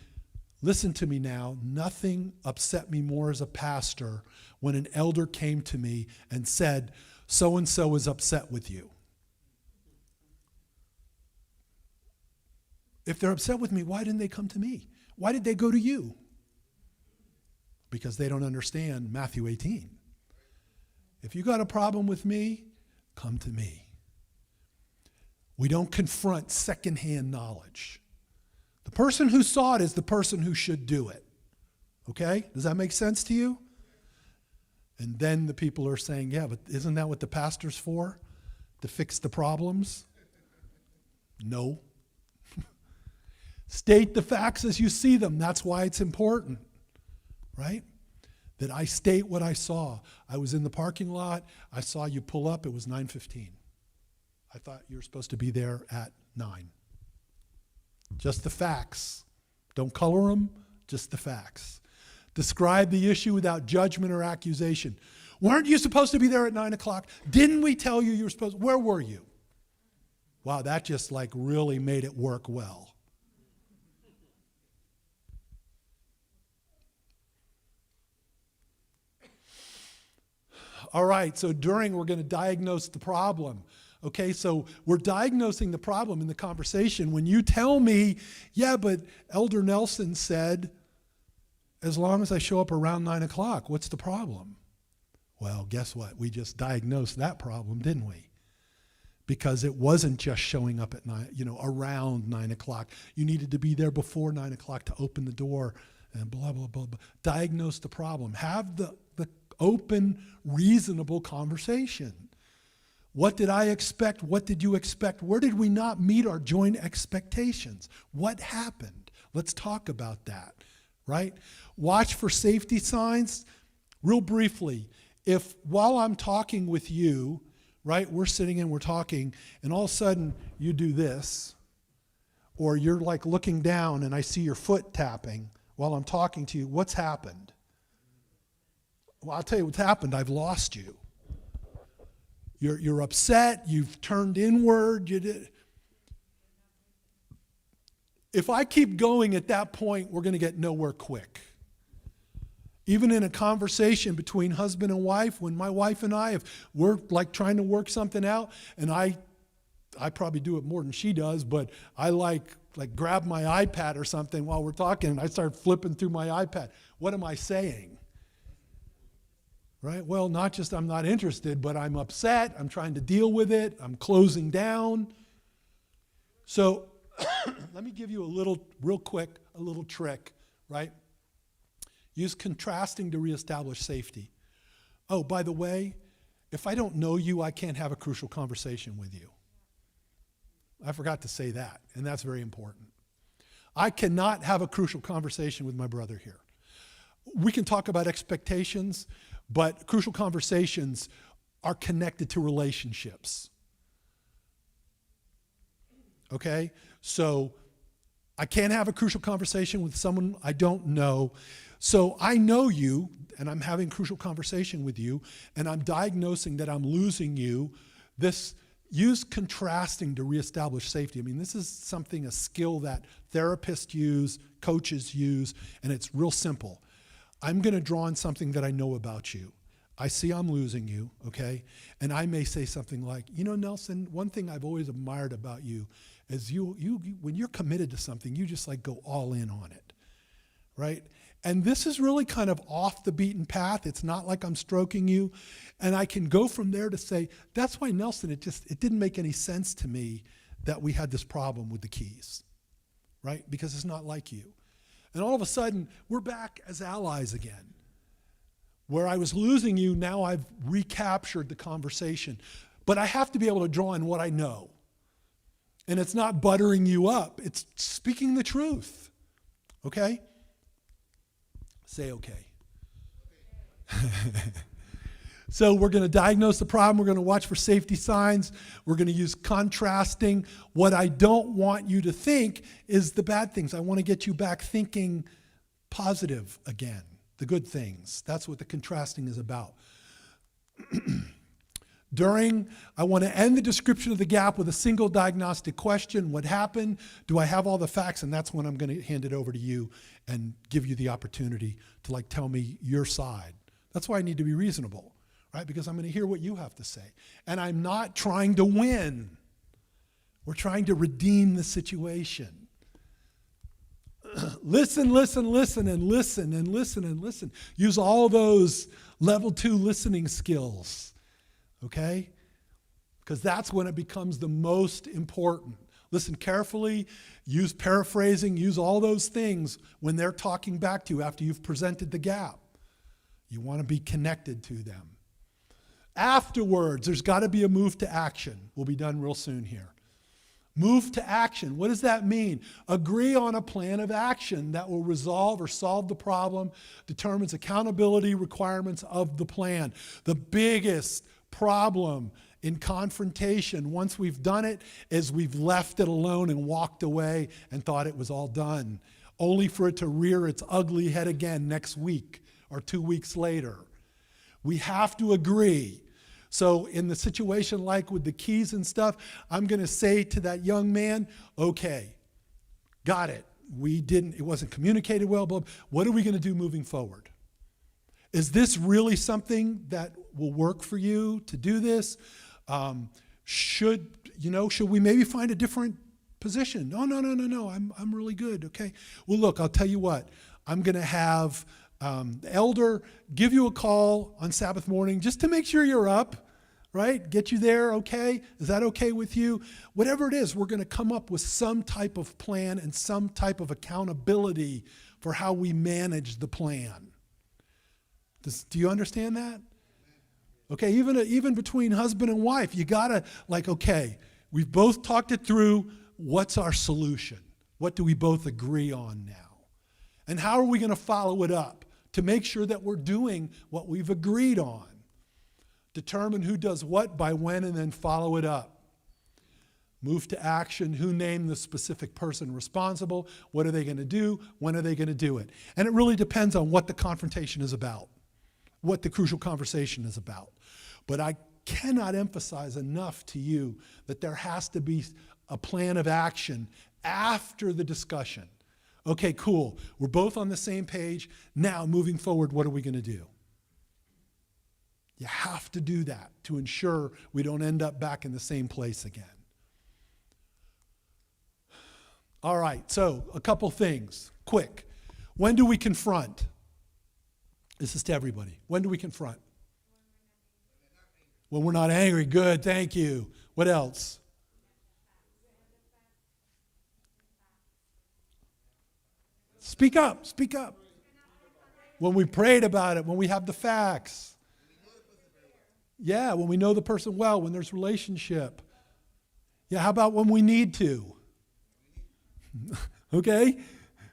[SPEAKER 1] listen to me now, nothing upset me more as a pastor when an elder came to me and said, so-and-so is upset with you. If they're upset with me, why didn't they come to me? Why did they go to you? because they don't understand Matthew 18. If you got a problem with me, come to me. We don't confront secondhand knowledge. The person who saw it is the person who should do it. Okay? Does that make sense to you? And then the people are saying, yeah, but isn't that what the pastor's for? To fix the problems? No. State the facts as you see them. That's why it's important, right? That I state what I saw. I was in the parking lot. I saw you pull up. It was 9:15. I thought you were supposed to be there at 9. Just the facts. Don't color them, just the facts. Describe the issue without judgment or accusation. Weren't you supposed to be there at 9 o'clock? Didn't we tell you were supposed to? Where were you? Wow, that just like really made it work well. All right, so we're going to diagnose the problem. Okay, so we're diagnosing the problem in the conversation. When you tell me, yeah, but Elder Nelson said, as long as I show up around 9 o'clock, what's the problem? Well, guess what? We just diagnosed that problem, didn't we? Because it wasn't just showing up at 9, around 9 o'clock. You needed to be there before 9 o'clock to open the door and blah, blah, blah, blah. Diagnose the problem. Have the open, reasonable conversation. What did I expect? What did you expect? Where did we not meet our joint expectations? What happened? Let's talk about that, right? Watch for safety signs. Real briefly, if while I'm talking with you, right, we're sitting and we're talking, and all of a sudden you do this, or you're like looking down and I see your foot tapping while I'm talking to you, what's happened? Well, I'll tell you what's happened. I've lost you. You're upset. You've turned inward. If I keep going at that point, we're going to get nowhere quick. Even in a conversation between husband and wife, when my wife and I, if we're like trying to work something out, and I probably do it more than she does, but I like grab my iPad or something while we're talking, and I start flipping through my iPad. What am I saying? Right? Well, not just I'm not interested, but I'm upset. I'm trying to deal with it. I'm closing down. So let me give you real quick, a little trick, right? Use contrasting to reestablish safety. Oh, by the way, if I don't know you, I can't have a crucial conversation with you. I forgot to say that, and that's very important. I cannot have a crucial conversation with my brother here. We can talk about expectations, but crucial conversations are connected to relationships. Okay? So I can't have a crucial conversation with someone I don't know. So I know you, and I'm having a crucial conversation with you, and I'm diagnosing that I'm losing you. Use contrasting to reestablish safety. I mean, this is a skill that therapists use, coaches use, and it's real simple. I'm going to draw on something that I know about you. I see I'm losing you, okay? And I may say something like, Nelson, one thing I've always admired about you is you when you're committed to something, you just go all in on it, right? And this is really kind of off the beaten path. It's not like I'm stroking you. And I can go from there to say, that's why, Nelson, it didn't make any sense to me that we had this problem with the keys, right? Because it's not like you. And all of a sudden, we're back as allies again. Where I was losing you, now I've recaptured the conversation. But I have to be able to draw on what I know. And it's not buttering you up. It's speaking the truth. Okay? Say okay. So we're going to diagnose the problem. We're going to watch for safety signs. We're going to use contrasting. What I don't want you to think is the bad things. I want to get you back thinking positive again, the good things. That's what the contrasting is about. I want to end the description of the gap with a single diagnostic question. What happened? Do I have all the facts? And that's when I'm going to hand it over to you and give you the opportunity to tell me your side. That's why I need to be reasonable, right? Because I'm going to hear what you have to say. And I'm not trying to win. We're trying to redeem the situation. Listen, listen, listen, and listen, and listen, and listen. Use all those level 2 listening skills, okay? Because that's when it becomes the most important. Listen carefully, use paraphrasing, use all those things when they're talking back to you after you've presented the gap. You want to be connected to them. Afterwards, there's got to be a move to action. We'll be done real soon here. Move to action. What does that mean? Agree on a plan of action that will resolve or solve the problem, determines accountability requirements of the plan. The biggest problem in confrontation, once we've done it, is we've left it alone and walked away and thought it was all done, only for it to rear its ugly head again next week or 2 weeks later. We have to agree. So in the situation like with the keys and stuff, I'm going to say to that young man, okay, got it. It wasn't communicated well, but what are we going to do moving forward? Is this really something that will work for you to do this? Should we maybe find a different position? No, I'm really good, okay? Well, look, I'll tell you what. I'm going to have the elder give you a call on Sabbath morning just to make sure you're up, right? Get you there, okay? Is that okay with you? Whatever it is, we're going to come up with some type of plan and some type of accountability for how we manage the plan. Do you understand that? Okay, even between husband and wife, you gotta okay, we've both talked it through. What's our solution? What do we both agree on now? And how are we going to follow it up to make sure that we're doing what we've agreed on? Determine who does what by when and then follow it up. Move to action. Who named the specific person responsible? What are they going to do? When are they going to do it? And it really depends on what the confrontation is about, what the crucial conversation is about. But I cannot emphasize enough to you that there has to be a plan of action after the discussion. Okay, cool. We're both on the same page. Now, moving forward, what are we going to do? You have to do that to ensure we don't end up back in the same place again. All right, so a couple things, quick. When do we confront? This is to everybody. When do we confront? When we're not angry. Good, thank you. What else? Speak up, speak up. When we prayed about it, when we have the facts. Yeah, when we know the person well, when there's relationship. Yeah, how about when we need to? Okay?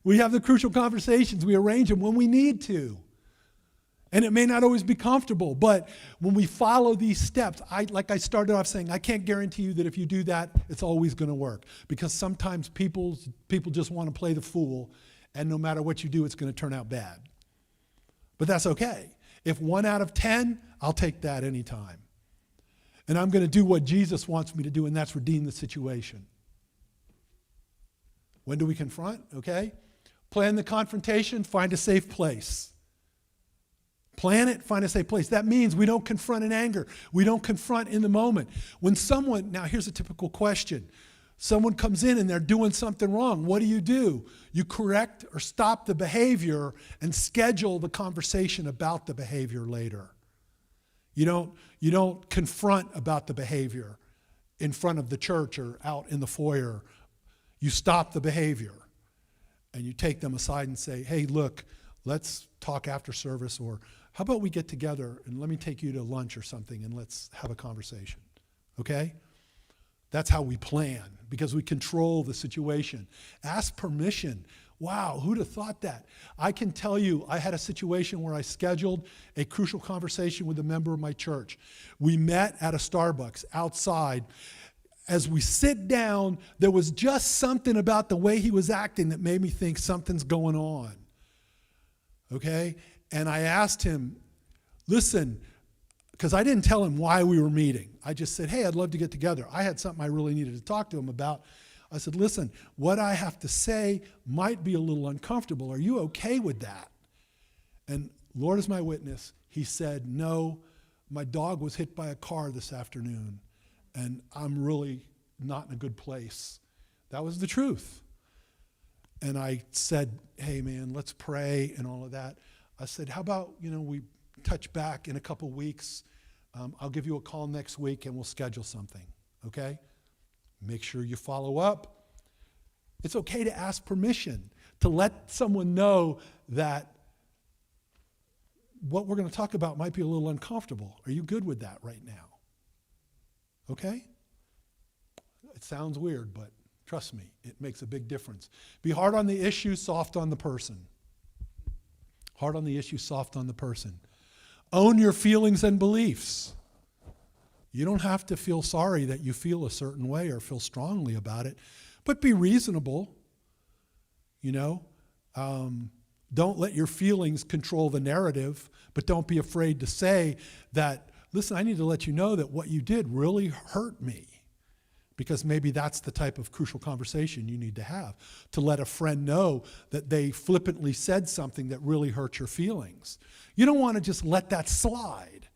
[SPEAKER 1] We have the crucial conversations. We arrange them when we need to. And it may not always be comfortable, but when we follow these steps, like I started off saying, I can't guarantee you that if you do that, it's always going to work. Because sometimes people just want to play the fool, and no matter what you do, it's going to turn out bad. But that's okay. If 1 out of 10, I'll take that anytime. And I'm going to do what Jesus wants me to do, and that's redeem the situation. When do we confront? Okay. Plan the confrontation, find a safe place. Plan it, find a safe place. That means we don't confront in anger. We don't confront in the moment. When someone, now here's a typical question. Someone comes in and they're doing something wrong. What do? You correct or stop the behavior and schedule the conversation about the behavior later. You don't confront about the behavior in front of the church or out in the foyer. You stop the behavior and you take them aside and say, hey, look, let's talk after service, or how about we get together and let me take you to lunch or something and let's have a conversation, okay? That's how we plan, because we control the situation. Ask permission. Wow, who'd have thought that? I can tell you, I had a situation where I scheduled a crucial conversation with a member of my church. We met at a Starbucks outside. As we sit down, there was just something about the way he was acting that made me think something's going on. Okay? And I asked him, listen, because I didn't tell him why we were meeting. I just said, hey, I'd love to get together. I had something I really needed to talk to him about. I said, listen, what I have to say might be a little uncomfortable. Are you okay with that? And Lord is my witness, he said, no, my dog was hit by a car this afternoon, and I'm really not in a good place. That was the truth. and I said, hey man, let's pray and all of that. I said, how about, we touch back in a couple weeks. I'll give you a call next week and we'll schedule something, okay? Make sure you follow up. It's okay to ask permission, to let someone know that what we're going to talk about might be a little uncomfortable. Are you good with that right now? Okay? It sounds weird, but trust me, it makes a big difference. Be hard on the issue, soft on the person. Hard on the issue, soft on the person. Own your feelings and beliefs. You don't have to feel sorry that you feel a certain way or feel strongly about it, but be reasonable. Don't let your feelings control the narrative, but don't be afraid to say that, listen, I need to let you know that what you did really hurt me. Because maybe that's the type of crucial conversation you need to have, to let a friend know that they flippantly said something that really hurt your feelings. You don't want to just let that slide,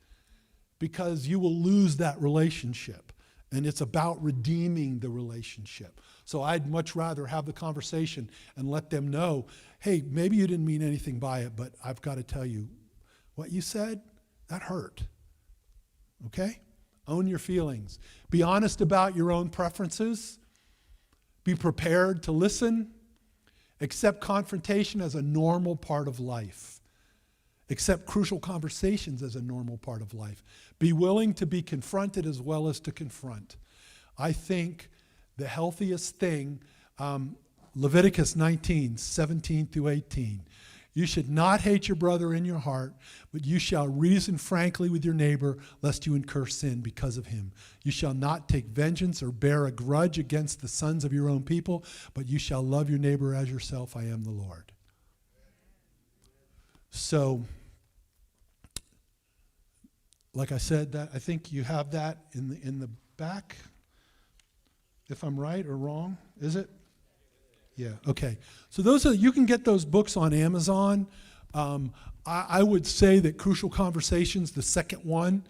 [SPEAKER 1] because you will lose that relationship. And it's about redeeming the relationship. So I'd much rather have the conversation and let them know, hey, maybe you didn't mean anything by it, but I've got to tell you, what you said, that hurt. Okay? Own your feelings. Be honest about your own preferences. Be prepared to listen. Accept confrontation as a normal part of life. Accept crucial conversations as a normal part of life. Be willing to be confronted as well as to confront. I think the healthiest thing, Leviticus 19, 17 through 18. You should not hate your brother in your heart, but you shall reason frankly with your neighbor, lest you incur sin because of him. You shall not take vengeance or bear a grudge against the sons of your own people, but you shall love your neighbor as yourself. I am the Lord. So, like I said, that I think you have that in the back, if I'm right or wrong. Is it? Yeah, okay. So you can get those books on Amazon. I would say that Crucial Conversations, the second one,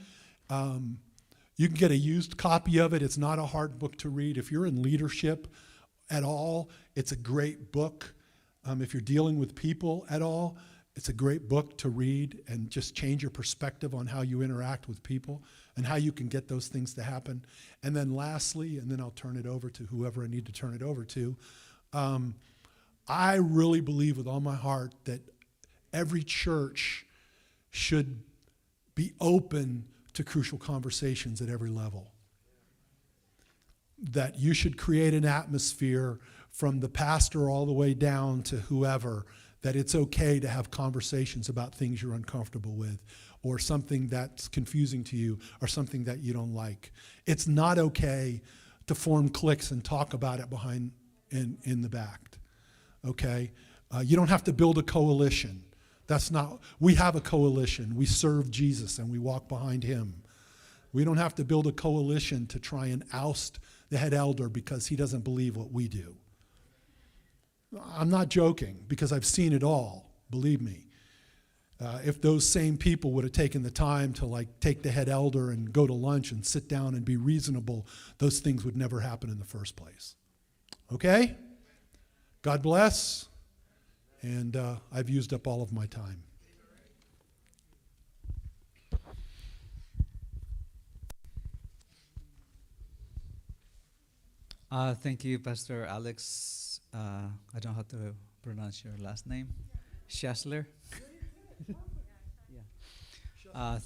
[SPEAKER 1] you can get a used copy of it. It's not a hard book to read. If you're in leadership at all, it's a great book. If you're dealing with people at all, it's a great book to read and just change your perspective on how you interact with people and how you can get those things to happen. And then lastly, and then I'll turn it over to whoever I need to turn it over to, I really believe with all my heart that every church should be open to crucial conversations at every level. That you should create an atmosphere from the pastor all the way down to whoever, that it's okay to have conversations about things you're uncomfortable with, or something that's confusing to you, or something that you don't like. It's not okay to form cliques and talk about it behind in the back, okay? You don't have to build a coalition. We have a coalition. We serve Jesus and we walk behind him. We don't have to build a coalition to try and oust the head elder because he doesn't believe what we do. I'm not joking, because I've seen it all, believe me. If those same people would have taken the time to take the head elder and go to lunch and sit down and be reasonable, those things would never happen in the first place. Okay? God bless. And I've used up all of my time.
[SPEAKER 2] Thank you, Pastor Alex. I don't know how to pronounce your last name. Schussler. Yeah.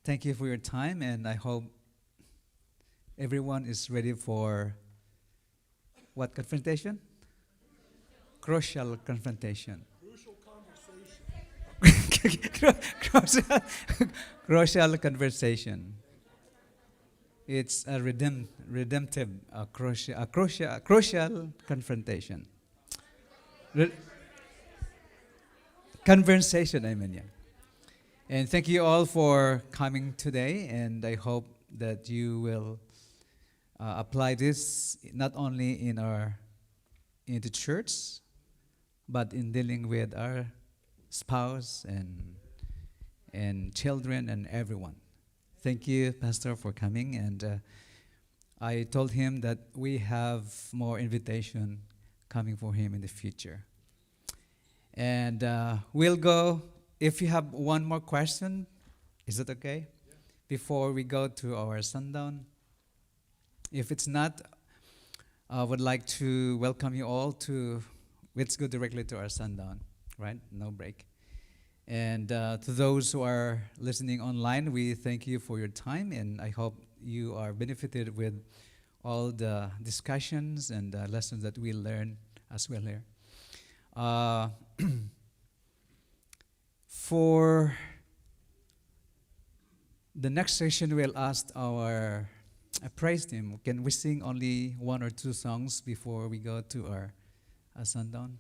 [SPEAKER 2] Thank you for your time, and I hope everyone is ready for what confrontation? Crucial confrontation. Crucial conversation. It's a redemptive, crucial confrontation. Conversation, I mean, yeah. And thank you all for coming today, and I hope that you will apply this not only in the church, but in dealing with our spouse and children and everyone. Thank you, Pastor, for coming. And I told him that we have more invitation coming for him in the future. And we'll go, if you have one more question, is it okay? Yeah. Before we go to our sundown? If it's not, I would like to welcome you all to, let's go directly to our sundown, right? No break. And to those who are listening online, we thank you for your time, and I hope you are benefited with all the discussions and lessons that we learn as well here. For the next session, we'll ask our praise team. Can we sing only one or two songs before we go to our sundown?